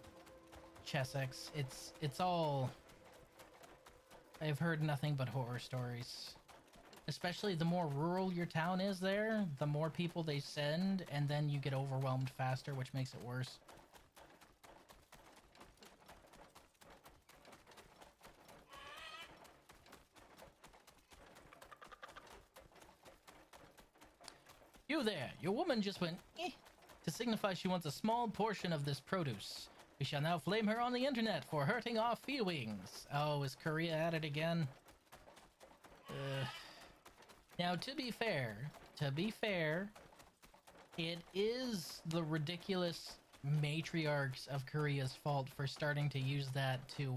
Chessex, it's all... I've heard nothing but horror stories. Especially the more rural your town is there, the more people they send, and then you get overwhelmed faster, which makes it worse. You there, your woman just went, eh, to signify she wants a small portion of this produce. We shall now flame her on the internet for hurting our feelings. Oh, is Korea at it again? Now, to be fair, it is the ridiculous matriarchs of Korea's fault for starting to use that to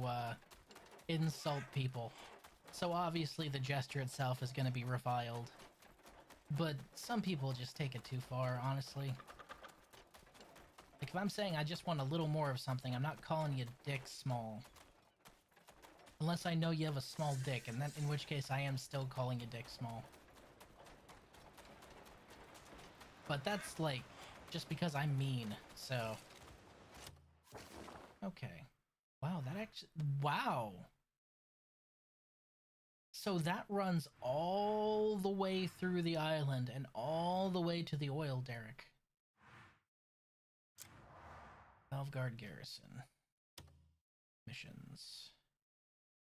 insult people. So obviously the gesture itself is going to be reviled. But some people just take it too far, honestly. Like, if I'm saying I just want a little more of something, I'm not calling you dick small. Unless I know you have a small dick, and then in which case I am still calling you dick small. But that's, like, just because I'm mean, so... Okay. Wow, that actually... Wow! So that runs all the way through the island and all the way to the oil derrick. Valveguard Garrison. Missions.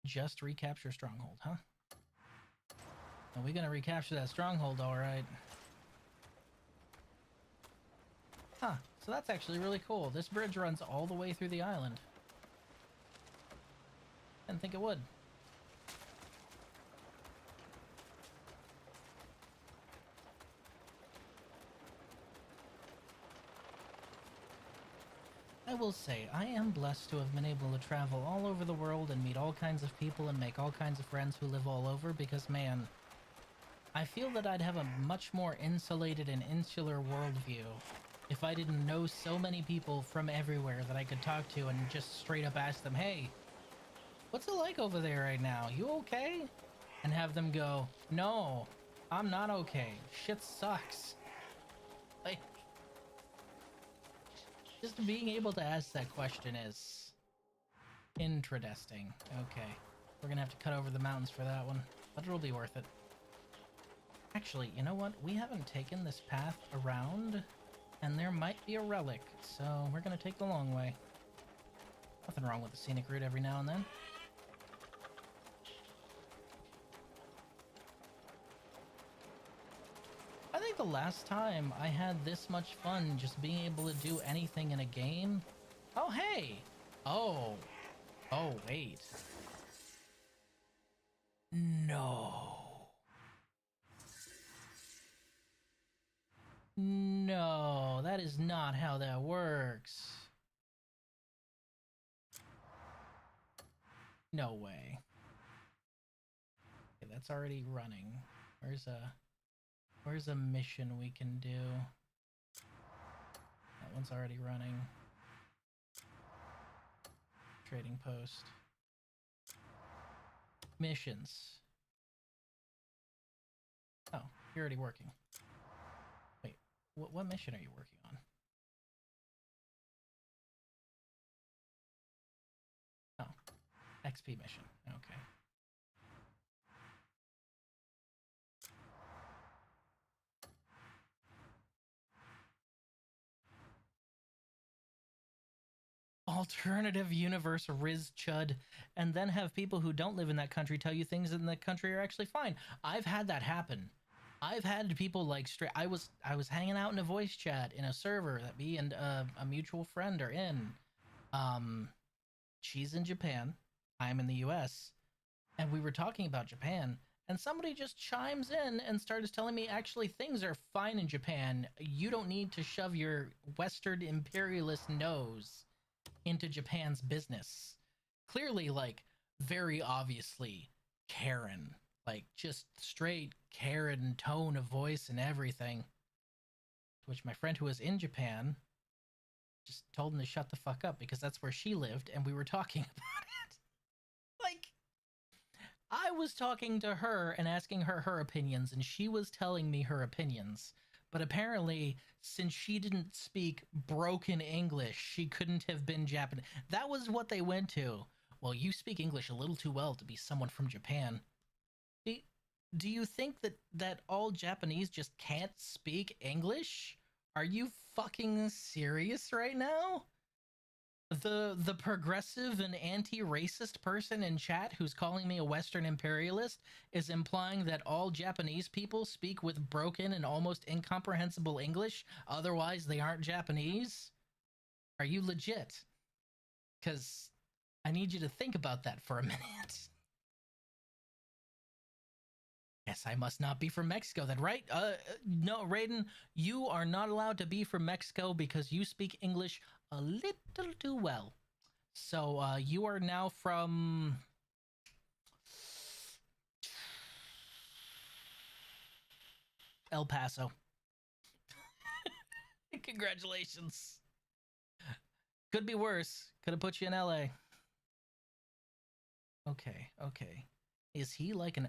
Just recapture Stronghold, huh? Are we gonna recapture that Stronghold, alright? Huh, so that's actually really cool. This bridge runs all the way through the island. Didn't think it would. I will say, I am blessed to have been able to travel all over the world and meet all kinds of people and make all kinds of friends who live all over because, man, I feel that I'd have a much more insulated and insular worldview if I didn't know so many people from everywhere that I could talk to and just straight up ask them, hey, what's it like over there right now? You okay? And have them go, no, I'm not okay. Shit sucks. Like, just being able to ask that question is interesting. Okay, we're gonna have to cut over the mountains for that one, but it'll be worth it. Actually, you know what? We haven't taken this path around, and there might be a relic, so we're gonna take the long way. Nothing wrong with the scenic route every now and then. I think the last time I had this much fun just being able to do anything in a game... Oh, hey! Oh, wait. No. No, that is not how that works. No way. Okay, that's already running. Where's a mission we can do? That one's already running. Trading post. Missions. Oh, you're already working. Wait, what mission are you working on? Oh, XP mission. Okay. Alternative universe Riz Chud, and then have people who don't live in that country tell you things in that country are actually fine. I've had that happen. I've had people like straight. I was hanging out in a voice chat in a server that me and a mutual friend are in. She's in Japan, I'm in the US, and we were talking about Japan, and somebody just chimes in and started telling me actually things are fine in Japan. You don't need to shove your Western imperialist nose into Japan's business. Clearly, like, very obviously Karen, like just straight Karen tone of voice and everything. Which my friend who was in Japan just told him to shut the fuck up because that's where she lived and we were talking about it. Like, I was talking to her and asking her her opinions, and she was telling me her opinions. But apparently, since she didn't speak broken English, she couldn't have been Japanese. That was what they went to. Well, you speak English a little too well to be someone from Japan. Do you think that all Japanese just can't speak English? Are you fucking serious right now? The progressive and anti-racist person in chat who's calling me a Western imperialist is implying that all Japanese people speak with broken and almost incomprehensible English, otherwise they aren't Japanese? Are you legit? Because I need you to think about that for a minute. Yes, I must not be from Mexico then, right? No, Raiden, you are not allowed to be from Mexico because you speak English a little too well. So, you are now from... El Paso. Congratulations. Could be worse. Could have put you in LA. Okay, okay. Is he like an...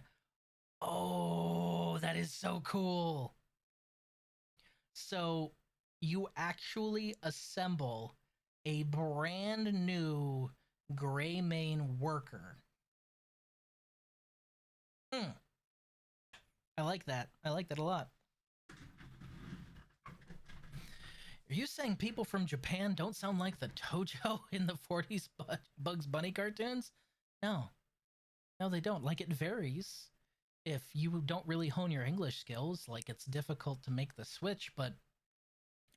Oh, that is so cool. So you actually assemble a brand new gray mane worker. I like that. I like that a lot. Are you saying people from Japan don't sound like the Tojo in the 40s Bugs Bunny cartoons? No. No, they don't. Like, it varies. If you don't really hone your English skills, like, it's difficult to make the switch, but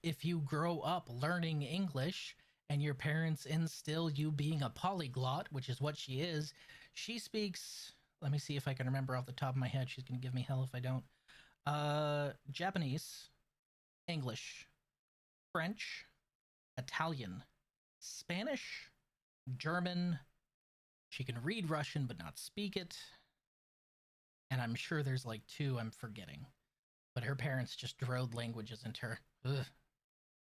if you grow up learning English and your parents instill you being a polyglot, which is what she is, she speaks, let me see if I can remember off the top of my head, she's gonna give me hell if I don't. Japanese, English, French, Italian, Spanish, German, she can read Russian but not speak it, and I'm sure there's like 2 I'm forgetting. But her parents just drilled languages into her. Ugh.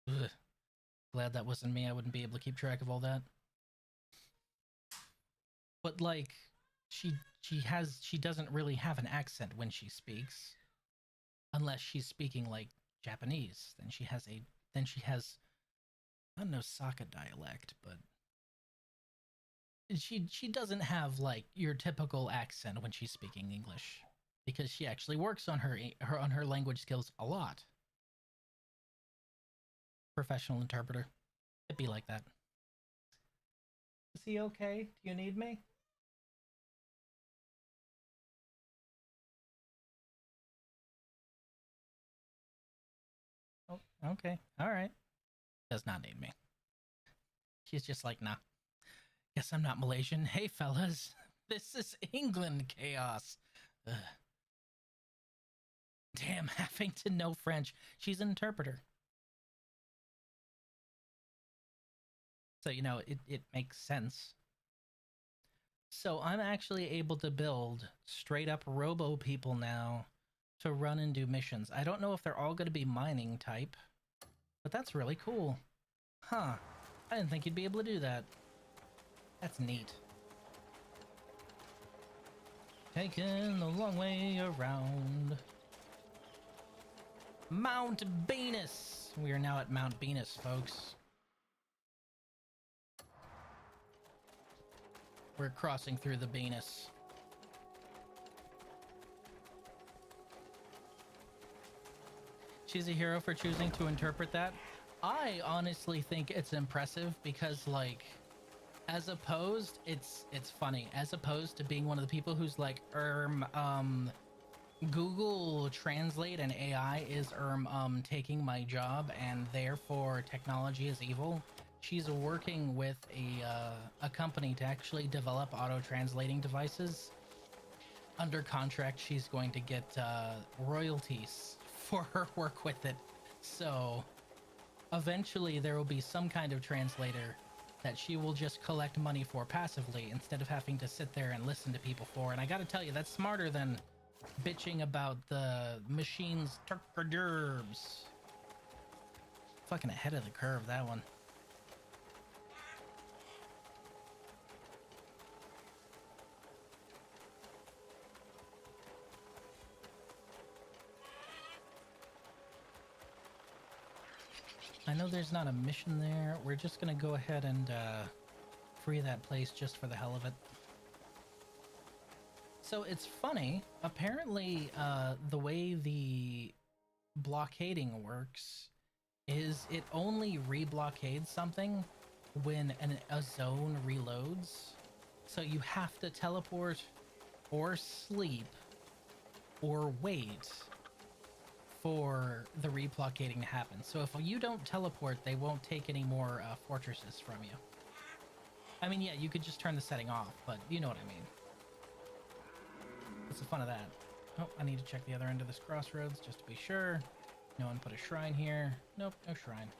Ugh. Glad that wasn't me. I wouldn't be able to keep track of all that. But like, she doesn't really have an accent when she speaks. Unless she's speaking like Japanese. Then she has, I don't know, Saka dialect, but she doesn't have like your typical accent when she's speaking English, because she actually works on her language skills a lot. Professional interpreter. It'd be like that. Is he okay? Do you need me? Oh, okay. All right. Does not need me. She's just like, nah. Guess I'm not Malaysian. Hey, fellas. This is England chaos. Ugh. Damn, having to know French. She's an interpreter. So, you know, it makes sense. So I'm actually able to build straight up robo people now to run and do missions. I don't know if they're all going to be mining type, but that's really cool. Huh. I didn't think you'd be able to do that. That's neat. Taking the long way around. Mount Venus. We are now at Mount Venus, folks. We're crossing through the Venus. She's a hero for choosing to interpret that. I honestly think it's impressive because, like, as opposed, it's funny. As opposed to being one of the people who's like, Google Translate and AI is taking my job and therefore technology is evil. She's working with a company to actually develop auto-translating devices. Under contract, she's going to get royalties for her work with it. So eventually there will be some kind of translator that she will just collect money for passively instead of having to sit there and listen to people for. And I gotta tell you, that's smarter than bitching about the machine's turk-a-derbs. Fucking ahead of the curve, that one. I know there's not a mission there. We're just gonna go ahead and free that place just for the hell of it. So it's funny. Apparently, the way the blockading works is it only reblockades something when a zone reloads. So you have to teleport or sleep or wait for the reblockading to happen. So if you don't teleport, they won't take any more fortresses from you. I mean, yeah, you could just turn the setting off, but you know what I mean. What's the fun of that? Oh, I need to check the other end of this crossroads just to be sure. No one put a shrine here. Nope, no shrine.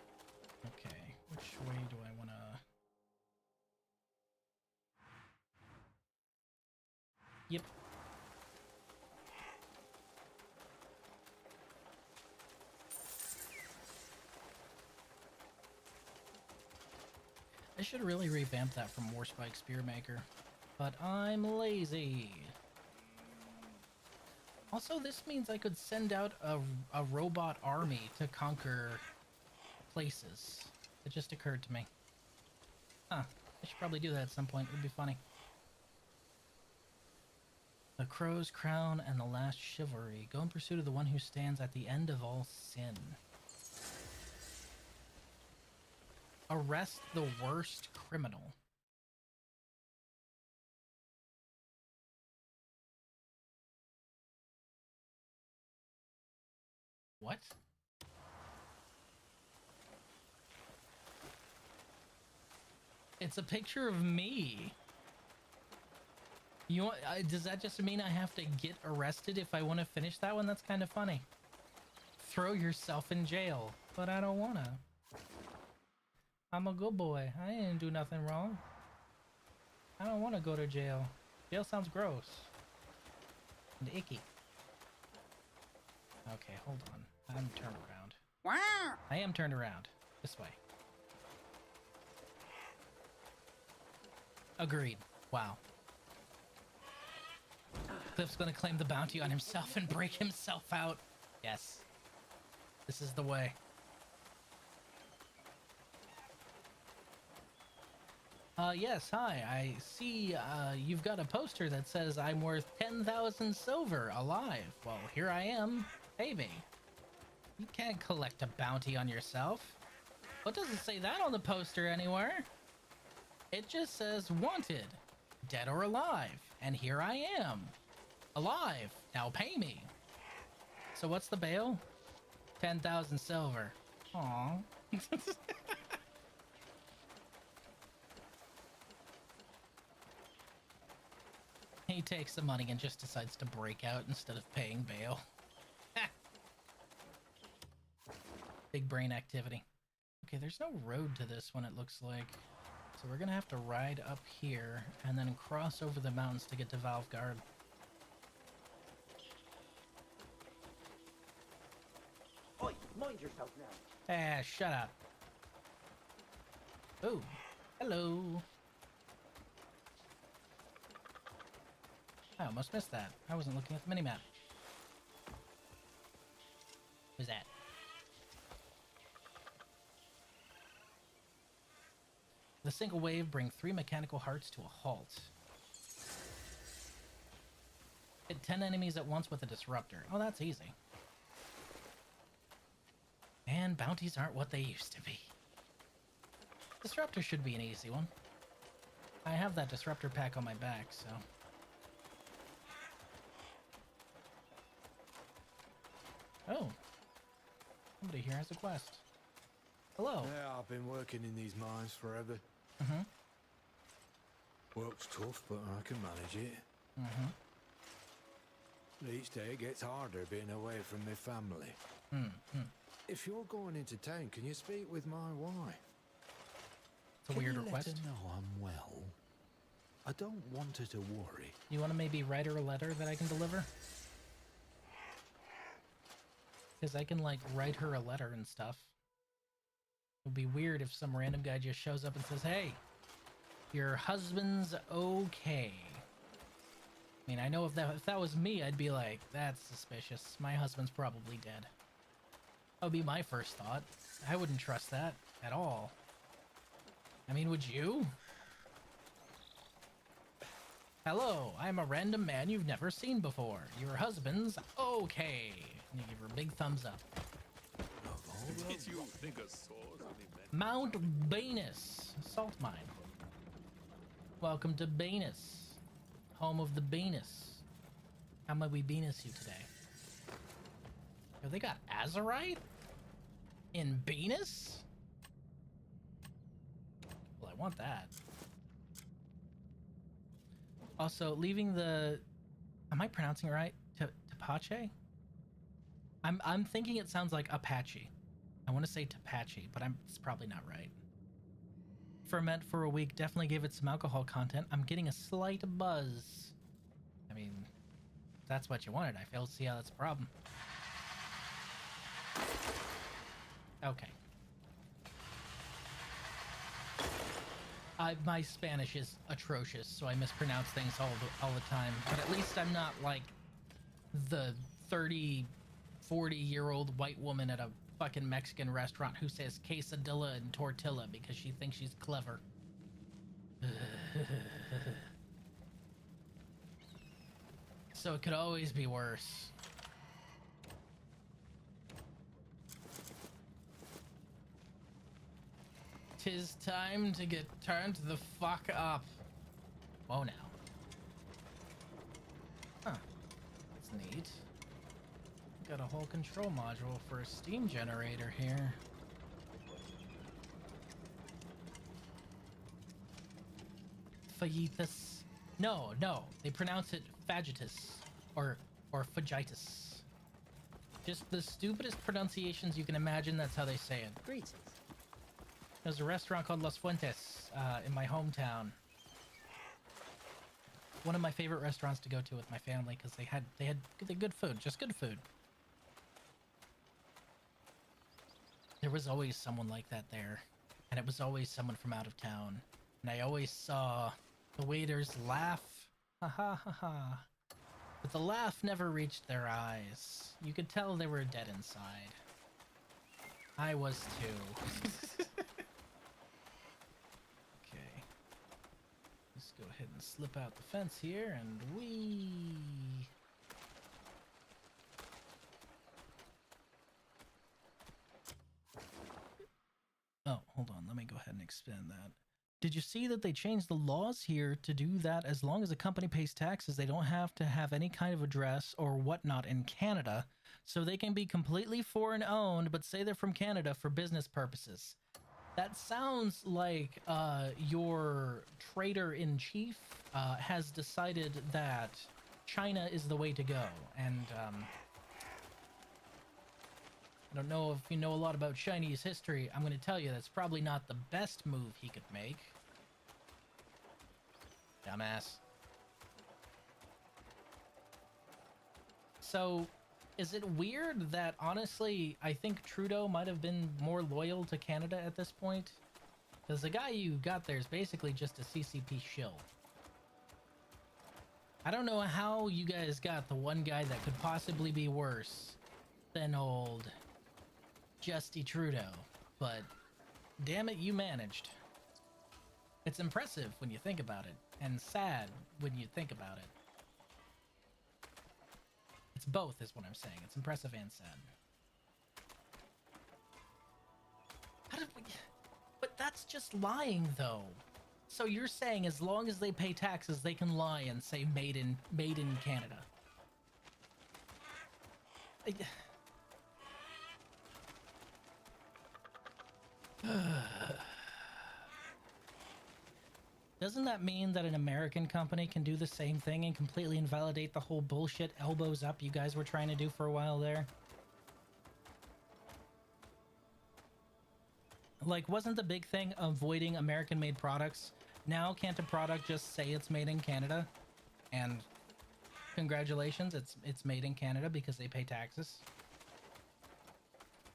Okay, which way do I want to... Yep. I should really revamp that from Warspike Spearmaker, but I'm lazy. Also, this means I could send out a robot army to conquer places. It just occurred to me. Huh. I should probably do that at some point. It would be funny. The Crow's Crown and the Last Chivalry. Go in pursuit of the one who stands at the end of all sin. Arrest the worst criminal. What? It's a picture of me. You want, does that just mean I have to get arrested if I want to finish that one? That's kind of funny. Throw yourself in jail. But I don't wanna. I'm a good boy. I didn't do nothing wrong. I don't want to go to jail. Jail sounds gross. And icky. Okay, hold on. I'm turned around. Wow. I am turned around. This way. Agreed. Wow. Cliff's gonna claim the bounty on himself and break himself out. Yes. This is the way. Yes, hi. I see you've got a poster that says I'm worth 10,000 silver alive. Well, here I am. Pay me. You can't collect a bounty on yourself. What does it say that on the poster anywhere? It just says wanted, dead or alive, and here I am. Alive. Now pay me. So what's the bail? 10,000 silver. Aw. He takes the money and just decides to break out instead of paying bail. Big brain activity. Okay, there's no road to this one, it looks like. So we're gonna have to ride up here and then cross over the mountains to get to Valvegard. Oi, mind yourself now. Ah, shut up. Oh, hello. I almost missed that. I wasn't looking at the minimap. Who's that? The single wave brings 3 mechanical hearts to a halt. Hit 10 enemies at once with a disruptor. Oh, that's easy. And bounties aren't what they used to be. Disruptor should be an easy one. I have that disruptor pack on my back, so... Oh. Somebody here has a quest. Hello. Yeah, I've been working in these mines forever. Mm-hmm. Work's tough, but I can manage it. Mm-hmm. Each day it gets harder being away from my family. Mm-hmm. If you're going into town, can you speak with my wife? a weird request. Let her know I'm well. I don't want her to worry. You want to maybe write her a letter that I can deliver? Because I can, like, write her a letter and stuff. It would be weird if some random guy just shows up and says, hey, your husband's okay. I mean, I know if that was me, I'd be like, that's suspicious. My husband's probably dead. That would be my first thought. I wouldn't trust that at all. I mean, would you? Hello, I'm a random man you've never seen before. Your husband's okay. And you give her a big thumbs up. Mount Banus. Salt mine. Welcome to Banus. Home of the Banus. How might we Banus you today? Yo, they got Azurite? In Banus? Well, I want that. Also, leaving the... Am I pronouncing it right? Tapache? I'm thinking it sounds like Apache. I want to say Tapache, but it's probably not right. Ferment for a week. Definitely give it some alcohol content. I'm getting a slight buzz. I mean, if that's what you wanted. I failed to see how that's a problem. Okay. My Spanish is atrocious, so I mispronounce things all the time. But at least I'm not like the 30, 40-year-old white woman at a fucking Mexican restaurant who says quesadilla and tortilla because she thinks she's clever. So it could always be worse. Tis time to get turned the fuck up. Whoa now. Huh. That's neat. Got a whole control module for a steam generator here. Fajitas. No, they pronounce it fajitas or fajitas. Just the stupidest pronunciations you can imagine. That's how they say it. Greetings. There's a restaurant called Los Fuentes in my hometown. One of my favorite restaurants to go to with my family because they had good food, just good food. There was always someone like that there, and it was always someone from out of town. And I always saw the waiters laugh, ha ha ha ha. But the laugh never reached their eyes. You could tell they were dead inside. I was too. Okay. Let's go ahead and slip out the fence here, and whee! Oh, hold on. Let me go ahead and expand that. Did you see that they changed the laws here to do that? As long as a company pays taxes, they don't have to have any kind of address or whatnot in Canada. So they can be completely foreign owned, but say they're from Canada for business purposes. That sounds like your trader-in-chief has decided that China is the way to go. And I don't know if you know a lot about Chinese history. I'm going to tell you that's probably not the best move he could make. Dumbass. So, is it weird that, honestly, I think Trudeau might have been more loyal to Canada at this point? Because the guy you got there is basically just a CCP shill. I don't know how you guys got the one guy that could possibly be worse than old Justy Trudeau, but damn it, you managed. It's impressive when you think about it, and sad when you think about it. It's both, is what I'm saying. It's impressive and sad. How did we... But that's just lying, though. So you're saying as long as they pay taxes, they can lie and say made in Canada. Doesn't that mean that an American company can do the same thing and completely invalidate the whole bullshit elbows up you guys were trying to do for a while there? Like, wasn't the big thing avoiding American-made products? Now, can't a product just say it's made in Canada? And congratulations, it's made in Canada because they pay taxes.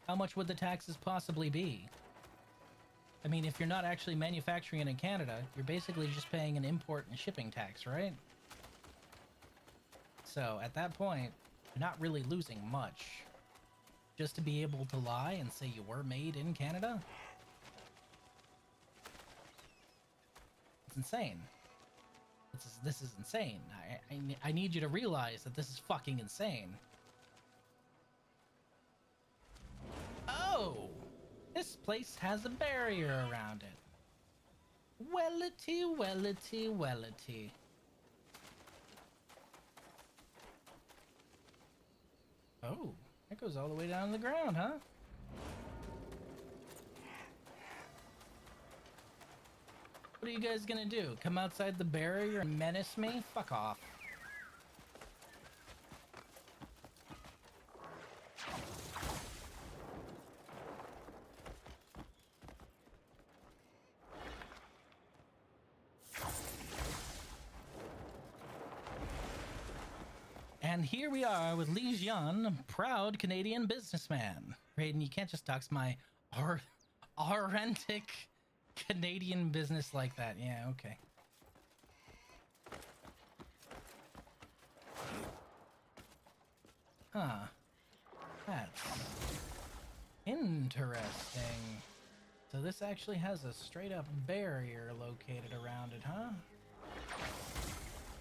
How much would the taxes possibly be? I mean, if you're not actually manufacturing it in Canada, you're basically just paying an import and shipping tax, right? So at that point, you're not really losing much. Just to be able to lie and say you were made in Canada? It's insane. This is insane. I need you to realize that this is fucking insane. Oh! This place has a barrier around it. Wellity, wellity, wellity. Oh, that goes all the way down to the ground, huh? What are you guys gonna do? Come outside the barrier and menace me? Fuck off. And here we are with Li Jian, proud Canadian businessman. Raiden, you can't just dox my authentic Canadian business like that. Yeah, okay. Huh. That's interesting. So this actually has a straight up barrier located around it, huh?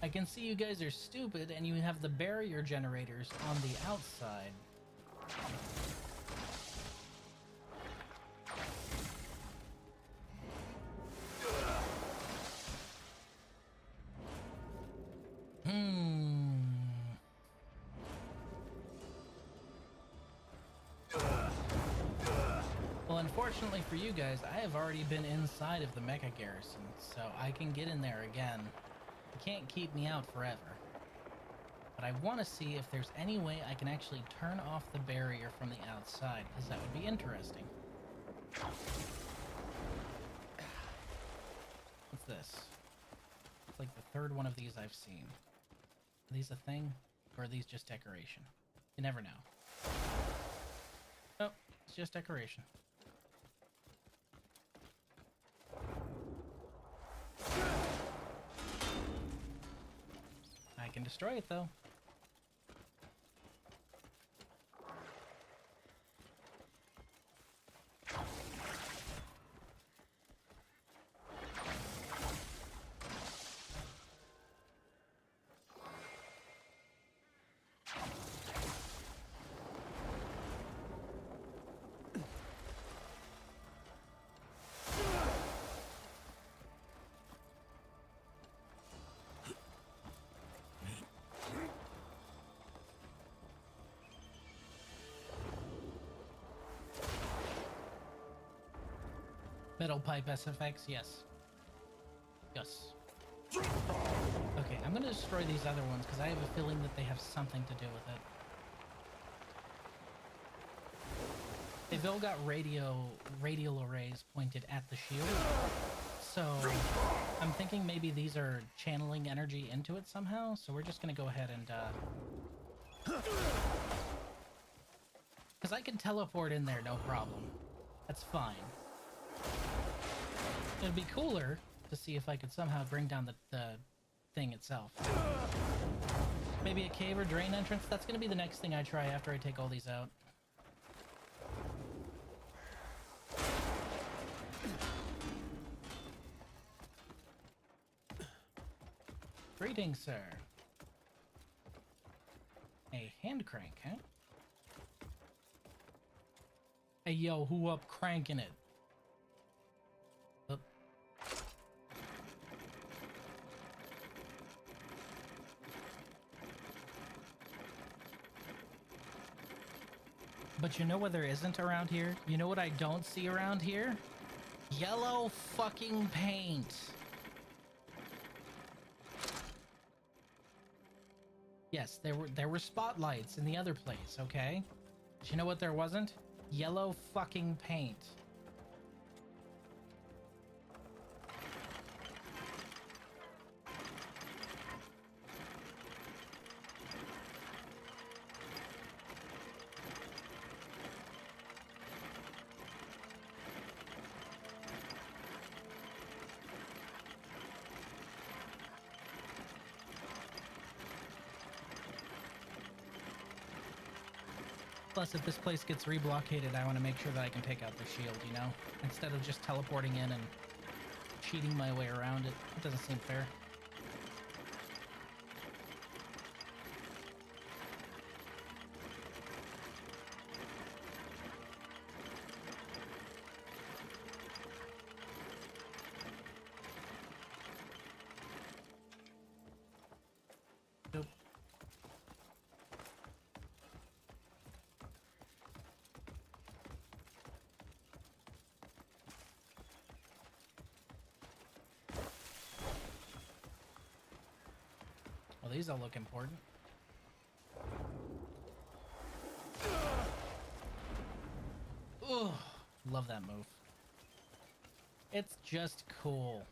I can see you guys are stupid and you have the barrier generators on the outside. Well, unfortunately for you guys, I have already been inside of the mecha garrison, so I can get in there again. You can't keep me out forever. But I want to see if there's any way I can actually turn off the barrier from the outside, because that would be interesting. What's this? It's like the third one of these I've seen. Are these a thing? Or are these just decoration? You never know. Oh, it's just decoration. I can destroy it though. Metal pipe SFX, yes. Yes. Okay, I'm gonna destroy these other ones because I have a feeling that they have something to do with it. They've all got radial arrays pointed at the shield. So I'm thinking maybe these are channeling energy into it somehow. So we're just gonna go ahead and because I can teleport in there, no problem. That's fine. It'd be cooler to see if I could somehow bring down the thing itself. Maybe a cave or drain entrance? That's gonna be the next thing I try after I take all these out. Greetings, sir. A hand crank, huh? Hey, yo, who up cranking it? Up. But you know what there isn't around here? You know what I don't see around here? Yellow fucking paint. Yes, there were spotlights in the other place, okay? But you know what there wasn't? Yellow fucking paint. Plus, if this place gets reblockaded, I want to make sure that I can take out the shield, you know? Instead of just teleporting in and cheating my way around it. It doesn't seem fair. Nope. Well, these all look important. Ugh, love that move. It's just cool.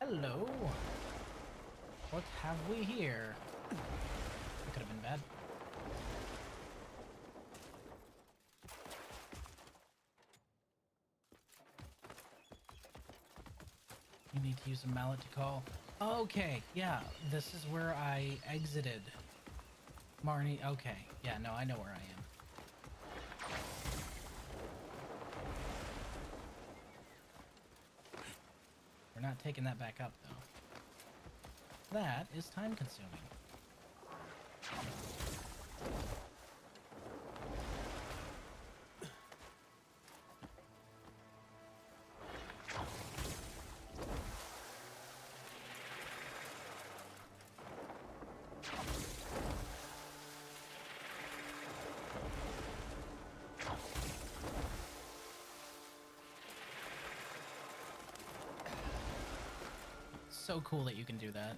Hello. What have we here? That could have been bad. You need to use a mallet to call. Okay, yeah, this is where I exited. Marnie, okay. Yeah, no, I know where I am. We're not taking that back up, though. That is time consuming. So cool that you can do that.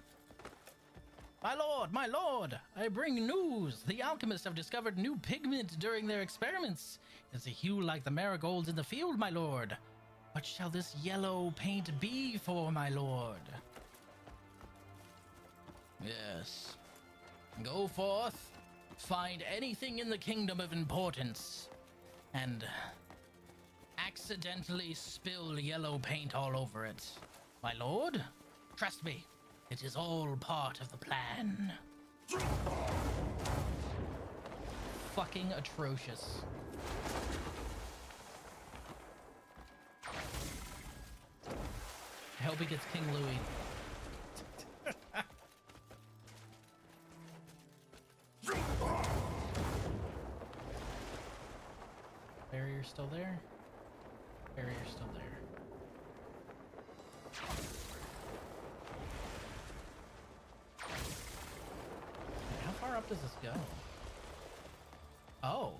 My lord, I bring news. The alchemists have discovered new pigment during their experiments. It's a hue like the marigolds in the field, my lord. What shall this yellow paint be for, my lord? Yes. Go forth, find anything in the kingdom of importance, and accidentally spill yellow paint all over it. My lord? Trust me, it is all part of the plan. Fucking atrocious. I hope he gets King Louis. Barrier's still there. Barrier's still there. How far up does this go? Oh.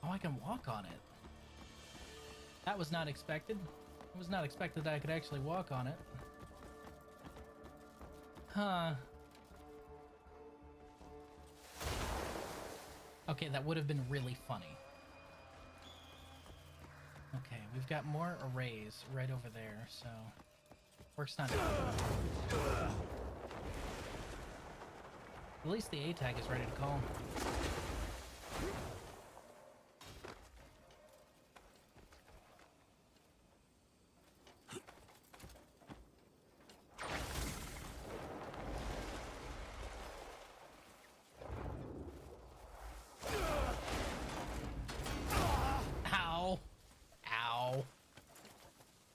Oh, I can walk on it. That was not expected. It was not expected that I could actually walk on it. Huh. Okay, that would have been really funny. Okay, we've got more arrays right over there, so work's not done. At least the A tag is ready to call.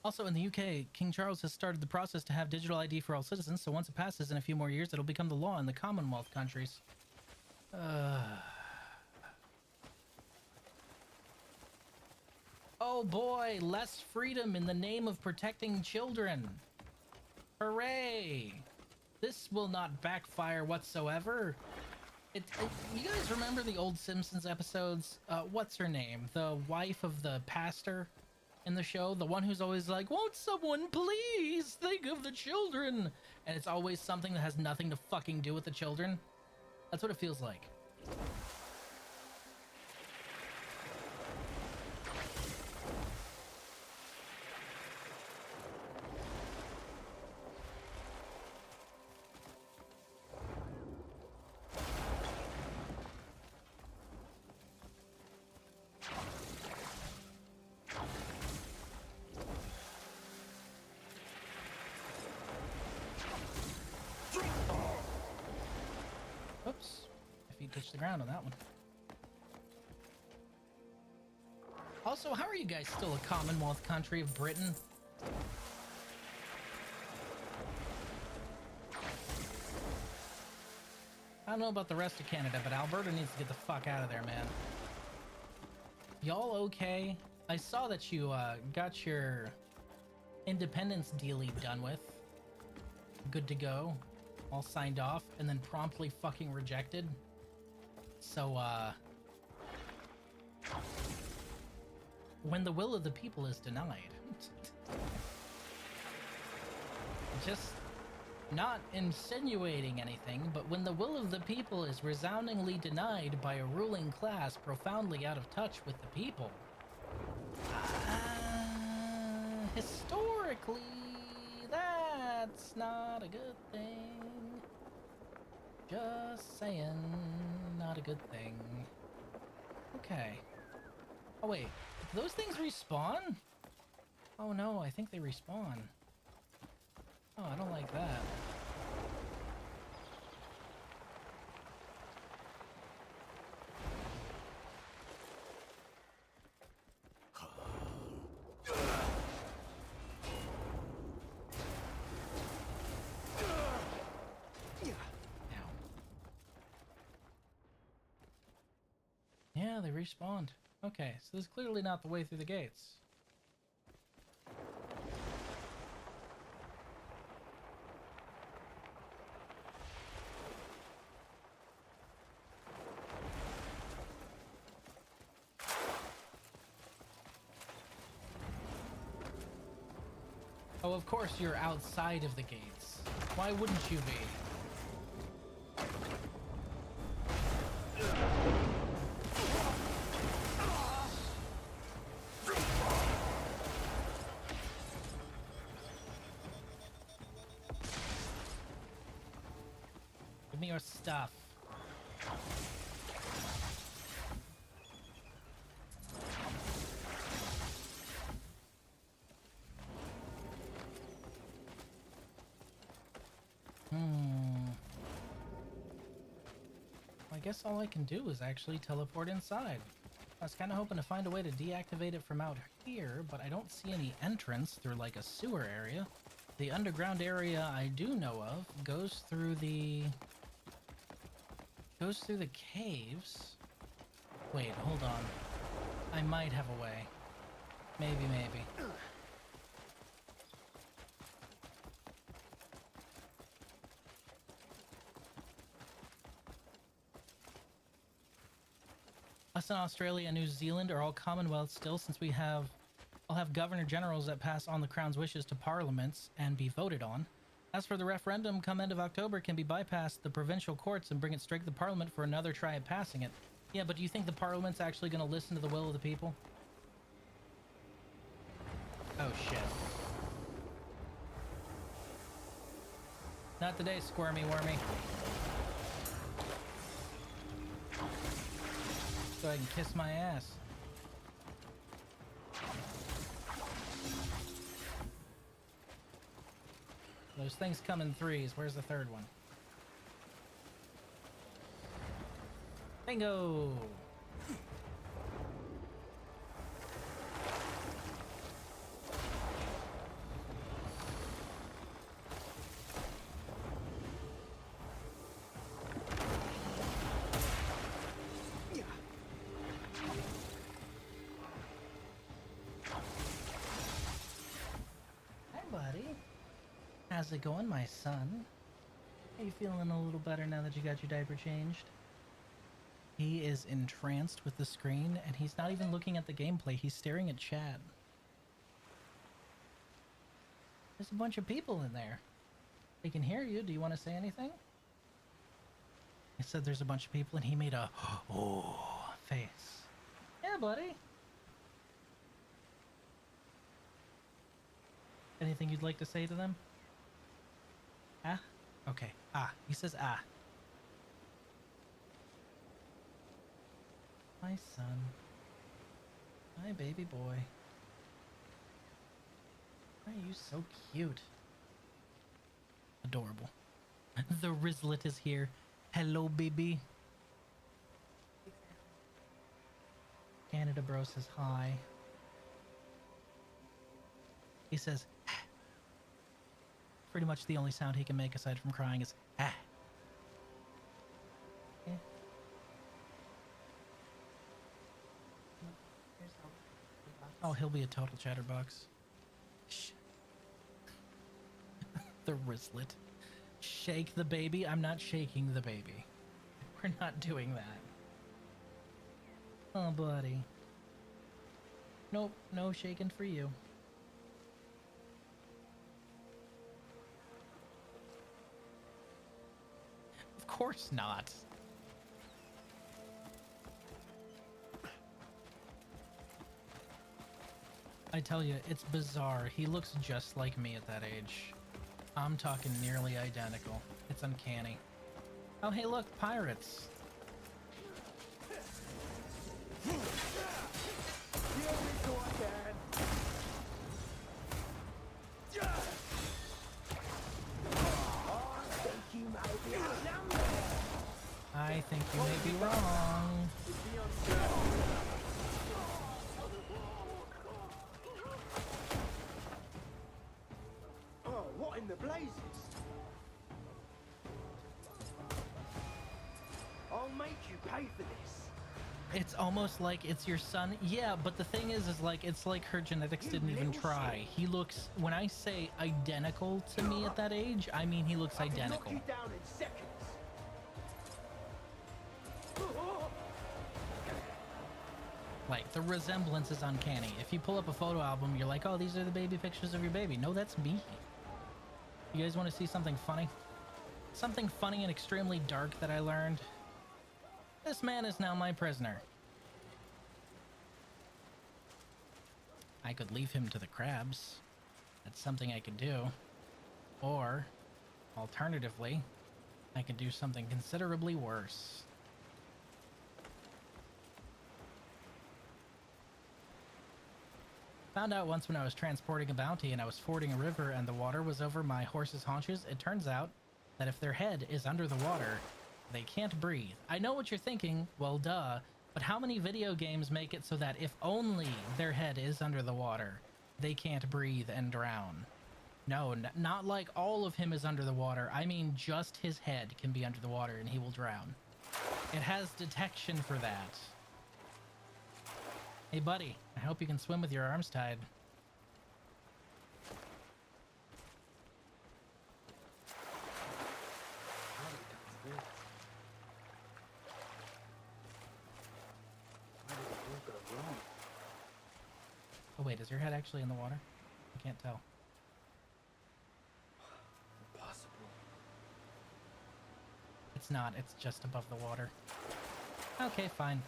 Also, in the UK, King Charles has started the process to have digital ID for all citizens, so once it passes in a few more years, it'll become the law in the Commonwealth countries. Oh boy, less freedom in the name of protecting children. Hooray! This will not backfire whatsoever. You guys remember the old Simpsons episodes? What's her name? The wife of the pastor in the show, the one who's always like, won't someone please think of the children? And it's always something that has nothing to fucking do with the children. That's what it feels like. Oops. My feet touched the ground on that one. Also, how are you guys still a Commonwealth country of Britain? I don't know about the rest of Canada, but Alberta needs to get the fuck out of there, man. Y'all okay? I saw that you got your independence dealie done with. Good to go. All signed off and then promptly fucking rejected. So, when the will of the people is denied. Just not insinuating anything, but when the will of the people is resoundingly denied by a ruling class profoundly out of touch with the people, historically, that's not a good thing. Just saying, not a good thing. Okay. Oh wait, do those things respawn? Oh no, I think they respawn. Oh, I don't like that. Yeah, they respawned. Okay, so this is clearly not the way through the gates. Oh, of course you're outside of the gates. Why wouldn't you be? Give me your stuff. I guess all I can do is actually teleport inside. I was kind of hoping to find a way to deactivate it from out here, but I don't see any entrance through like a sewer area. The underground area I do know of goes through the caves. Wait, hold on. I might have a way. Maybe. Us in Australia and New Zealand are all Commonwealth still, since I'll have Governor Generals that pass on the Crown's wishes to parliaments and be voted on. As for the referendum, come end of October, can be bypassed the provincial courts and bring it straight to the parliament for another try at passing it. Yeah, but do you think the parliament's actually going to listen to the will of the people? Oh shit. Not today, squirmy wormy. Go ahead and kiss my ass. Those things come in threes. Where's the third one? Bingo! How's it going, my son? Are you feeling a little better now that you got your diaper changed? He is entranced with the screen, and he's not even looking at the gameplay. He's staring at chat. There's a bunch of people in there. They can hear you. Do you want to say anything? I said there's a bunch of people, and he made a oh face. Yeah, buddy. Anything you'd like to say to them? Ah? Okay. Ah. He says ah. My son. My baby boy. Why are you so cute? Adorable. The Rizlet is here. Hello, baby. Canada Bro says hi. He says, ah. Pretty much the only sound he can make aside from crying is, ah. Yeah. Oh, he'll be a total chatterbox. Shh. The wristlet. Shake the baby? I'm not shaking the baby. We're not doing that. Oh, buddy. Nope, no shaking for you. Of course not. I tell you, it's bizarre. He looks just like me at that age. I'm talking nearly identical. It's uncanny. Oh, hey, look, pirates. I think you may be wrong. Oh, what in the blazes? I'll make you pay for this. It's almost like it's your son. Yeah, but the thing is like, it's like her genetics didn't even try. He looks, when I say identical to me at that age, I mean he looks identical. Knock you down in seconds. Like, the resemblance is uncanny. If you pull up a photo album, you're like, oh, these are the baby pictures of your baby. No, that's me. You guys want to see something funny? Something funny and extremely dark that I learned? This man is now my prisoner. I could leave him to the crabs. That's something I could do. Or, alternatively, I could do something considerably worse. Found out once when I was transporting a bounty and I was fording a river and the water was over my horse's haunches, it turns out that if their head is under the water, they can't breathe. I know what you're thinking, well duh, but how many video games make it so that if only their head is under the water, they can't breathe and drown? No, not like all of him is under the water. I mean just his head can be under the water and he will drown. It has detection for that. Hey buddy, I hope you can swim with your arms tied. Oh wait, is your head actually in the water? I can't tell. Impossible. It's not, it's just above the water. Okay, fine.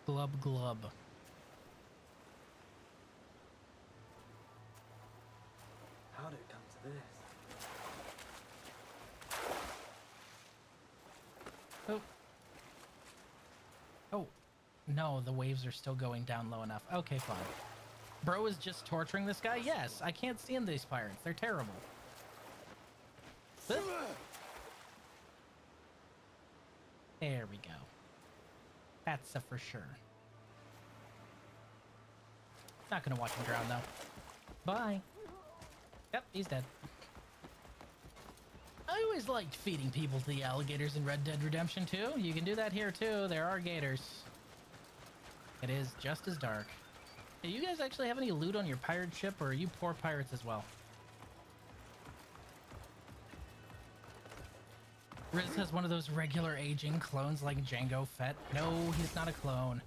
Glub glub. How did it come to this? Oh. Oh. No, the waves are still going down low enough. Okay, fine. Bro is just torturing this guy? Yes, I can't stand these pirates. They're terrible. There we go. That's a for sure. Not gonna watch him drown though. Bye. Yep, he's dead. I always liked feeding people to the alligators in Red Dead Redemption 2. You can do that here too. There are gators. It is just as dark. Hey, you guys actually have any loot on your pirate ship, or are you poor pirates as well? Riz has one of those regular aging clones like Jango Fett. No, he's not a clone.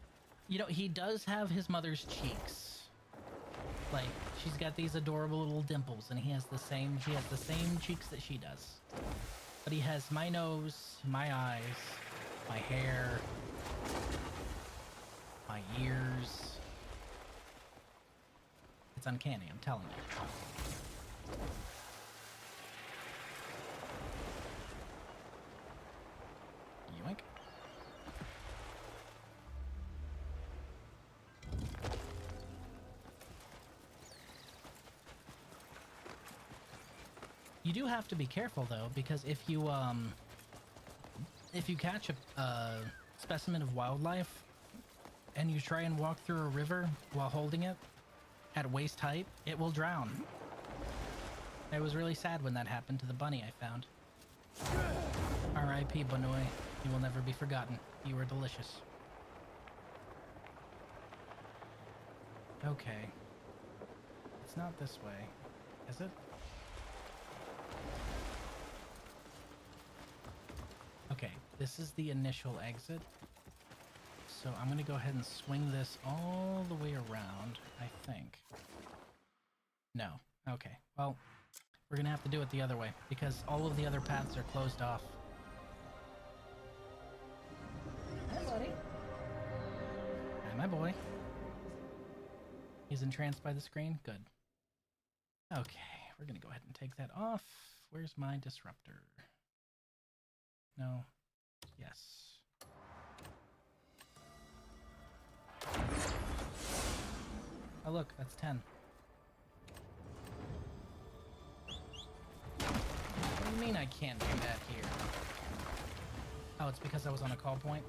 You know, he does have his mother's cheeks. Like, she's got these adorable little dimples, and he has the same cheeks that she does. But he has my nose, my eyes, my hair, my ears. It's uncanny, I'm telling you. Yoink. You do have to be careful though, because if you catch a specimen of wildlife and you try and walk through a river while holding it at waist height, it will drown. It was really sad when that happened to the bunny I found. R.I.P. Bonoy. You will never be forgotten. You were delicious. Okay. It's not this way, is it? Okay, this is the initial exit. So I'm gonna go ahead and swing this all the way around, I think. No. Okay, well, we're gonna have to do it the other way because all of the other paths are closed off. Hi, buddy. Hi, my boy. He's entranced by the screen? Good. Okay, we're gonna go ahead and take that off. Where's my disruptor? No. Yes. Oh look, that's 10. What do you mean I can't do that here? Oh, it's because I was on a call point?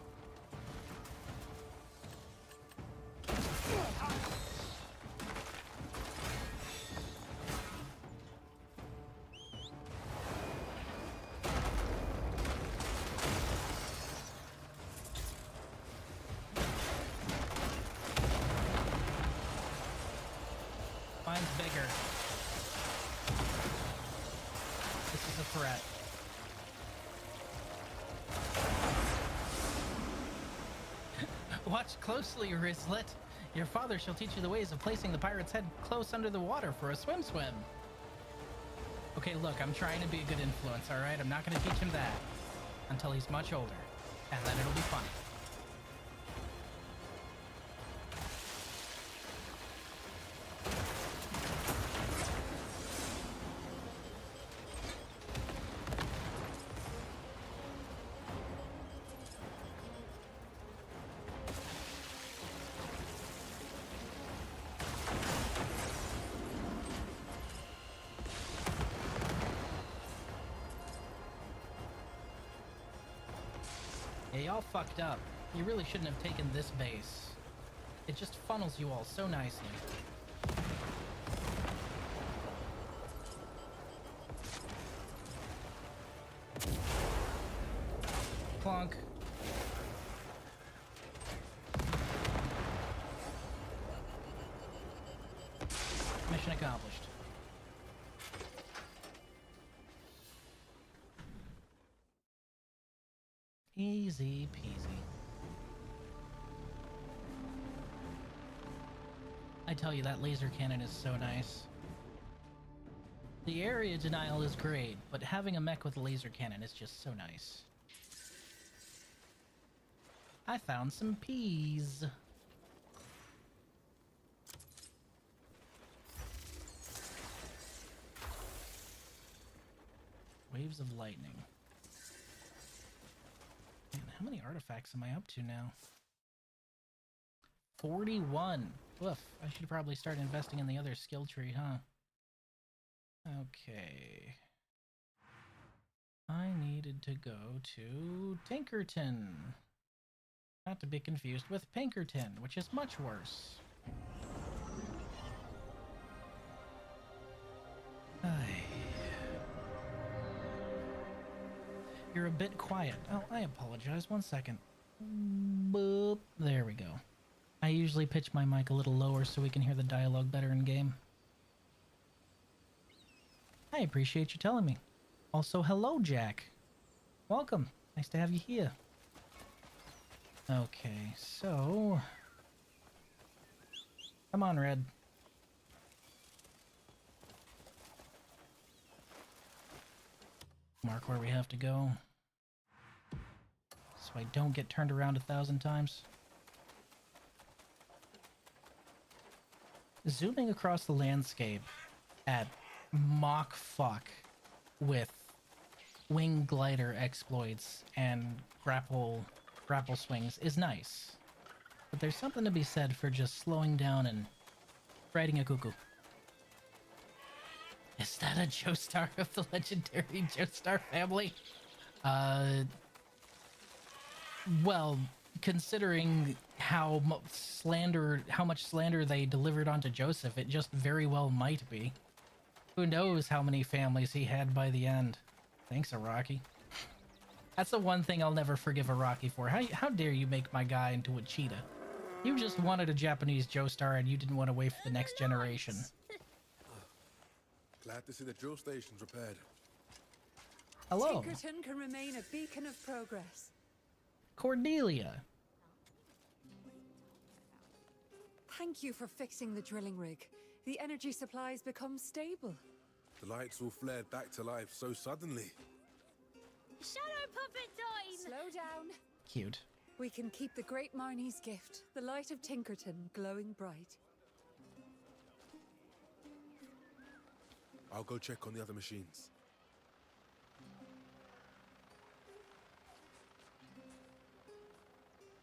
Mine's bigger. This is a threat. Watch closely, Rizlet. Your father shall teach you the ways of placing the pirate's head close under the water for a swim. Okay, look, I'm trying to be a good influence, alright? I'm not going to teach him that until he's much older, and then it'll be funny. Yeah, y'all fucked up. You really shouldn't have taken this base. It just funnels you all so nicely. Plonk. Mission accomplished. Easy peasy. I tell you, that laser cannon is so nice. The area denial is great, but having a mech with a laser cannon is just so nice. I found some peas. Waves of lightning. Man, how many artifacts am I up to now? 41. Woof. I should probably start investing in the other skill tree, huh? Okay. I needed to go to Tinkerton. Not to be confused with Pinkerton, which is much worse. Ay. You're a bit quiet. Oh, I apologize. 1 second. Boop. There we go. I usually pitch my mic a little lower so we can hear the dialogue better in game. I appreciate you telling me. Also, hello, Jack. Welcome. Nice to have you here. Okay, so... Come on, Red. Mark where we have to go. So I don't get turned around 1,000 times. Zooming across the landscape at Mach fuck with wing glider exploits and grapple swings is nice. But there's something to be said for just slowing down and riding a cuckoo. Is that a Joestar of the legendary Joestar family? Well, considering how much slander they delivered onto Joseph, it just very well might be. Who knows how many families he had by the end? Thanks, Araki. That's the one thing I'll never forgive Araki for. How dare you make my guy into a cheetah? You just wanted a Japanese Joestar and you didn't want to wait for the next generation. Glad to see the drill station's repaired. Hello, Tinkerton can remain a beacon of progress. Cordelia. Thank you for fixing the drilling rig. The energy supplies become stable. The lights all flared back to life so suddenly. Shadow puppet time! Slow down. Cute. We can keep the great Marnie's gift, the light of Tinkerton, glowing bright. I'll go check on the other machines.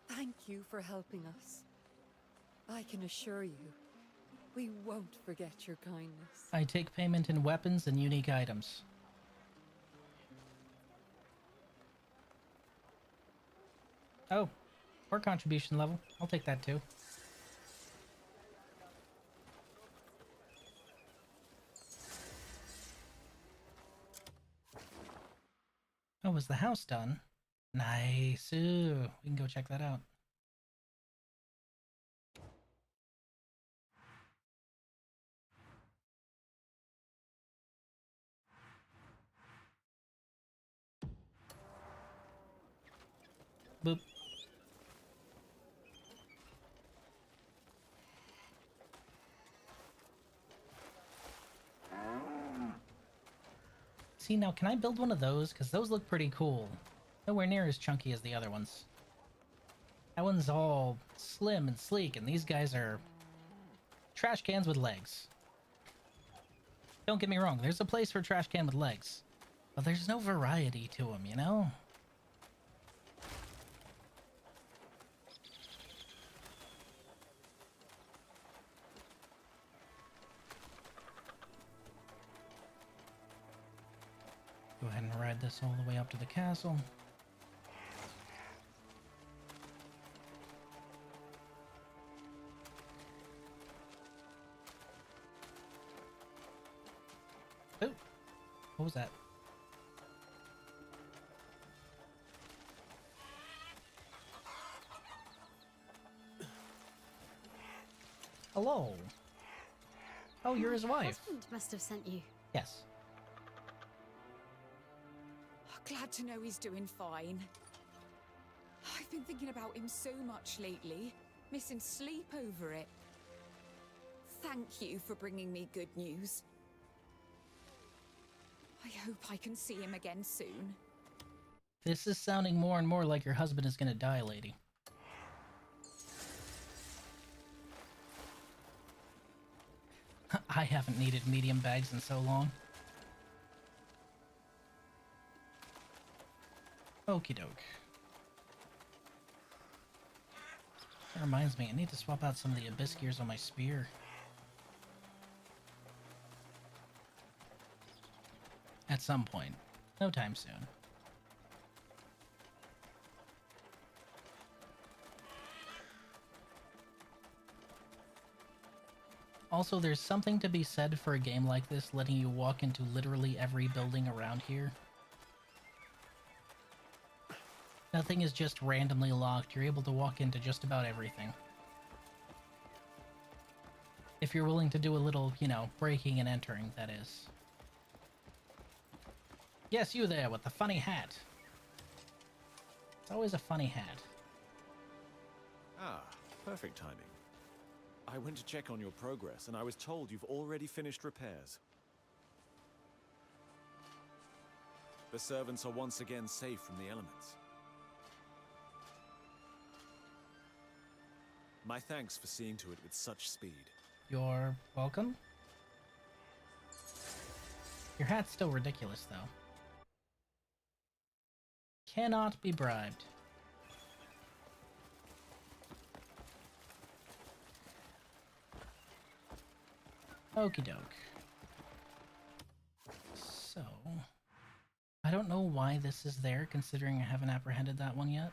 Thank you for helping us. I can assure you, we won't forget your kindness. I take payment in weapons and unique items. Oh, or contribution level. I'll take that too. Oh, was the house done? Nice. Ooh, we can go check that out. Boop. See, now can I build one of those? Because those look pretty cool. Nowhere near as chunky as the other ones. That one's all slim and sleek, and these guys are trash cans with legs. Don't get me wrong, there's a place for trash can with legs. But there's no variety to them, you know? Go ahead and ride this all the way up to the castle. Oh, what was that? Hello. Oh, you're his wife. Husband must have sent you. Yes. Glad to know he's doing fine. I've been thinking about him so much lately, missing sleep over it. Thank you for bringing me good news. I hope I can see him again soon. This is sounding more and more like your husband is gonna die, lady. I haven't needed medium bags in so long. Okie doke. That reminds me, I need to swap out some of the abyss gears on my spear. At some point. No time soon. Also, there's something to be said for a game like this letting you walk into literally every building around here. Nothing is just randomly locked. You're able to walk into just about everything. If you're willing to do a little, you know, breaking and entering, that is. Yes, you there with the funny hat. It's always a funny hat. Ah, perfect timing. I went to check on your progress, and I was told you've already finished repairs. The servants are once again safe from the elements. My thanks for seeing to it with such speed. You're welcome. Your hat's still ridiculous, though. Cannot be bribed. Okie doke. why this is there, considering I haven't apprehended that one yet.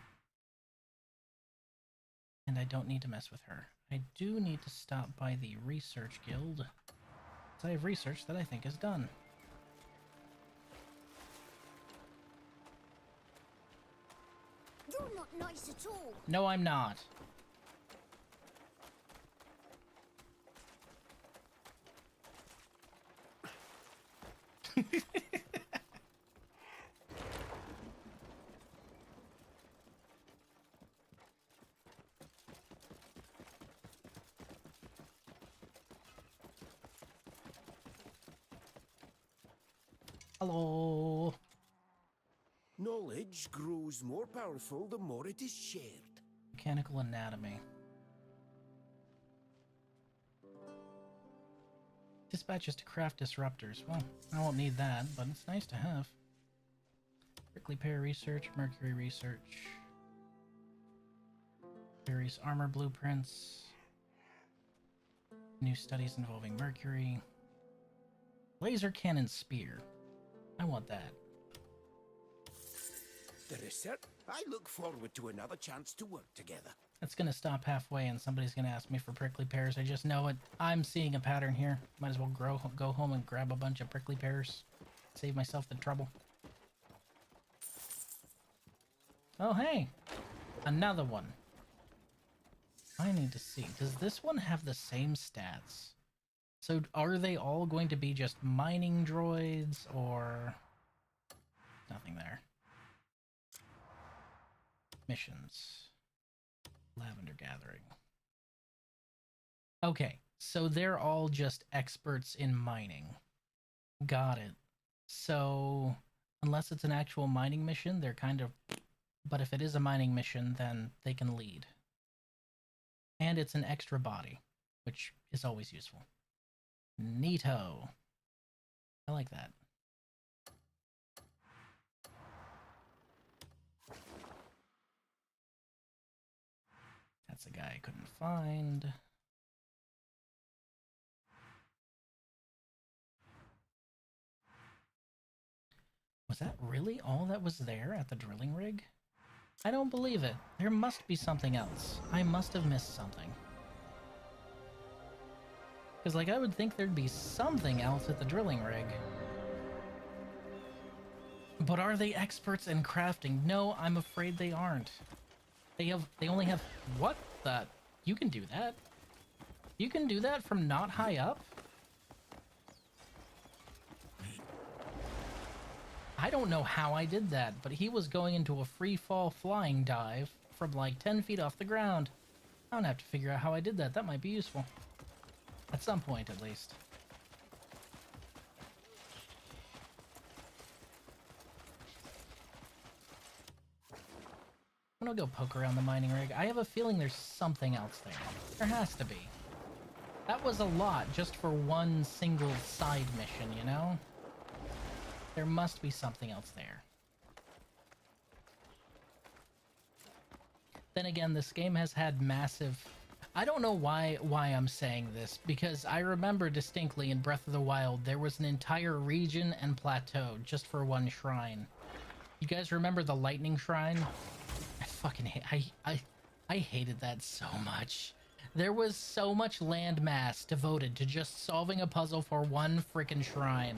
And I don't need to mess with her. I do need to stop by the research guild, because I have research that I think is done. You're not nice at all. No, I'm not. Hello. Knowledge grows more powerful the more it is shared. Mechanical anatomy. Dispatches to craft disruptors. Well, I won't need that, but it's nice to have. Prickly pear research, mercury research. Various armor blueprints. New studies involving mercury. Laser cannon spear. I want that. The research. I look forward to another chance to work together. That's gonna stop halfway and somebody's gonna ask me for prickly pears. I just know it. I'm seeing a pattern here. Might as well go home and grab a bunch of prickly pears. Save myself the trouble. Oh, hey! Another one. I need to see. Does this one have the same stats? So are they all going to be just mining droids, or... Nothing there. Missions. Lavender gathering. Okay, so they're all just experts in mining. Got it. So, unless it's an actual mining mission, they're kind of... But if it is a mining mission, then they can lead. And it's an extra body, which is always useful. Neato. I like that. That's a guy I couldn't find. Was that really all that was there at the drilling rig? I don't believe it. There must be something else. I must have missed something. Because, like, I would think there'd be something else at the drilling rig. But are they experts in crafting? No, I'm afraid they aren't. They only have... What the... You can do that? You can do that from not high up? I don't know how I did that, but he was going into a free fall flying dive from like 10 feet off the ground. I'm gonna have to figure out how I did that. That might be useful. At some point, at least. I'm gonna go poke around the mining rig. I have a feeling there's something else there. There has to be. That was a lot just for one single side mission, you know? There must be something else there. Then again, this game has had massive... I don't know why I'm saying this, because I remember distinctly in Breath of the Wild, there was an entire region and plateau just for one shrine. You guys remember the lightning shrine? I fucking hate... I hated that so much. There was so much land mass devoted to just solving a puzzle for one frickin' shrine.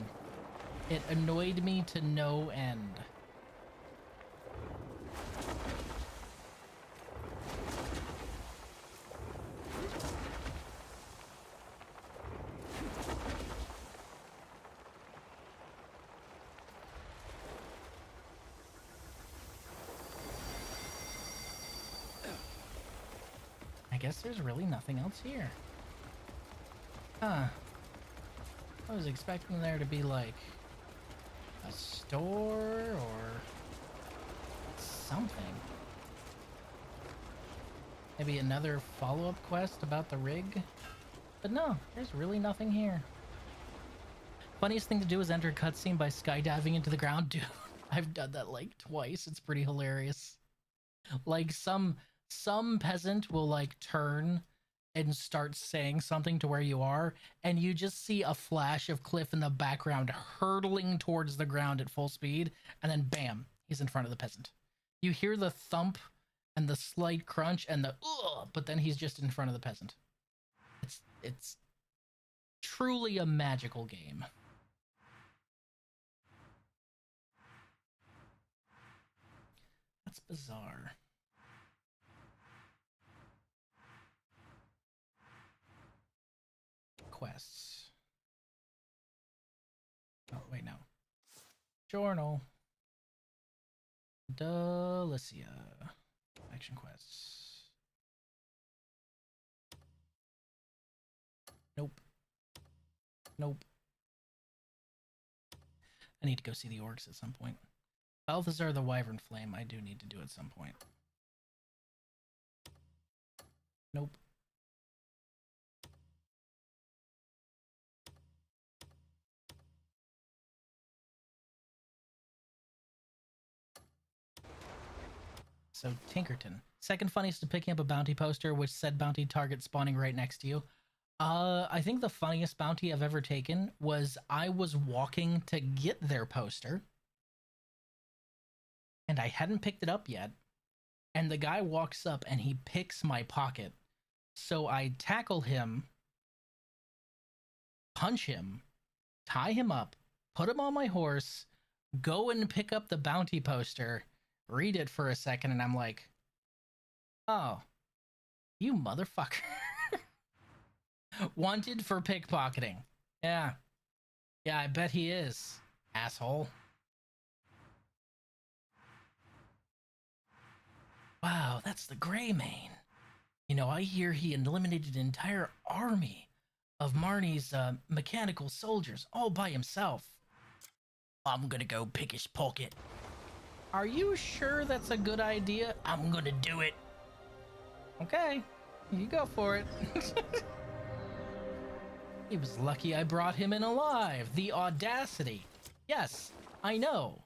It annoyed me to no end. I guess there's really nothing else here. Huh. I was expecting there to be like a store or something. Maybe another follow-up quest about the rig. But no, there's really nothing here. Funniest thing to do is enter cutscene by skydiving into the ground. Dude, I've done that like twice. It's pretty hilarious. Like some peasant will like turn and starts saying something to where you are, and you just see a flash of Cliff in the background hurtling towards the ground at full speed, and then bam, he's in front of the peasant. You hear the thump and the slight crunch and the ugh, but then he's just in front of the peasant. It's truly a magical game. That's bizarre. Quests. Oh, wait, no. Journal. Delicia. Action quests. Nope. Nope. I need to go see the orcs at some point. Balthazar the Wyvern Flame, I do need to do at some point. Nope. So, Tinkerton. Second funniest to picking up a bounty poster, which said bounty target spawning right next to you. I think the funniest bounty I've ever taken was I was walking to get their poster, and I hadn't picked it up yet, and the guy walks up and he picks my pocket. So I tackle him, punch him, tie him up, put him on my horse, go and pick up the bounty poster, read it for a second, and I'm like, oh, you motherfucker. Wanted for pickpocketing. Yeah. Yeah, I bet he is, asshole. Wow, that's the Greymane. You know, I hear he eliminated an entire army of Marnie's mechanical soldiers all by himself. I'm gonna go pick his pocket. Are you sure that's a good idea? I'm gonna do it. Okay, you go for it. He was lucky I brought him in alive. The audacity. Yes, I know.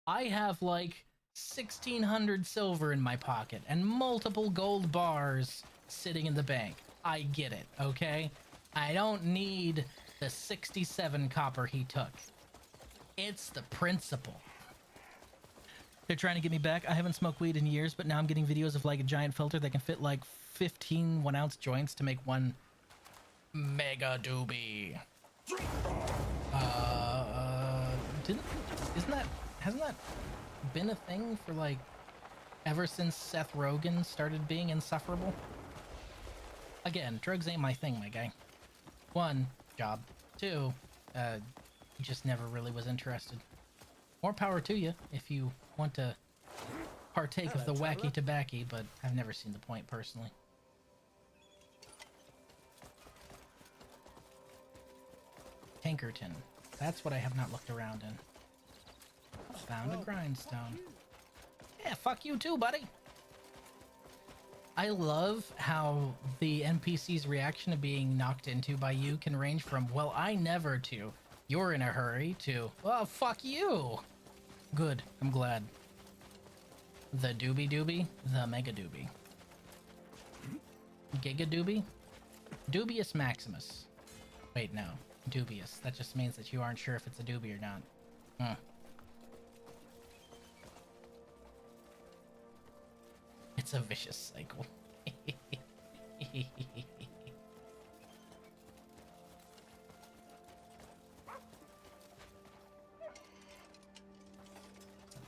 I have like 1,600 silver in my pocket and multiple gold bars sitting in the bank. I get it, okay? I don't need the 67 copper he took. It's the principle. They're trying to get me back. I haven't smoked weed in years, but now I'm getting videos of like a giant filter that can fit like 15 1-ounce joints to make one mega doobie. Hasn't that been a thing for like ever since Seth Rogen started being insufferable? Again, drugs ain't my thing, my guy. 1, job. 2, just never really was interested. More power to you if you want to partake of the wacky tobacco, but I've never seen the point personally. Tinkerton. That's what I have not looked around in. Found a grindstone. Yeah, fuck you too, buddy. I love how the NPC's reaction to being knocked into by you can range from, well, I never, to, you're in a hurry, to, well, fuck you. Good, I'm glad. The doobie doobie, the mega doobie. Giga doobie? Dubious Maximus. Wait, no. Dubious. That just means that you aren't sure if it's a doobie or not. It's a vicious cycle.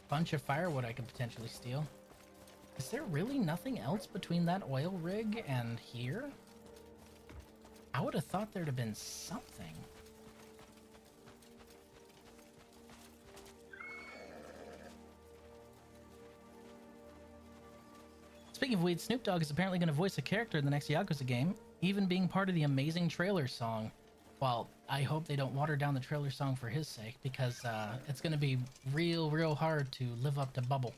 Bunch of firewood I could potentially steal. Is there really nothing else between that oil rig and here? I would have thought there'd have been something. Speaking of weed, Snoop Dogg is apparently going to voice a character in the next Yakuza game, even being part of the amazing trailer song. Well, I hope they don't water down the trailer song for his sake, because it's going to be real hard to live up to Bubble.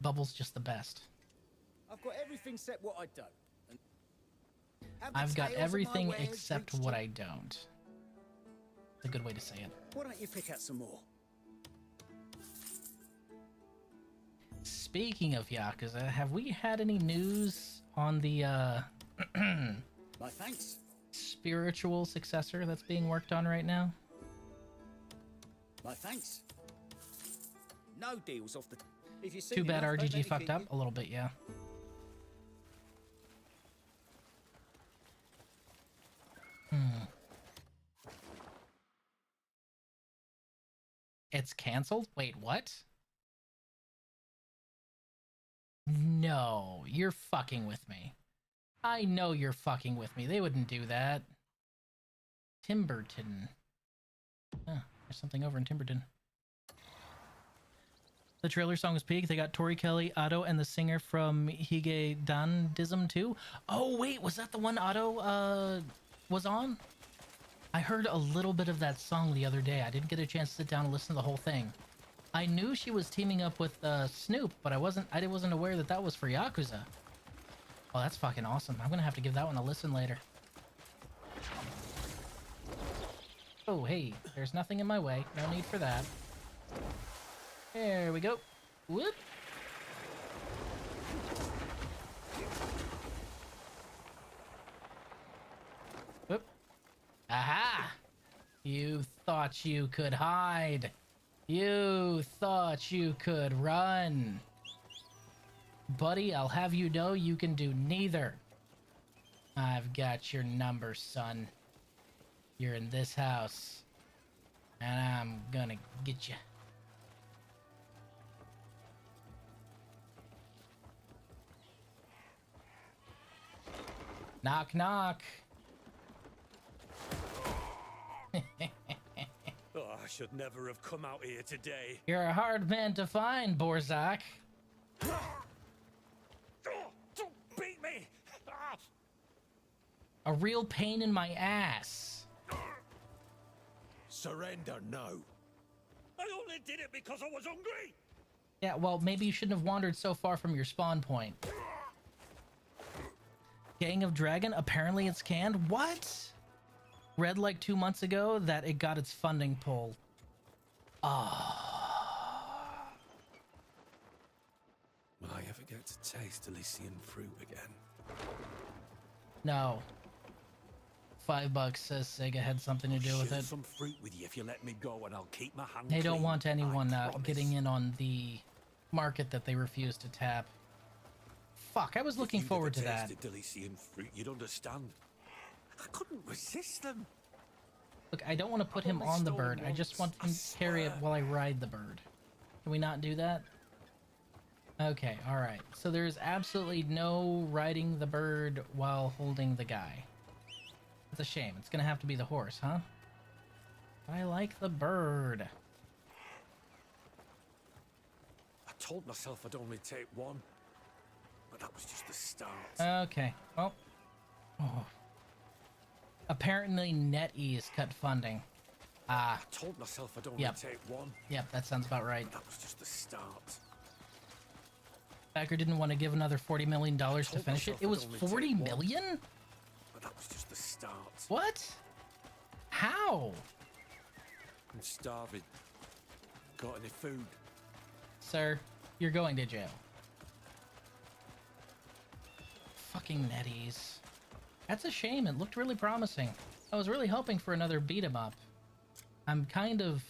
Bubble's just the best. I've got everything set what I don't. I've got everything except what I don't. It's a good way to say it. Why don't you pick out some more? Speaking of Yakuza, have we had any news on the My thanks. spiritual successor that's being worked on right now. My thanks. No deals off the... If you see Too me bad enough, don't let RGG me fucked keep up you. a little bit, yeah. It's canceled? Wait, what? No, you're fucking with me. I know you're fucking with me. They wouldn't do that. Timberton. Huh, there's something over in Timberton. The trailer song was peak. They got Tori Kelly, Otto, and the singer from Hige Dandism too. Oh wait, was that the one Otto was on? I heard a little bit of that song the other day. I didn't get a chance to sit down and listen to the whole thing. I knew she was teaming up with Snoop, but I wasn't aware that that was for Yakuza. Oh, that's fucking awesome. I'm gonna have to give that one a listen later. Oh, hey, there's nothing in my way. No need for that. There we go. Whoop. Whoop. Aha! You thought you could hide. You thought you could run. Buddy, I'll have you know you can do neither. I've got your number, son. You're in this house. And I'm gonna get you. Knock, knock. Oh, I should never have come out here today. You're a hard man to find, Borzak. Don't beat me! A real pain in my ass. Surrender now. I only did it because I was hungry. Yeah, well, maybe you shouldn't have wandered so far from your spawn point. Gang of Dragon, apparently it's canned. What? Read like 2 months ago that it got its funding pulled. Ah. Will I ever get to taste Elysian fruit again? No. $5 says Sega had something to do with Share it. some fruit with you if you let me go, and I'll keep my hand They don't clean. want anyone I promise. getting in on the market that they refuse to tap. Fuck, I was looking forward to that. If you'd ever tasted Elysian fruit, you'd understand. I couldn't resist them. Look, I don't want to put him on the bird. I just want him to carry it while I ride the bird. Can we not do that? Okay, alright. So there's absolutely no riding the bird while holding the guy. It's a shame. It's gonna have to be the horse, huh? I like the bird. I told myself I'd only take one, but that was just the start. Okay, well. Oh. Apparently NetEase cut funding. Ah. I told myself I'd only take one. Yep, that sounds about right. That was just the start. Backer didn't want to give another $40 million to finish it. It was 40 million? But that was just the start. What? How? I'm starving. Got any food? Sir, you're going to jail. Fucking NetEase. That's a shame. It looked really promising. I was really hoping for another beat 'em up. I'm kind of...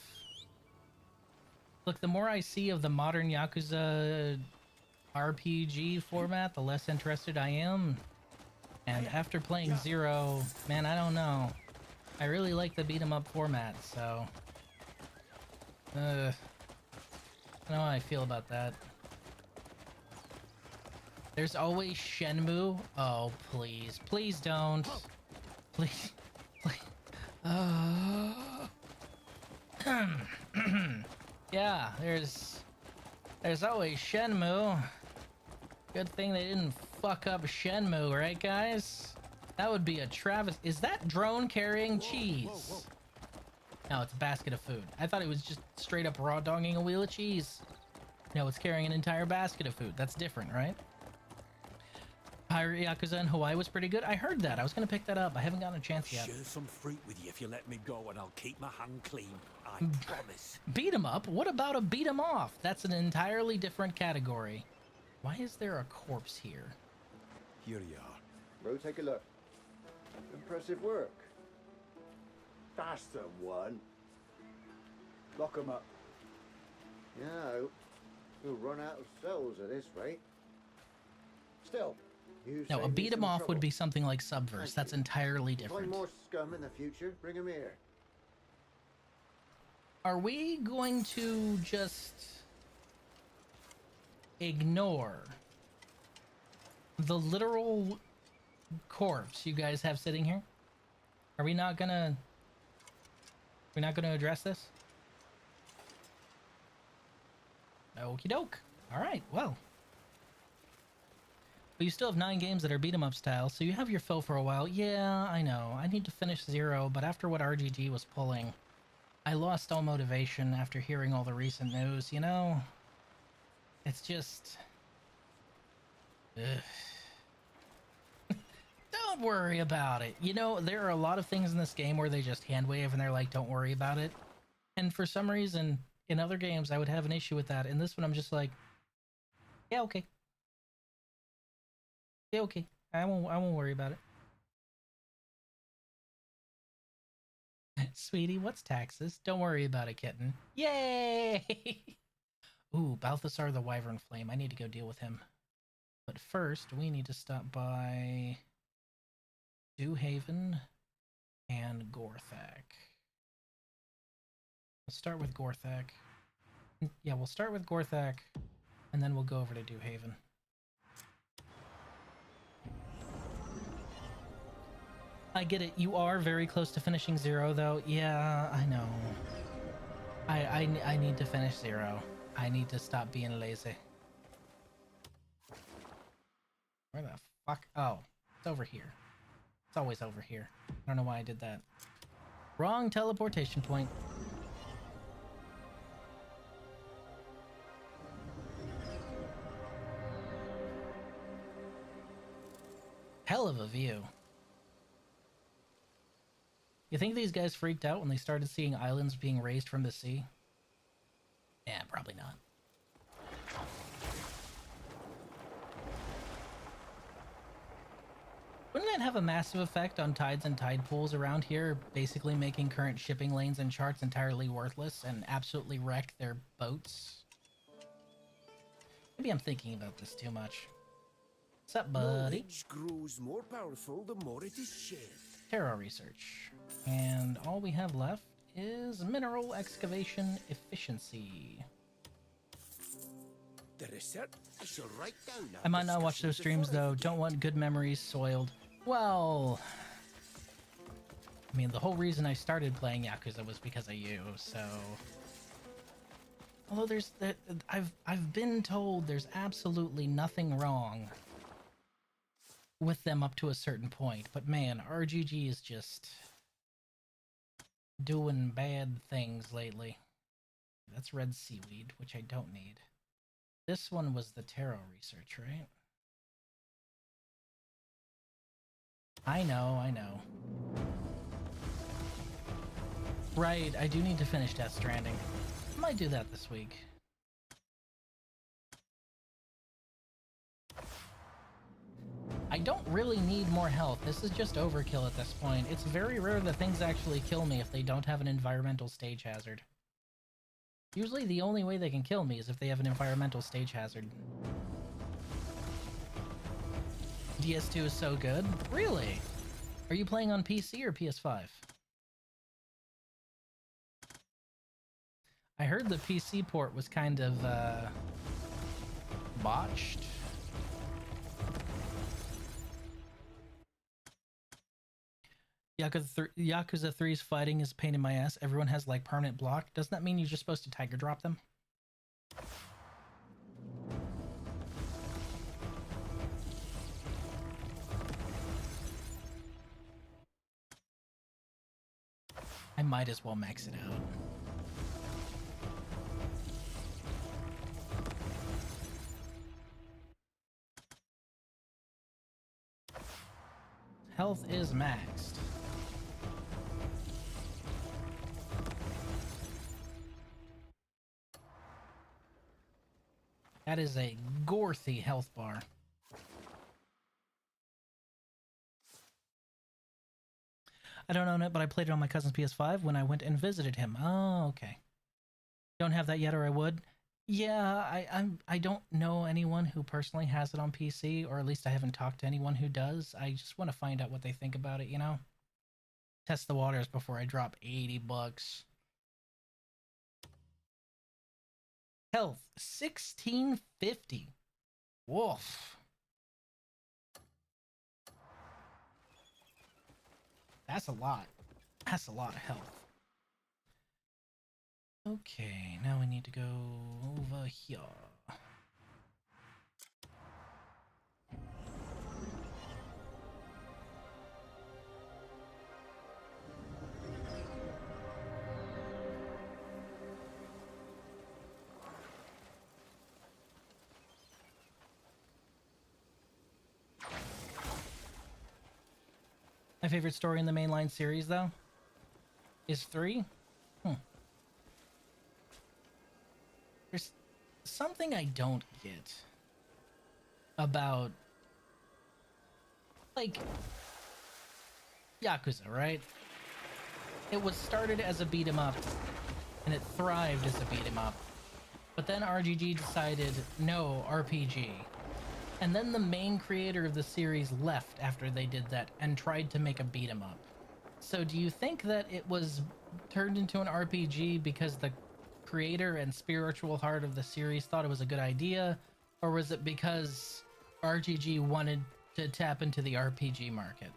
Look, the more I see of the modern Yakuza RPG format, the less interested I am. And after playing Zero, man, I don't know. I really like the beat 'em up format, so... I don't know how I feel about that. There's always Shenmue. Oh, please. Please don't. Please. Please. Yeah, there's always Shenmue. Good thing they didn't fuck up Shenmue, right, guys? That would be a travesty. Is that drone carrying cheese? No, it's a basket of food. I thought it was just straight up raw dogging a wheel of cheese. No, it's carrying an entire basket of food. That's different, right? Pirate Yakuza in Hawaii was pretty good. I heard that. I was gonna pick that up. I haven't gotten a chance yet. Share some fruit with you if you let me go, and I'll keep my hand clean. I promise. Beat 'em up? What about a beat 'em off? That's an entirely different category. Why is there a corpse here? Here you are. Bro, take a look. Impressive work. That's the one. Lock 'em up. Yeah, we'll run out of cells at this rate. Still, you No, a saved me beat 'em some off would trouble. be something like Subverse. That's entirely Find different. more scum in the future, bring 'em here. Are we going to just ignore the literal corpse you guys have sitting here? Are we not gonna... We're not gonna address this? Okie doke. Alright, well. But you still have 9 games that are beat 'em up style, so you have your fill for a while. Yeah, I know. I need to finish 0, but after what RGG was pulling, I lost all motivation after hearing all the recent news, you know? It's just... Ugh. Don't worry about it. You know, there are a lot of things in this game where they just hand wave and they're like, don't worry about it. And for some reason, in other games, I would have an issue with that. In this one, I'm just like, yeah, okay. Yeah, okay. I won't worry about it. Sweetie, what's taxes? Don't worry about it, kitten. Yay! Ooh, Balthasar the Wyvern Flame. I need to go deal with him. But first, we need to stop by Dewhaven and Gorthak. Let's start with Gorthak. Yeah, we'll start with Gorthak, and then we'll go over to Dewhaven. I get it. You are very close to finishing 0, though. Yeah, I know. I need to finish 0. I need to stop being lazy. Where the fuck? Oh, it's over here. It's always over here. I don't know why I did that. Wrong teleportation point. Hell of a view. You think these guys freaked out when they started seeing islands being raised from the sea? Yeah, probably not. Wouldn't that have a massive effect on tides and tide pools around here, basically making current shipping lanes and charts entirely worthless and absolutely wreck their boats? Maybe I'm thinking about this too much. What's up, buddy? Knowledge grows more powerful the more it is shared. Terra research. And all we have left is mineral excavation efficiency. The research I shall write down. I might not watch those streams though. Don't want good memories soiled. Well, I mean, the whole reason I started playing Yakuza was because of you, so... Although there's that, I've been told there's absolutely nothing wrong with them up to a certain point, but man, RGG is just doing bad things lately. That's red seaweed, which I don't need. This one was the tarot research, right? I know. Right, I do need to finish Death Stranding. I might do that this week. I don't really need more health. This is just overkill at this point. It's very rare that things actually kill me if they don't have an environmental stage hazard. Usually the only way they can kill me is if they have an environmental stage hazard. DS2 is so good? Really? Are you playing on PC or PS5? I heard the PC port was kind of, botched. Yakuza 3's fighting is a pain in my ass. Everyone has, like, permanent block. Doesn't that mean you're just supposed to tiger drop them? I might as well max it out. Health is maxed. That is a Gorthy health bar. I don't own it, but I played it on my cousin's PS5 when I went and visited him. Oh, okay. Don't have that yet, or I would. Yeah, I don't know anyone who personally has it on PC, or at least I haven't talked to anyone who does. I just want to find out what they think about it, you know? Test the waters before I drop $80. Health, 1650. Woof. That's a lot. That's a lot of health. Okay, now we need to go over here. My favorite story in the mainline series, though, is 3. There's something I don't get about, like, Yakuza, right? It was started as a beat 'em up, and it thrived as a beat 'em up. But then RGG decided, no, RPG. And then the main creator of the series left after they did that and tried to make a beat 'em up. So do you think that it was turned into an RPG because the creator and spiritual heart of the series thought it was a good idea? Or was it because RGG wanted to tap into the RPG market?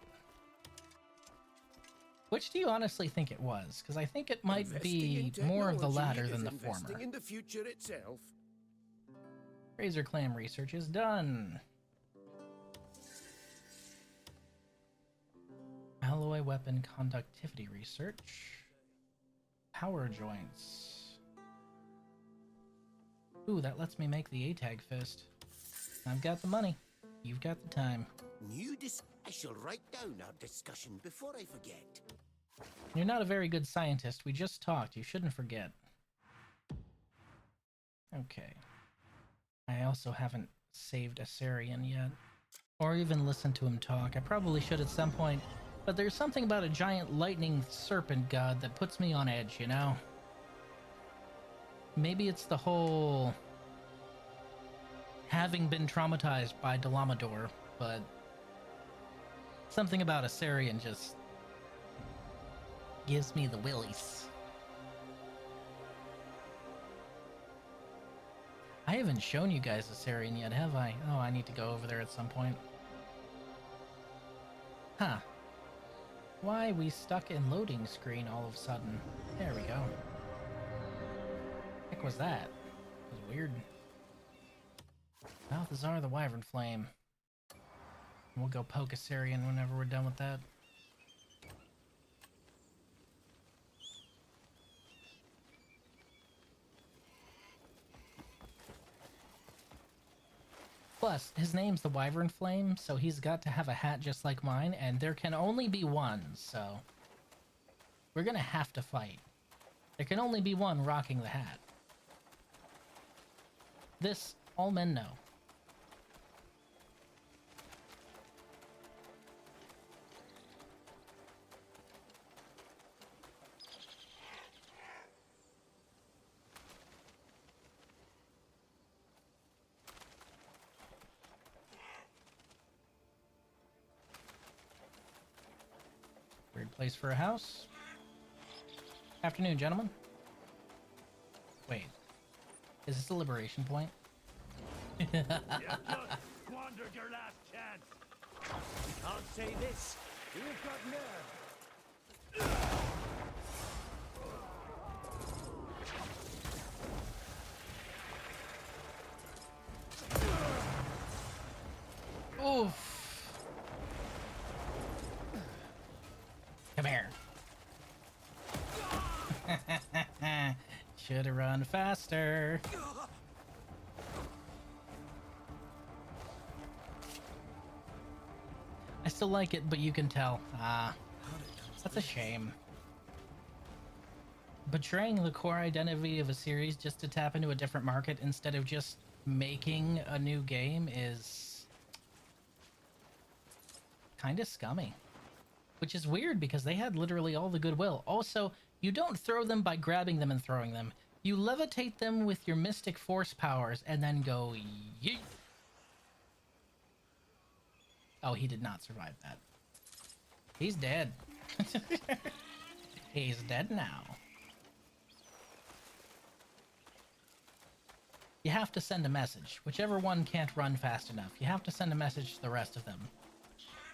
Which do you honestly think it was? Because I think it might be more of the latter than the former. Investing in the future itself. Razor Clam research is done. Alloy weapon conductivity research. Power joints. Ooh, that lets me make the A-tag fist. I've got the money. You've got the time. I shall write down our discussion before I forget. You're not a very good scientist. We just talked. You shouldn't forget. Okay. I also haven't saved Assyrian yet. Or even listened to him talk. I probably should at some point. But there's something about a giant lightning serpent god that puts me on edge, you know? Maybe it's the whole having been traumatized by Delamador, but something about Assyrian just gives me the willies. I haven't shown you guys Assyrian yet, have I? Oh, I need to go over there at some point. Huh. Why we stuck in loading screen all of a sudden? There we go. Heck was that? It was weird. Balthazar the Wyvern Flame. We'll go poke Assyrian whenever we're done with that. Plus, his name's the Wyvern Flame, so he's got to have a hat just like mine, and there can only be one, so we're gonna have to fight. There can only be one rocking the hat. This, all men know. Weird place for a house. Afternoon, gentlemen. Wait. Is this a liberation point? You just squandered your last chance. Can't say this. You've got nerve. Oof. Come here. Should've run faster. I still like it, but you can tell. Ah, that's a shame. Betraying the core identity of a series just to tap into a different market instead of just making a new game is kind of scummy. which is weird because they had literally all the goodwill. Also, you don't throw them by grabbing them and throwing them. You levitate them with your mystic force powers and then go yeet. Oh, he did not survive that. He's dead. He's dead now. You have to send a message. Whichever one can't run fast enough, you have to send a message to the rest of them.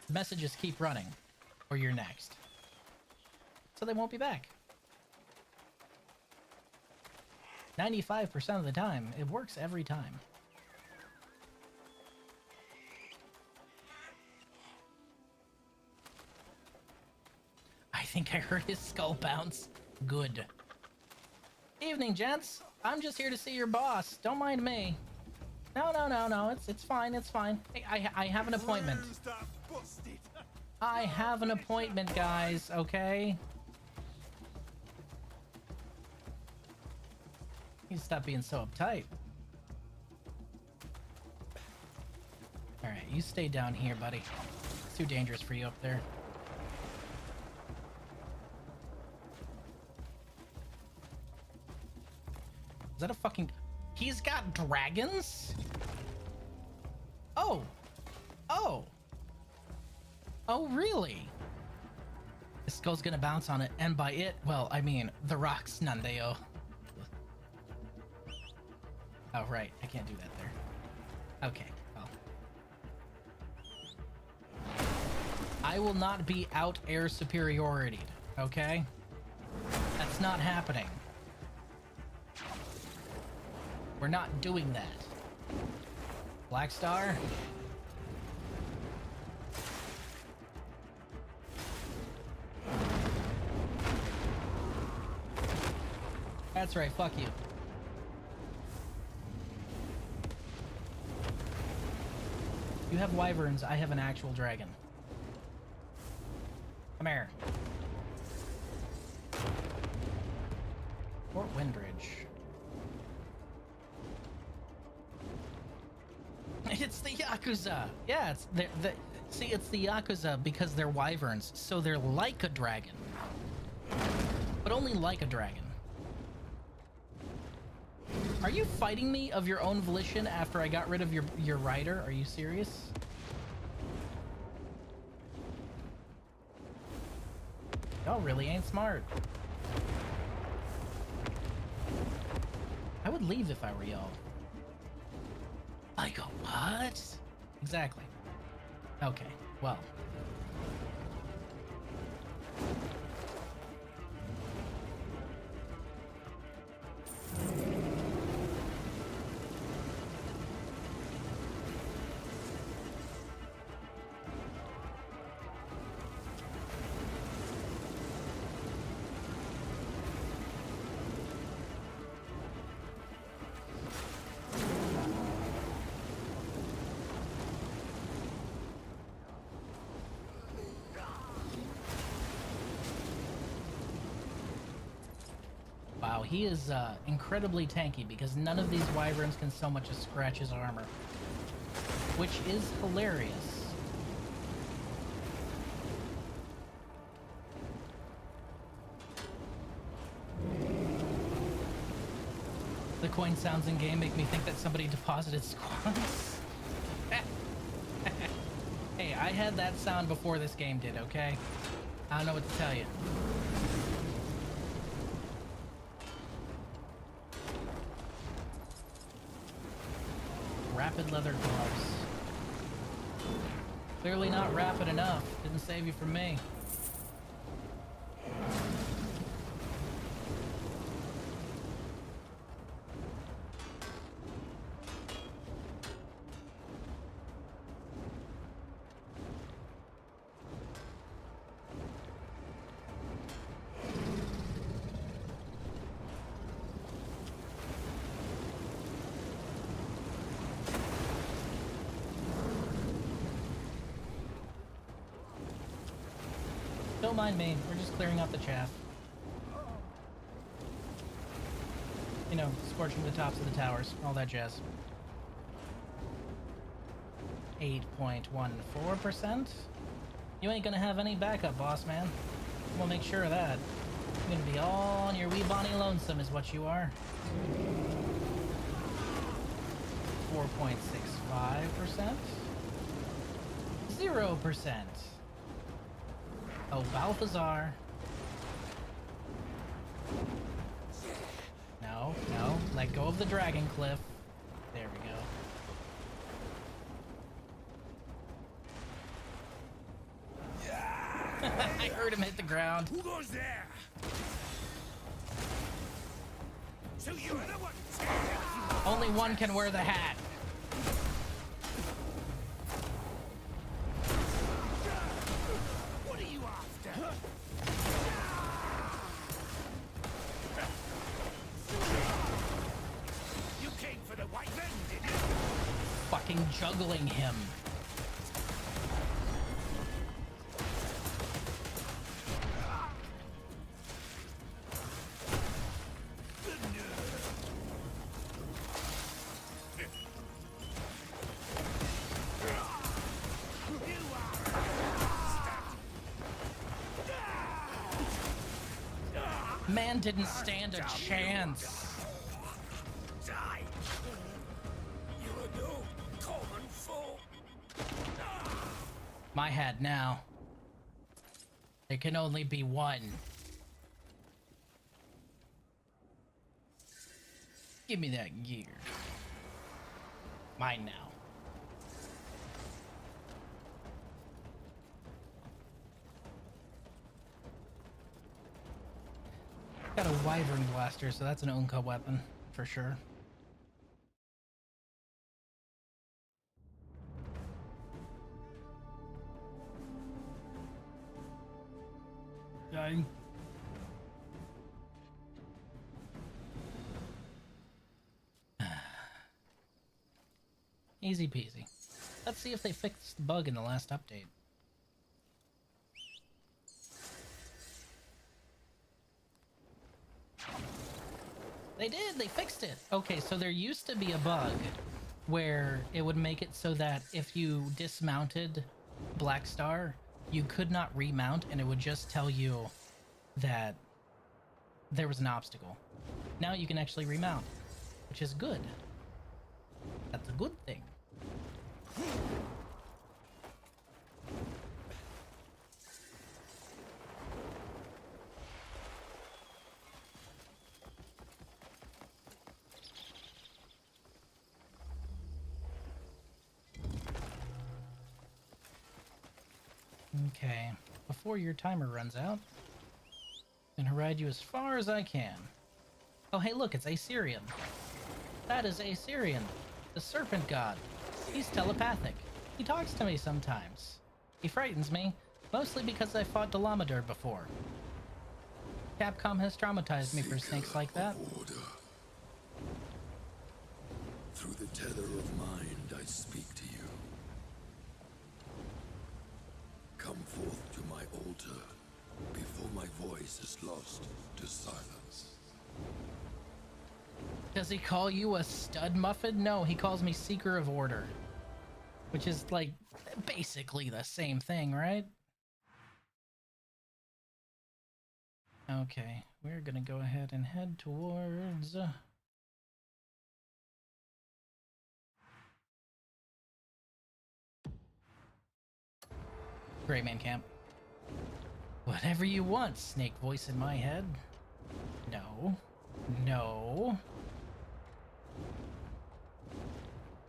The messages keep running, or you're next. So they won't be back. 95% of the time, it works every time. I think I heard his skull bounce. Good. Evening, gents. I'm just here to see your boss. Don't mind me. No. It's fine. It's fine. Hey, I have an appointment. I have an appointment, guys. Okay. You stop being so uptight. All right, you stay down here, buddy. It's too dangerous for you up there. Is that a fucking... He's got dragons? Oh. Oh. Oh, really? The skull's gonna bounce on it, and by it, well, I mean, the rocks, Nandeo. Oh, right. I can't do that there. Okay, well. I will not be out air superiority, okay? That's not happening. We're not doing that. Black Star? That's right, fuck you. You have wyverns, I have an actual dragon. Come here. Fort Windridge. It's the Yakuza! Yeah, it's see, it's the Yakuza because they're wyverns, so they're like a dragon. But only like a dragon. Are you fighting me of your own volition after I got rid of your rider? Are you serious? Y'all really ain't smart. I would leave if I were y'all. I go, what? Exactly. Okay, well. Wow, he is incredibly tanky because none of these wyverns can so much as scratch his armor. Which is hilarious. The coin sounds in game make me think that somebody deposited squats. Hey, I had that sound before this game did, okay? I don't know what to tell you. Rapid leather gloves. Clearly not rapid enough. Didn't save you from me. Don't mind me, we're just clearing out the chaff. You know, scorching the tops of the towers, all that jazz. 8.14%? You ain't gonna have any backup, boss man. We'll make sure of that. You're gonna be all on your wee bonny lonesome is what you are. 4.65%. 0%. Oh, Balthazar. No, no. Let go of the dragon cliff. There we go. I heard him hit the ground. Who goes there? So you're the one. Only one can wear the hat. What are you after? You came for the white men, did you? Fucking juggling him. Man didn't stand a chance. Die! You are no common foe. My hat now. There can only be one. Give me that gear. Mine now. Got a wyvern blaster, so that's an Unka weapon for sure. Dying. Easy peasy. Let's see if they fixed the bug in the last update. They did! They fixed it! Okay, so there used to be a bug where it would make it so that if you dismounted Black Star, you could not remount, and it would just tell you that there was an obstacle. Now you can actually remount, which is good. That's a good thing. Okay, before your timer runs out, I'm gonna ride you as far as I can. Oh hey look, it's Assyrian. That is Assyrian, the serpent god. He's telepathic. He talks to me sometimes. He frightens me, mostly because I fought Delamador before. Capcom has traumatized me for snakes like that. Order. Through the tether of mind, I speak to you. Come forth to my altar before my voice is lost to silence. Does he call you a stud muffin? No, he calls me Seeker of Order. Which is, like, basically the same thing, right? Okay, we're gonna go ahead and head towards... Gray Man Camp. Whatever you want, snake voice in my head. No. No.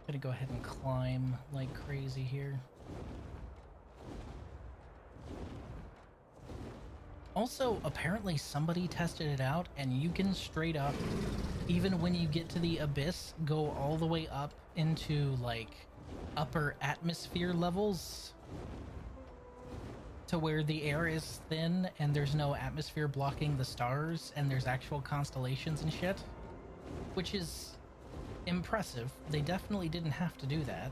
Gonna go ahead and climb like crazy here. Also, apparently somebody tested it out and you can straight up, even when you get to the abyss, go all the way up into like upper atmosphere levels to where the air is thin and there's no atmosphere blocking the stars and there's actual constellations and shit, which is impressive. They definitely didn't have to do that.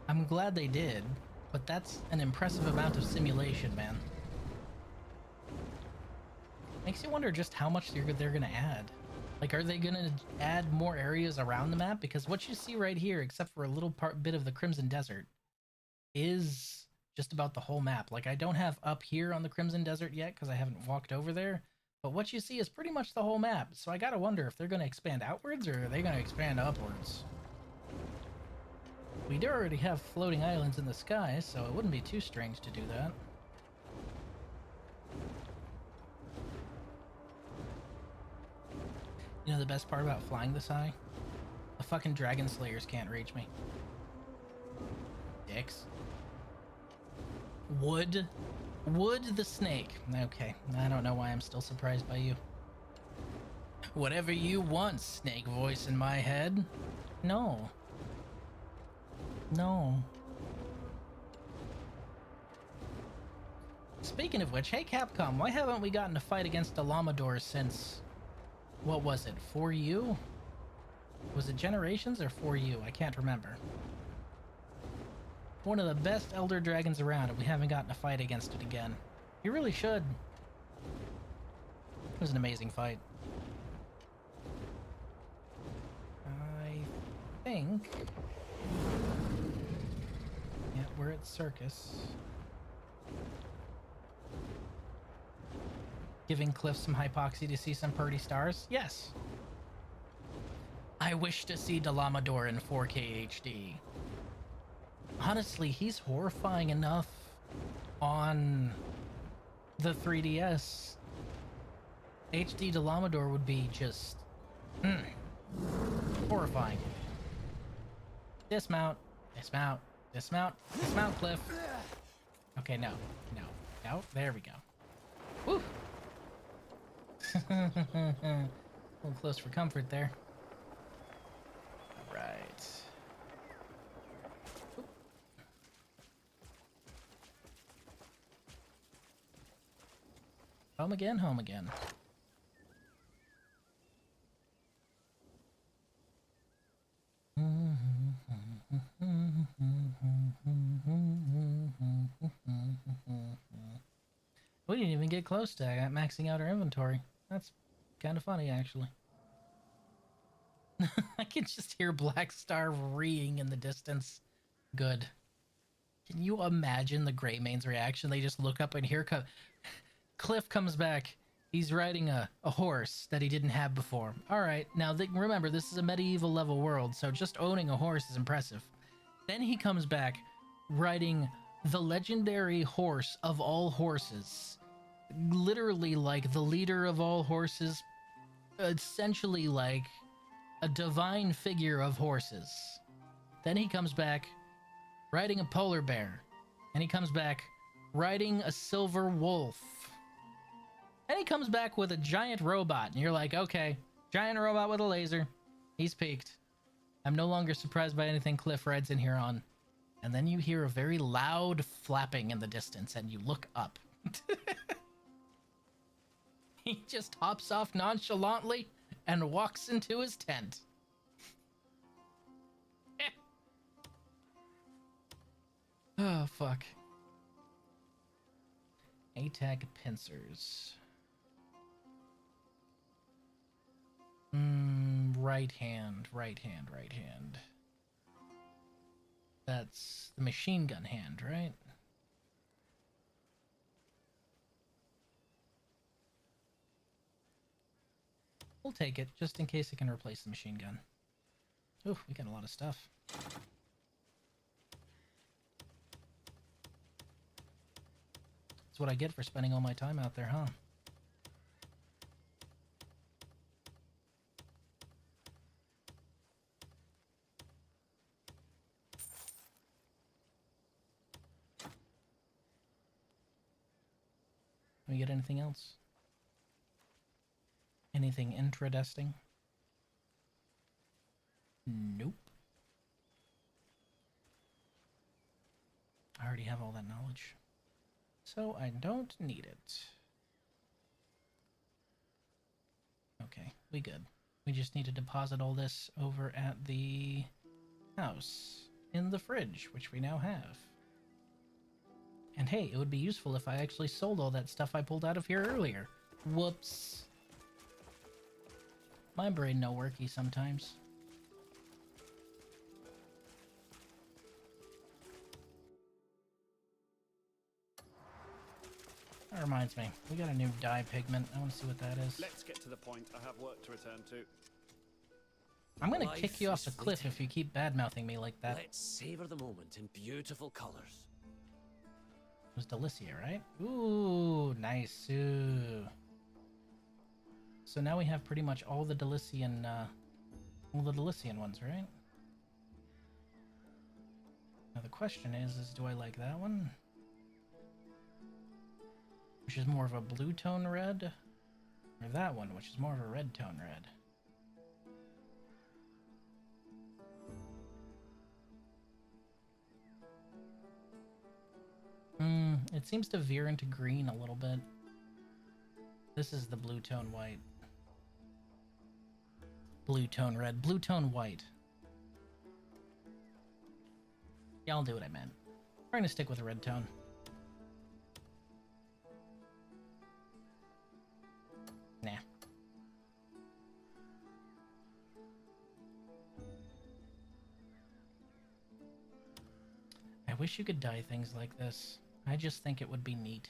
I'm glad they did, but that's an impressive amount of simulation, man. Makes you wonder just how much they're gonna add. Like, are they gonna add more areas around the map? Because what you see right here, except for a little bit of the Crimson Desert, is just about the whole map. Like, I don't have up here on the Crimson Desert yet because I haven't walked over there, but what you see is pretty much the whole map. So I gotta wonder if they're going to expand outwards or are they going to expand upwards. We do already have floating islands in the sky, so it wouldn't be too strange to do that. You know the best part about flying this high? The fucking dragon slayers can't reach me. Dicks. Wood the snake. Okay, I don't know why I'm still surprised by you. Whatever you want, snake voice in my head. No. No. Speaking of which, hey Capcom, why haven't we gotten a fight against the Llamador since... What was it? 4U? Was it Generations or 4U? I can't remember. One of the best Elder Dragons around, and we haven't gotten a fight against it again. You really should. It was an amazing fight. I think... Yeah, we're at Circus. Giving Cliff some hypoxia to see some pretty stars? Yes. I wish to see Delamador in 4K HD. Honestly, he's horrifying enough on the 3DS. HD Delamador would be just... horrifying. Dismount. Dismount. Dismount. Dismount, Cliff. Okay, no. No. No. There we go. Woo! A little close for comfort there. Alright. Home again, home again. We didn't even get close to maxing out our inventory. That's kind of funny, actually. I can just hear Black Star reeing in the distance. Good. Can you imagine the Greymane's reaction? They just look up and here Cliff comes back. He's riding a horse that he didn't have before. Alright, now remember, this is a medieval level world, so just owning a horse is impressive. Then he comes back riding the legendary horse of all horses. Literally like the leader of all horses. Essentially like a divine figure of horses. Then he comes back riding a polar bear. And he comes back riding a silver wolf. And he comes back with a giant robot. And you're like, okay, giant robot with a laser. He's peaked. I'm no longer surprised by anything Cliff rides in here on. And then you hear a very loud flapping in the distance and you look up. He just hops off nonchalantly and walks into his tent. Oh, fuck. ATAG pincers. Right hand. That's the machine gun hand, right? We'll take it, just in case it can replace the machine gun. Ooh, we got a lot of stuff. That's what I get for spending all my time out there, huh? Can we get anything else? Anything interesting? Nope. I already have all that knowledge. So I don't need it. Okay, we good. We just need to deposit all this over at the house in the fridge, which we now have. And hey, it would be useful if I actually sold all that stuff I pulled out of here earlier. Whoops. My brain no worky sometimes. That reminds me, we got a new dye pigment. I want to see what that is. Let's get to the point. I have work to return to. I'm gonna kick you off the cliff if you keep bad-mouthing me like that. Let's savor the moment in beautiful colors. It was Delicia, right? Ooh, nice. Ooh. So now we have pretty much all the Delician ones, right? Now the question is do I like that one? Which is more of a blue tone red? Or that one, which is more of a red tone red? It seems to veer into green a little bit. This is the blue tone white. Blue tone red, blue tone white. Yeah, I'll do what I meant. We're gonna stick with a red tone. Nah. I wish you could dye things like this. I just think it would be neat.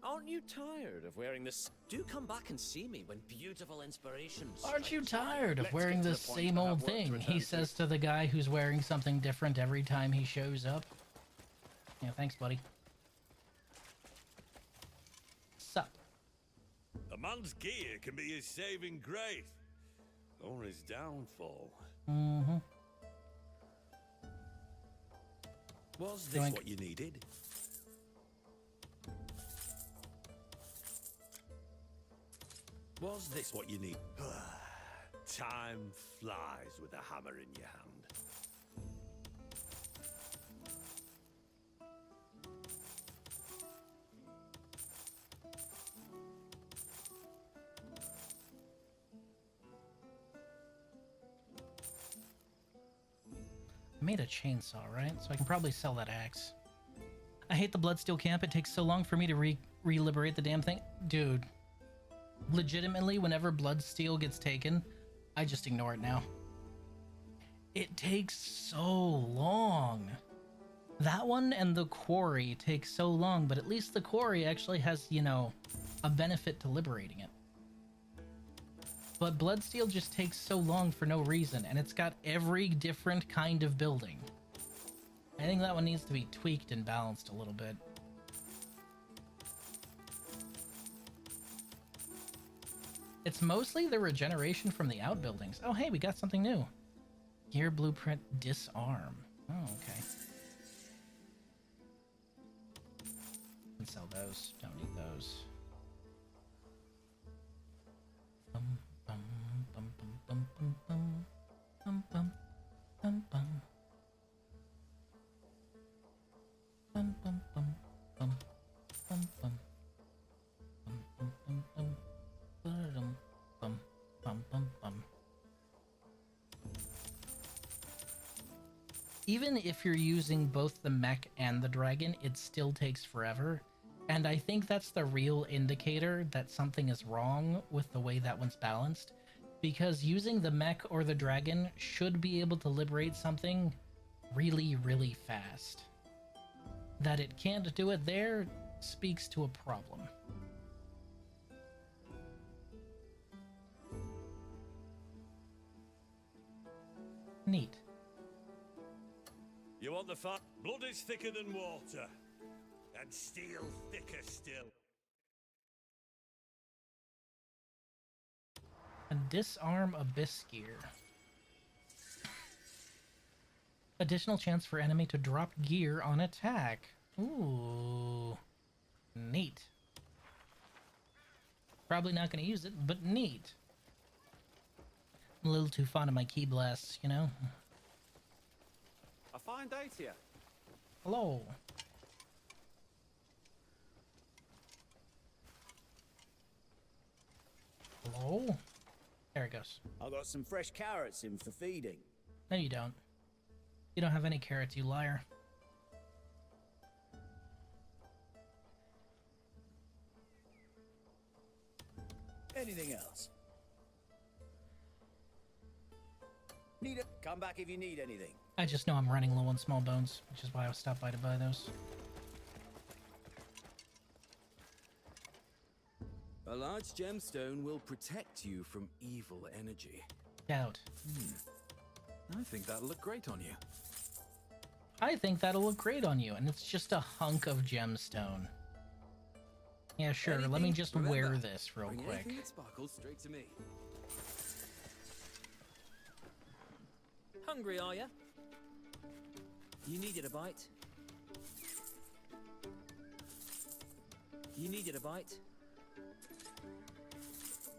Aren't you tired of wearing this? Do come back and see me when beautiful inspirations. Aren't you tired of wearing the same old thing? He says to the guy who's wearing something different every time he shows up. Yeah, thanks, buddy. Sup? A man's gear can be his saving grace, or his downfall. Mm-hmm. Was this what you needed? Was this what you need? Time flies with a hammer in your hand. I made a chainsaw, right? So I can probably sell that axe. I hate the Bloodsteel camp. It takes so long for me to re-liberate the damn thing. Dude. Legitimately, whenever Bloodsteel gets taken, I just ignore it now. It takes so long. That one and the quarry take so long, but at least the quarry actually has, you know, a benefit to liberating it. But Bloodsteel just takes so long for no reason, and it's got every different kind of building. I think that one needs to be tweaked and balanced a little bit. It's mostly the regeneration from the outbuildings. Oh, hey, we got something new. Gear blueprint disarm. Oh, okay. Can sell those. Don't need those. Bum, bum, bum, bum, bum, bum, bum, bum, bum, bum. Bum, bum, bum, bum, bum, bum. Bum, bum, bum, bum. Bum, bum, bum, bum. Even if you're using both the mech and the dragon, it still takes forever. And I think that's the real indicator that something is wrong with the way that one's balanced. Because using the mech or the dragon should be able to liberate something really, really fast. That it can't do it there speaks to a problem. Neat. You want the fat? Blood is thicker than water, and steel thicker still. A disarm abyss gear. Additional chance for enemy to drop gear on attack. Ooh. Neat. Probably not going to use it, but neat. I'm a little too fond of my key blasts, you know? A fine day to you. Hello. Hello? There it goes. I got some fresh carrots in for feeding. No, you don't. You don't have any carrots, you liar. Anything else? Need it? Come back if you need anything. I just know I'm running low on small bones, which is why I stopped by to buy those. A large gemstone will protect you from evil energy. Doubt. I think that'll look great on you. I think that'll look great on you, and it's just a hunk of gemstone. Yeah, sure. Let me just wear this real Bring quick. anything that sparkles straight to me. Hungry, are ya? You needed a bite? You needed a bite?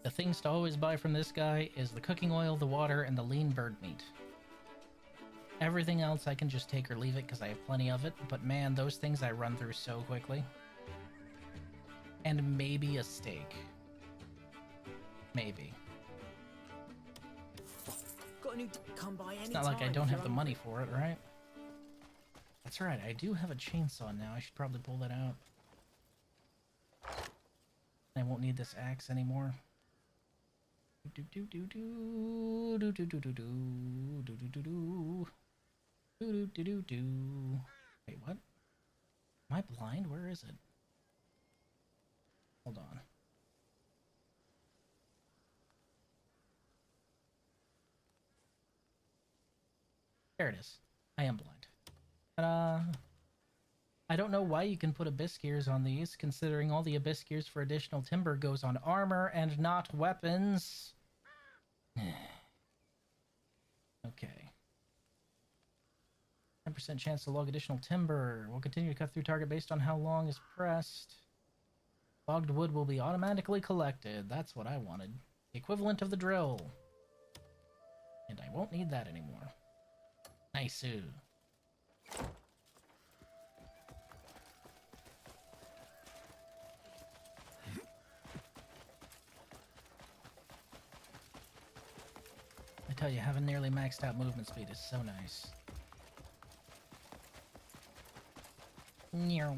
The things to always buy from this guy is the cooking oil, the water, and the lean bird meat. Everything else I can just take or leave it because I have plenty of it, but man, those things I run through so quickly. And maybe a steak. Maybe. Got a new come by any It's not like I time don't if have you're the money hungry. for it, right? That's right, I do have a chainsaw now. I should probably pull that out. I won't need this axe anymore. Do do do do do do do do do do do do do do do do. Wait, what? Am I blind? Where is it? Hold on. There it is. I am blind. Ta-da! I don't know why you can put abyss gears on these, considering all the abyss gears for additional timber goes on armor and not weapons. Okay. 10% chance to log additional timber. We'll continue to cut through target based on how long is pressed. Logged wood will be automatically collected. That's what I wanted. The equivalent of the drill. And I won't need that anymore. Nice. I tell you, having nearly maxed out movement speed is so nice. Meow.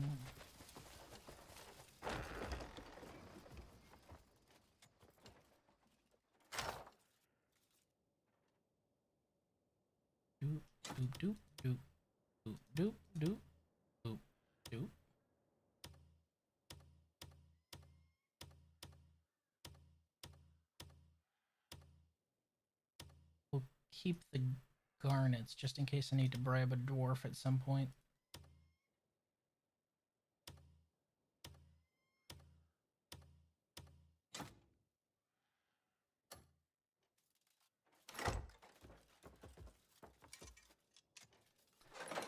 Doop doop doop doop doop doop doop doop. We'll keep the garnets just in case I need to bribe a dwarf at some point.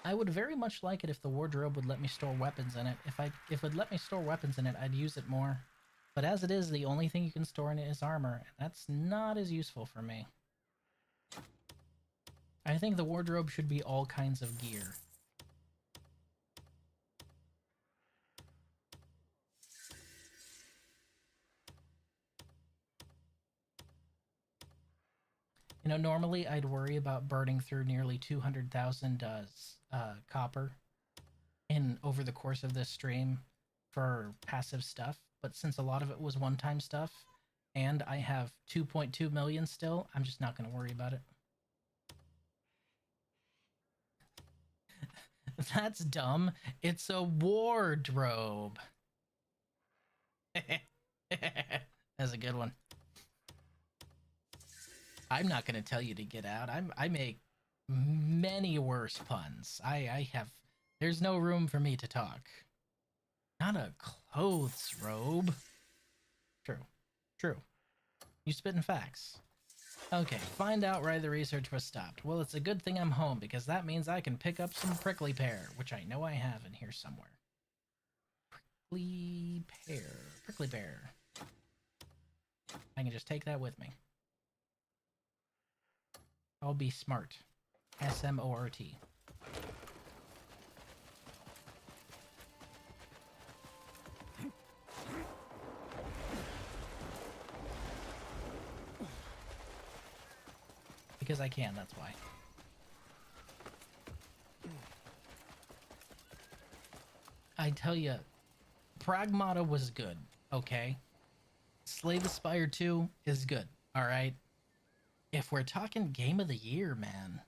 I would very much like it if the wardrobe would let me store weapons in it. If it would let me store weapons in it, I'd use it more. But as it is, the only thing you can store in it is armor, and that's not as useful for me. I think the wardrobe should be all kinds of gear. You know, normally I'd worry about burning through nearly 200,000 copper over the course of this stream for passive stuff, but since a lot of it was one-time stuff, and I have 2.2 million still, I'm just not going to worry about it. That's dumb. It's a wardrobe. That's a good one. I'm not going to tell you to get out. I make many worse puns. I have... There's no room for me to talk. Not a clothes robe. True. True. You spitting facts. Okay, find out why the research was stopped. Well, it's a good thing I'm home, because that means I can pick up some prickly pear, which I know I have in here somewhere. Prickly pear. Prickly pear. I can just take that with me. I'll be smart. S-M-O-R-T. Because I can, that's why. I tell you, Pragmata was good, okay? Slay the Spire 2 is good, alright? If we're talking Game of the Year, man,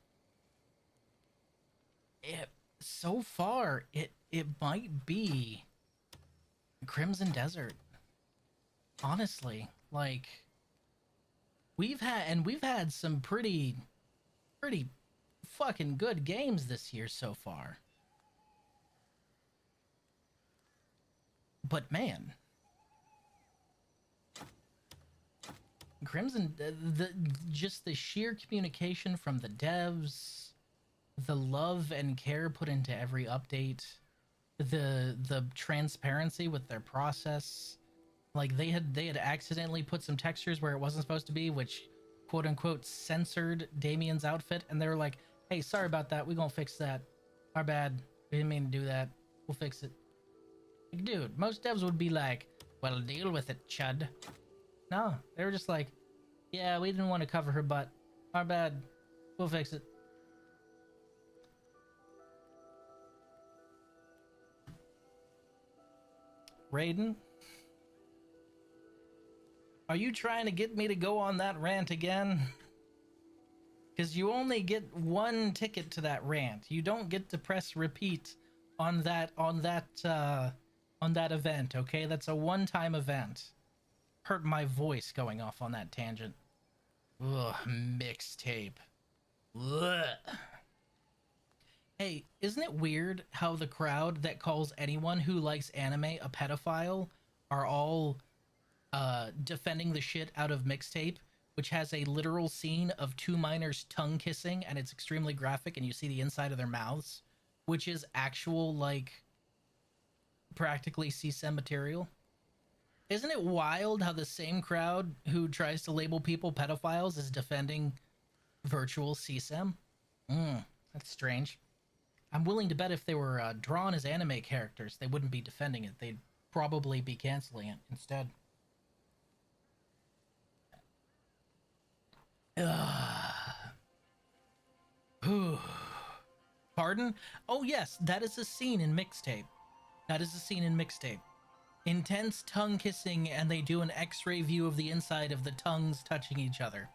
so far, it might be Crimson Desert. Honestly, like, we've had some pretty fucking good games this year so far. But man, Crimson, just the sheer communication from the devs, the love and care put into every update, the transparency with their process. Like they had accidentally put some textures where it wasn't supposed to be, which quote unquote censored Damien's outfit, and they were like, hey, sorry about that, we gonna fix that, our bad, we didn't mean to do that, we'll fix it. Like, dude, most devs would be like, well, deal with it, chud. No, they were just like, yeah, we didn't want to cover her butt, our bad, we'll fix it. Raiden, are you trying to get me to go on that rant again? Because you only get one ticket to that rant. You don't get to press repeat on that event, okay? That's a one-time event. Hurt my voice going off on that tangent. Ugh, mixtape. Ugh. Hey, isn't it weird how the crowd that calls anyone who likes anime a pedophile are all defending the shit out of Mixtape, which has a literal scene of two minors tongue kissing, and it's extremely graphic, and you see the inside of their mouths, which is actual, like, practically CSEM material? Isn't it wild how the same crowd who tries to label people pedophiles is defending virtual CSEM? That's strange. I'm willing to bet if they were drawn as anime characters, they wouldn't be defending it. They'd probably be canceling it instead. Pardon? Oh yes, that is a scene in Mixtape. That is a scene in Mixtape. Intense tongue kissing, and they do an x-ray view of the inside of the tongues touching each other.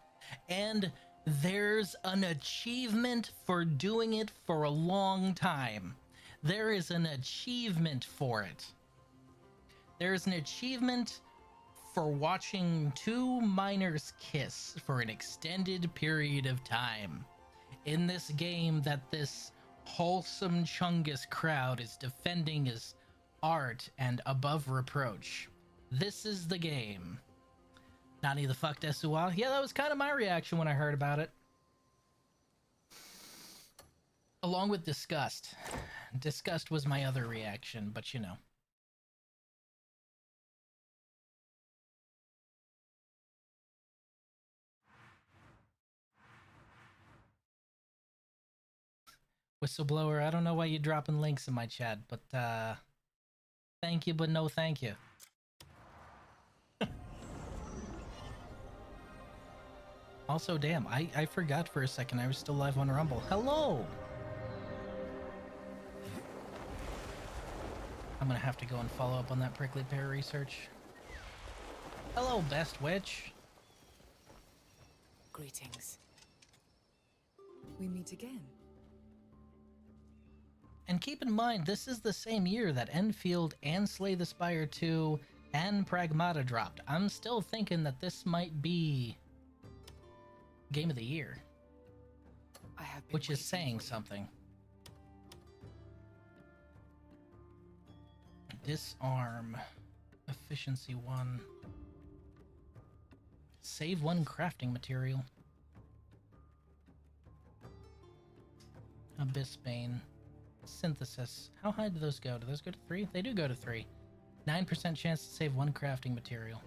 And there's an achievement for doing it for a long time. There is an achievement for it. There's an achievement for watching two minors kiss for an extended period of time in this game that this wholesome Chungus crowd is defending as art and above reproach. This is the game. Nani the fuck desuwa? Yeah, that was kind of my reaction when I heard about it. Along with disgust. Disgust was my other reaction, but you know. Whistleblower, I don't know why you're dropping links in my chat, but thank you, but no thank you. Also, damn, I forgot for a second I was still live on Rumble. Hello! I'm gonna have to go and follow up on that prickly pear research. Hello, best witch. Greetings. We meet again. And keep in mind, this is the same year that Enfield and Slay the Spire 2 and Pragmata dropped. I'm still thinking that this might be Game of the Year. Which is saying something. Disarm. Efficiency 1. Save 1 crafting material. Abyssbane. Synthesis. How high do those go? Do those go to 3? They do go to 3. 9% chance to save 1 crafting material.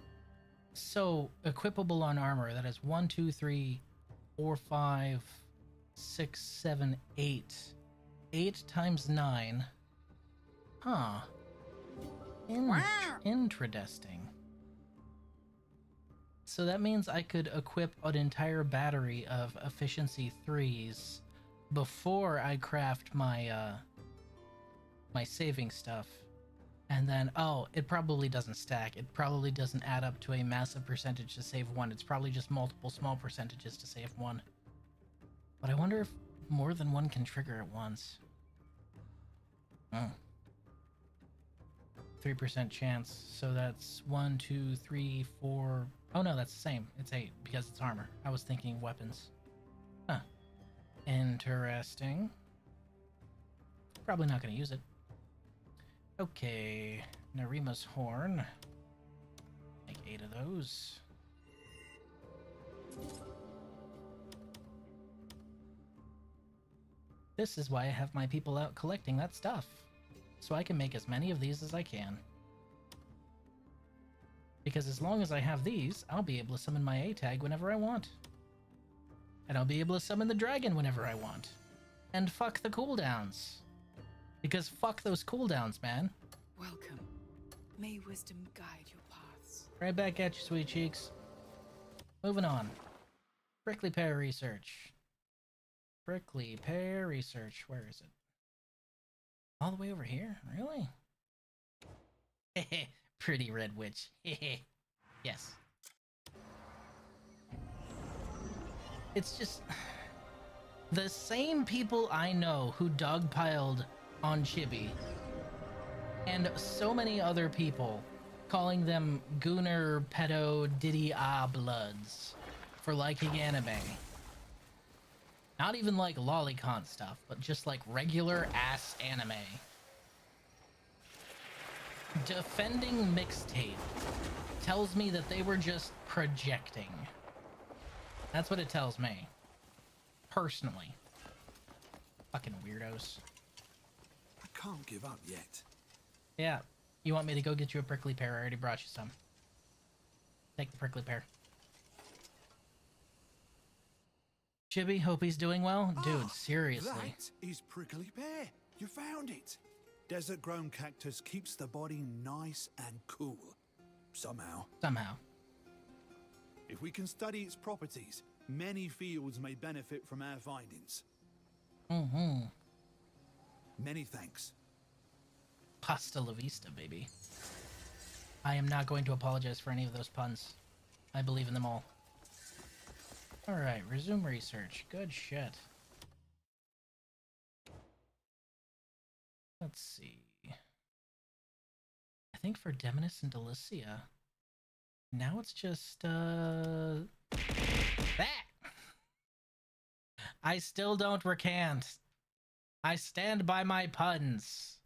So, equipable on armor. That is 1, 2, 3, 4, 5, 6, 7, 8. 8 times 9. Huh. Interesting. So that means I could equip an entire battery of efficiency 3s before I craft my my saving stuff. And then, oh, it probably doesn't stack. It probably doesn't add up to a massive percentage to save 1. It's probably just multiple small percentages to save 1. But I wonder if more than 1 can trigger at once. 3% chance. So that's 1, 2, 3, 4. Oh no, that's the same. It's 8 because it's armor. I was thinking weapons. Huh. Interesting. Probably not going to use it. Okay. Narima's horn. Make 8 of those. This is why I have my people out collecting that stuff. So I can make as many of these as I can. Because as long as I have these, I'll be able to summon my A-tag whenever I want. And I'll be able to summon the dragon whenever I want. And fuck the cooldowns. Because fuck those cooldowns, man. Welcome. May wisdom guide your paths. Right back at you, sweet cheeks. Moving on. Prickly pear research. Prickly pear research. Where is it? All the way over here? Really? Hehe. Pretty red witch. Hehe. Yes. It's just... the same people I know who dogpiled on Chibi, and so many other people calling them Gooner Pedo Diddy Ah Bloods for liking anime. Not even like lolicon stuff, but just like regular ass anime. Defending mixtape tells me that they were just projecting. That's what it tells me. Personally. Fucking weirdos. I can't give up yet. Yeah. You want me to go get you a prickly pear? I already brought you some. Take the prickly pear. Chibi, hope he's doing well. Dude, seriously. That is prickly pear. You found it. Desert-grown cactus keeps the body nice and cool. Somehow. Somehow. If we can study its properties, many fields may benefit from our findings. Mm-hmm. Many thanks. Pasta la vista, baby. I am not going to apologize for any of those puns. I believe in them all. Alright, resume research. Good shit. Let's see. I think for Demonis and Delicia, now it's just, that! I still don't recant. I stand by my puns.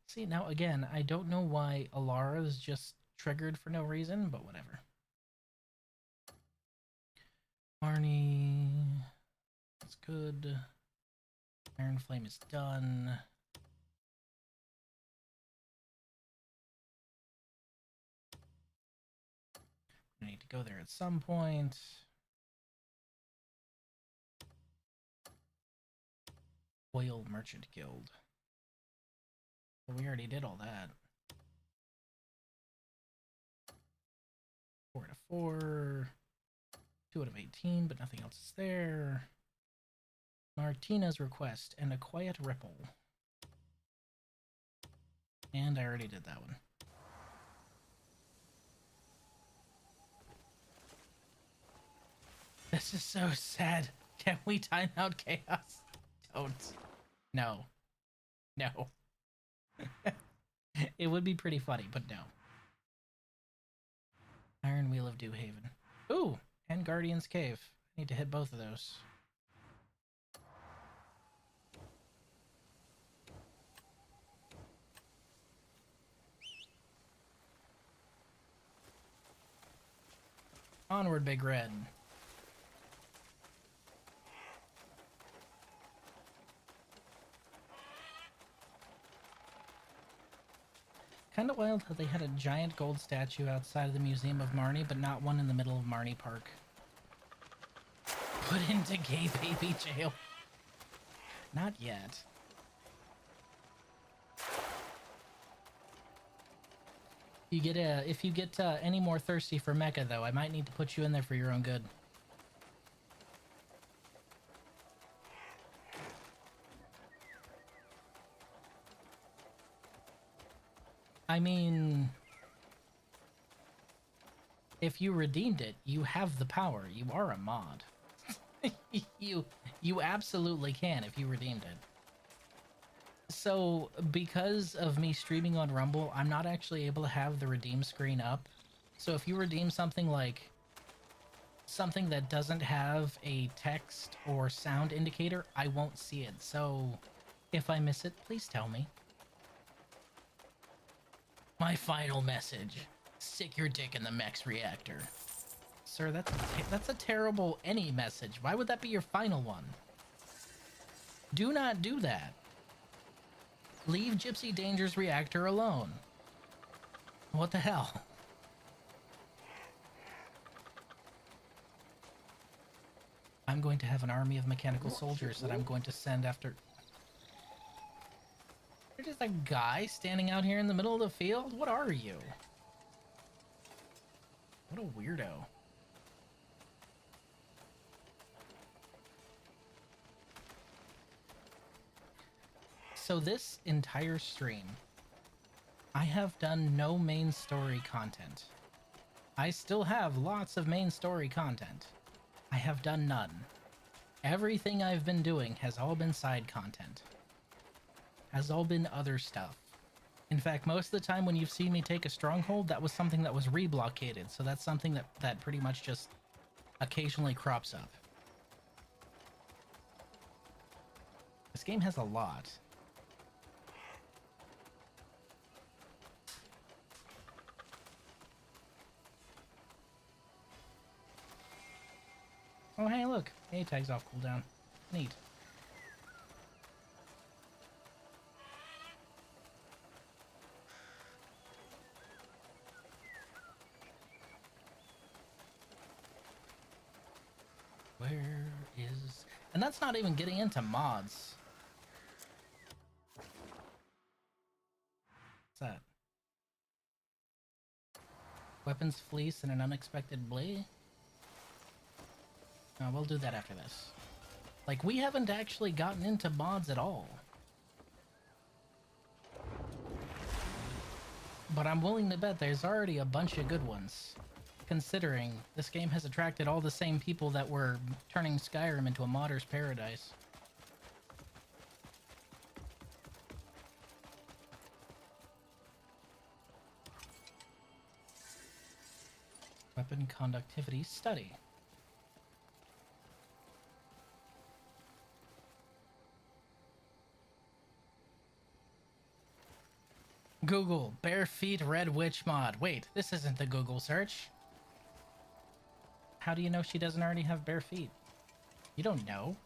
See, now again, I don't know why Alara is just triggered for no reason, but whatever. Marnie. That's good. Iron Flame is done. I need to go there at some point. Oil Merchant Guild. Well, we already did all that. 4 out of 4. 2 out of 18, but nothing else is there. Martina's request and a quiet ripple. And I already did that one. This is so sad. Can we time out chaos? Don't. No. No. It would be pretty funny, but no. Iron Wheel of Dewhaven. Ooh, and Guardian's Cave. I need to hit both of those. Onward, Big Red. Kind of wild how they had a giant gold statue outside of the Museum of Marnie, but not one in the middle of Marnie Park. Put into gay baby jail. Not yet. You get if you get any more thirsty for Mecha, though, I might need to put you in there for your own good. I mean, if you redeemed it, you have the power. You are a mod. you absolutely can if you redeemed it. So, because of me streaming on Rumble, I'm not actually able to have the redeem screen up. So if you redeem something like something that doesn't have a text or sound indicator, I won't see it. So if I miss it, please tell me. My final message. Stick your dick in the mech's reactor. Sir, that's a terrible any message. Why would that be your final one? Do not do that. Leave Gypsy Danger's reactor alone. What the hell? I'm going to have an army of mechanical soldiers that I'm going to send after... You're just a guy standing out here in the middle of the field? What are you? What a weirdo. So this entire stream, I have done no main story content. I still have lots of main story content. I have done none. Everything I've been doing has all been side content. Has all been other stuff. In fact, most of the time when you've seen me take a stronghold, that was something that was reblockaded. So that's something that pretty much just occasionally crops up. This game has a lot. Oh, hey, look. A-tag's off cooldown. Neat. Where is... And that's not even getting into mods. What's that? Weapons fleece and an unexpected blade? No, we'll do that after this. Like, we haven't actually gotten into mods at all. But I'm willing to bet there's already a bunch of good ones. Considering this game has attracted all the same people that were turning Skyrim into a modder's paradise. Weapon conductivity study. Google, bare feet red witch mod. Wait, this isn't the Google search. How do you know she doesn't already have bare feet? You don't know.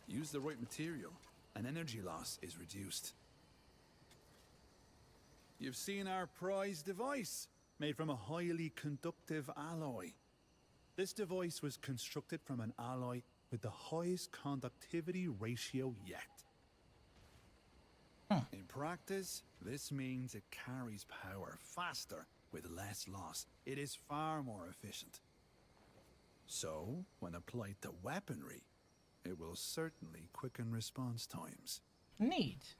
Use the right material, and energy loss is reduced. You've seen our prize device, made from a highly conductive alloy. This device was constructed from an alloy with the highest conductivity ratio yet. In practice, this means it carries power faster with less loss. It is far more efficient. So, when applied to weaponry, it will certainly quicken response times. Neat.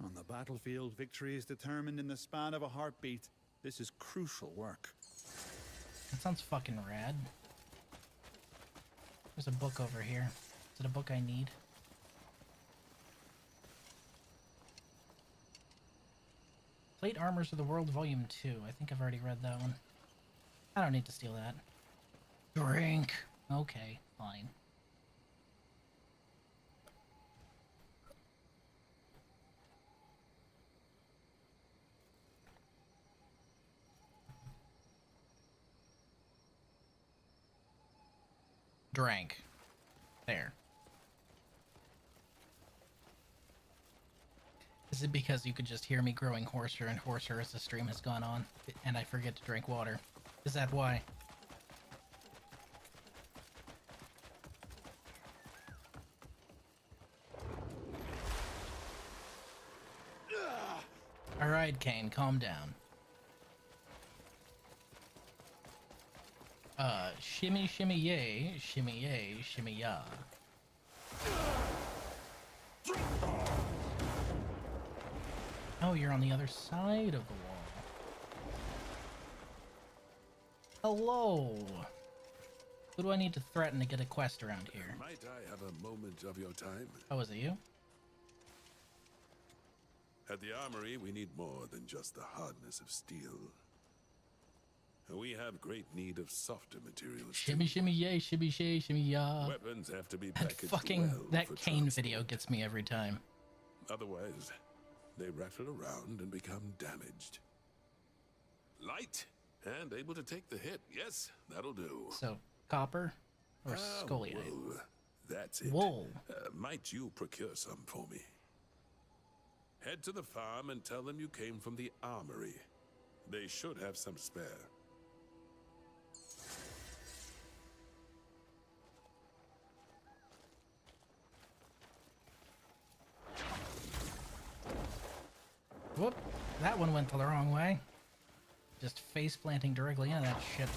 On the battlefield, victory is determined in the span of a heartbeat. This is crucial work. That sounds fucking rad. There's a book over here. Is it a book I need? Plate Armors of the World Volume 2. I think I've already read that one. I don't need to steal that. Drink! Okay, fine. Drank. There. Is it because you could just hear me growing hoarser and hoarser as the stream has gone on, and I forget to drink water? Is that why? Alright, Kane, calm down. Shimmy, shimmy, yay, shimmy, ya. Oh, you're on the other side of the wall. Hello. Who do I need to threaten to get a quest around here? Might I have a moment of your time? Oh, is it you? At the armory, we need more than just the hardness of steel. We have great need of softer materials. Shimmy, shimmy, yay, shimmy, shay, shimmy, ya. Weapons have to be That packaged fucking well that for Kane transport. video gets me every time. Otherwise, they rattle around and become damaged. Light and able to take the hit. Yes, that'll do. So, copper or scoliote? Wool. That's it. Wool. Might you procure some for me? Head to the farm and tell them you came from the armory. They should have some spare. Whoop. That one went the wrong way. Just face planting directly into that shit.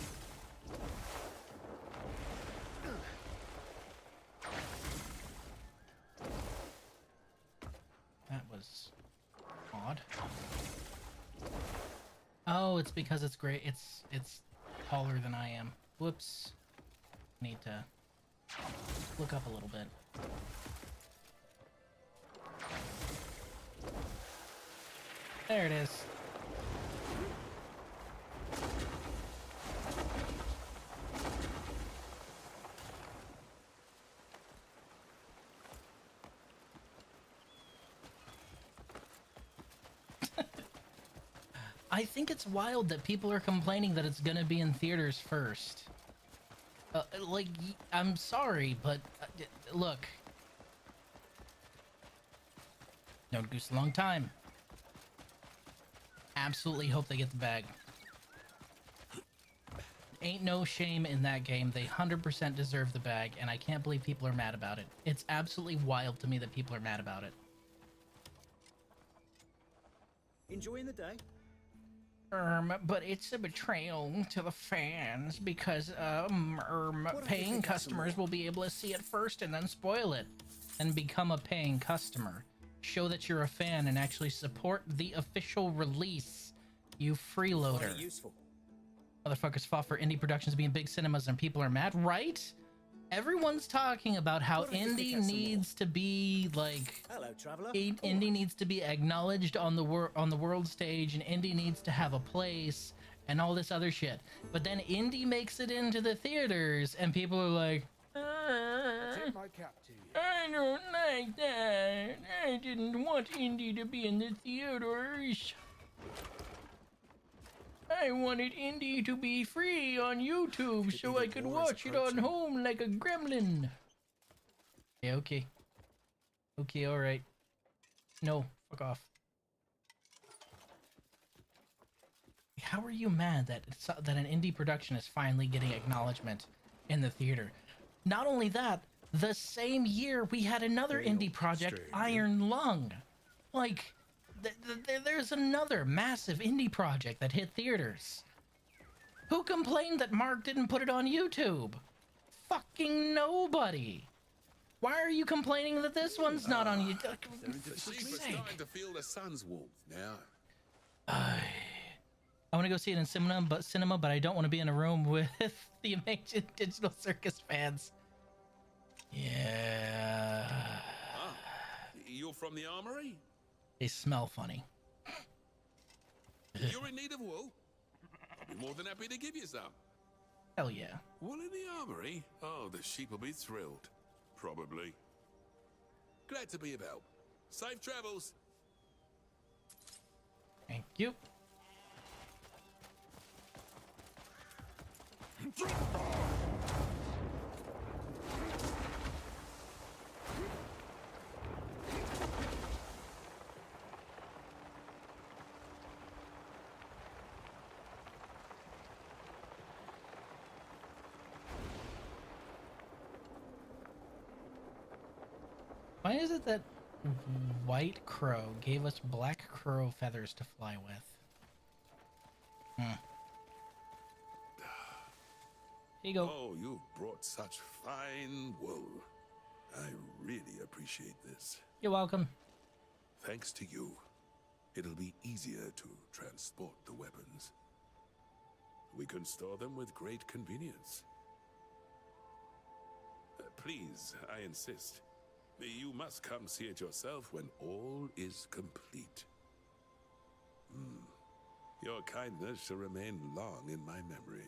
That was odd. Oh, it's because it's great. It's taller than I am. Whoops. Need to look up a little bit. There it is. I think it's wild that people are complaining that it's gonna be in theaters first. Like, I'm sorry, but look. Known Goose a long time. Absolutely hope they get the bag. Ain't no shame in that game. They 100% deserve the bag, and I can't believe people are mad about it. It's absolutely wild to me that people are mad about it. Enjoying the day? But it's a betrayal to the fans because, paying customers will be able to see it first and then spoil it and become a paying customer. Show that you're a fan and actually support the official release, you freeloader. Motherfuckers fought for indie productions being big cinemas and people are mad, right? Everyone's talking about how indie needs to be like, hello, traveler. Indie needs to be acknowledged on the world stage, and indie needs to have a place and all this other shit. But then indie makes it into the theaters, and people are like, Tip my cap to you. I don't like that. I didn't want indie to be in the theaters. I wanted indie to be free on YouTube so I could watch it on home like a gremlin. Yeah, okay. Okay, alright. No, fuck off. How are you mad that that an indie production is finally getting acknowledgement in the theater? Not only that, the same year we had another indie project, Iron Lung. Like, there's another massive indie project that hit theaters. Who complained that Mark didn't put it on YouTube? Fucking nobody. Why are you complaining that this one's not on YouTube? The sheep are starting to feel the sun's warmth now. I want to go see it in cinema, but I don't want to be in a room with the amazing Digital Circus fans. Yeah. Ah, you're from the armory? They smell funny. You're in need of wool? I'll be more than happy to give you some. Hell yeah. Wool in the armory? Oh, the sheep will be thrilled. Probably. Glad to be of help. Safe travels. Thank you. Why is it that White Crow gave us black crow feathers to fly with? Here you go. Oh, you brought such fine wool. I really appreciate this. You're welcome. Thanks to you, it'll be easier to transport the weapons. We can store them with great convenience. Please, I insist. You must come see it yourself when all is complete. Your kindness shall remain long in my memory.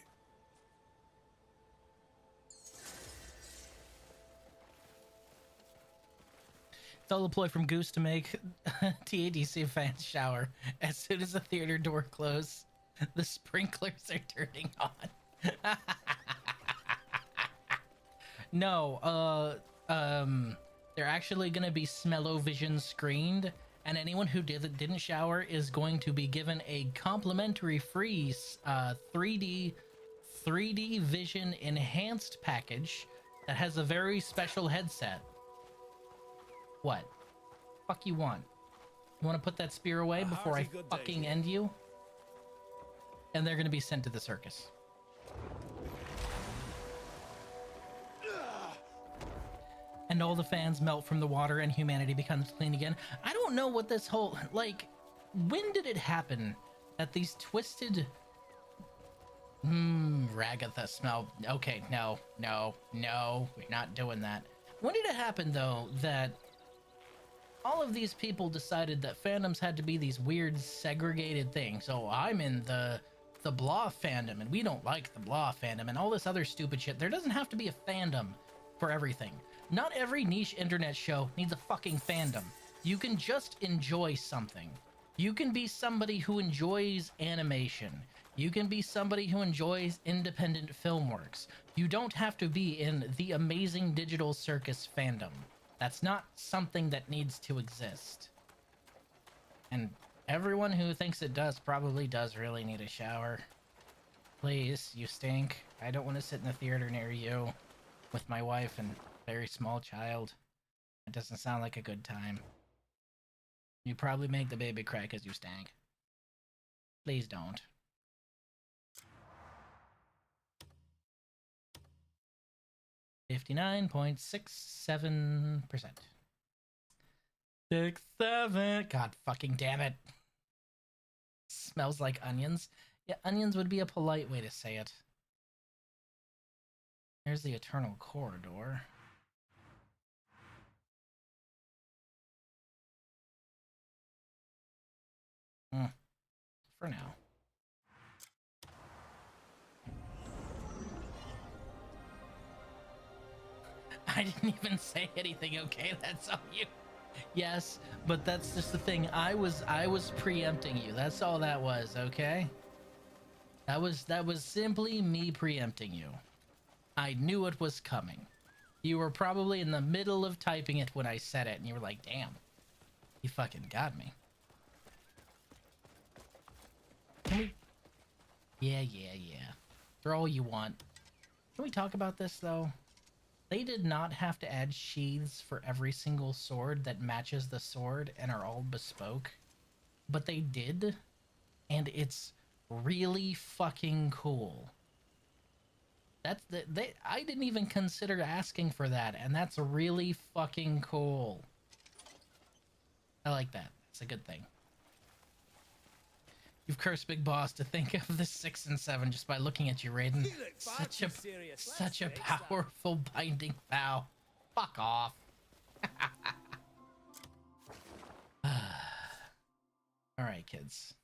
It's all a ploy from Goose to make TADC fans shower. As soon as the theater door closes, the sprinklers are turning on. No, they're actually going to be smell-o-vision screened, and anyone who didn't shower is going to be given a complimentary free 3D Vision enhanced package that has a very special headset. What? Fuck you want? You want to put that spear away before I fucking end you? And they're going to be sent to the circus. And all the fans melt from the water and humanity becomes clean again. I don't know what this whole, like, when did it happen that these twisted Ragatha smell? Okay, no, we're not doing that. When did it happen though that all of these people decided that fandoms had to be these weird segregated things? So I'm in the blah fandom and we don't like the blah fandom and all this other stupid shit. There doesn't have to be a fandom for everything. Not every niche internet show needs a fucking fandom. You can just enjoy something. You can be somebody who enjoys animation. You can be somebody who enjoys independent film works. You don't have to be in the amazing digital circus fandom. That's not something that needs to exist. And everyone who thinks it does probably does really need a shower. Please, you stink. I don't want to sit in the theater near you with my wife and very small child. It doesn't sound like a good time. You probably make the baby cry because you stank. Please don't. $59.67%. 67. God fucking damn it. Smells like onions. Yeah, onions would be a polite way to say it. There's the Eternal Corridor. For now. I didn't even say anything, okay? That's all you. Yes, but that's just the thing. I was preempting you. That's all that was, okay? That was simply me preempting you. I knew it was coming. You were probably in the middle of typing it when I said it, and you were like, damn, he fucking got me. Can we? Yeah. Throw all you want. Can we talk about this, though? They did not have to add sheaths for every single sword that matches the sword and are all bespoke. But they did, and it's really fucking cool. I didn't even consider asking for that, and that's really fucking cool. I like that. It's a good thing. You've cursed Big Boss to think of the 6 and 7 just by looking at you, Raiden. Such a powerful binding vow. Fuck off. Alright, kids.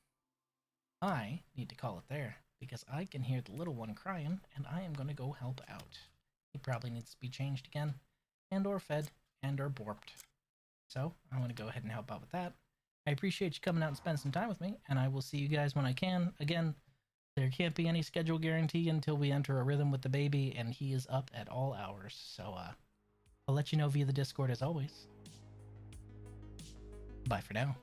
I need to call it there, because I can hear the little one crying, and I am going to go help out. He probably needs to be changed again, and or fed, and or borped. So, I'm going to go ahead and help out with that. I appreciate you coming out and spending some time with me, and I will see you guys when I can. Again, there can't be any schedule guarantee until we enter a rhythm with the baby, and he is up at all hours. So, I'll let you know via the Discord as always. Bye for now.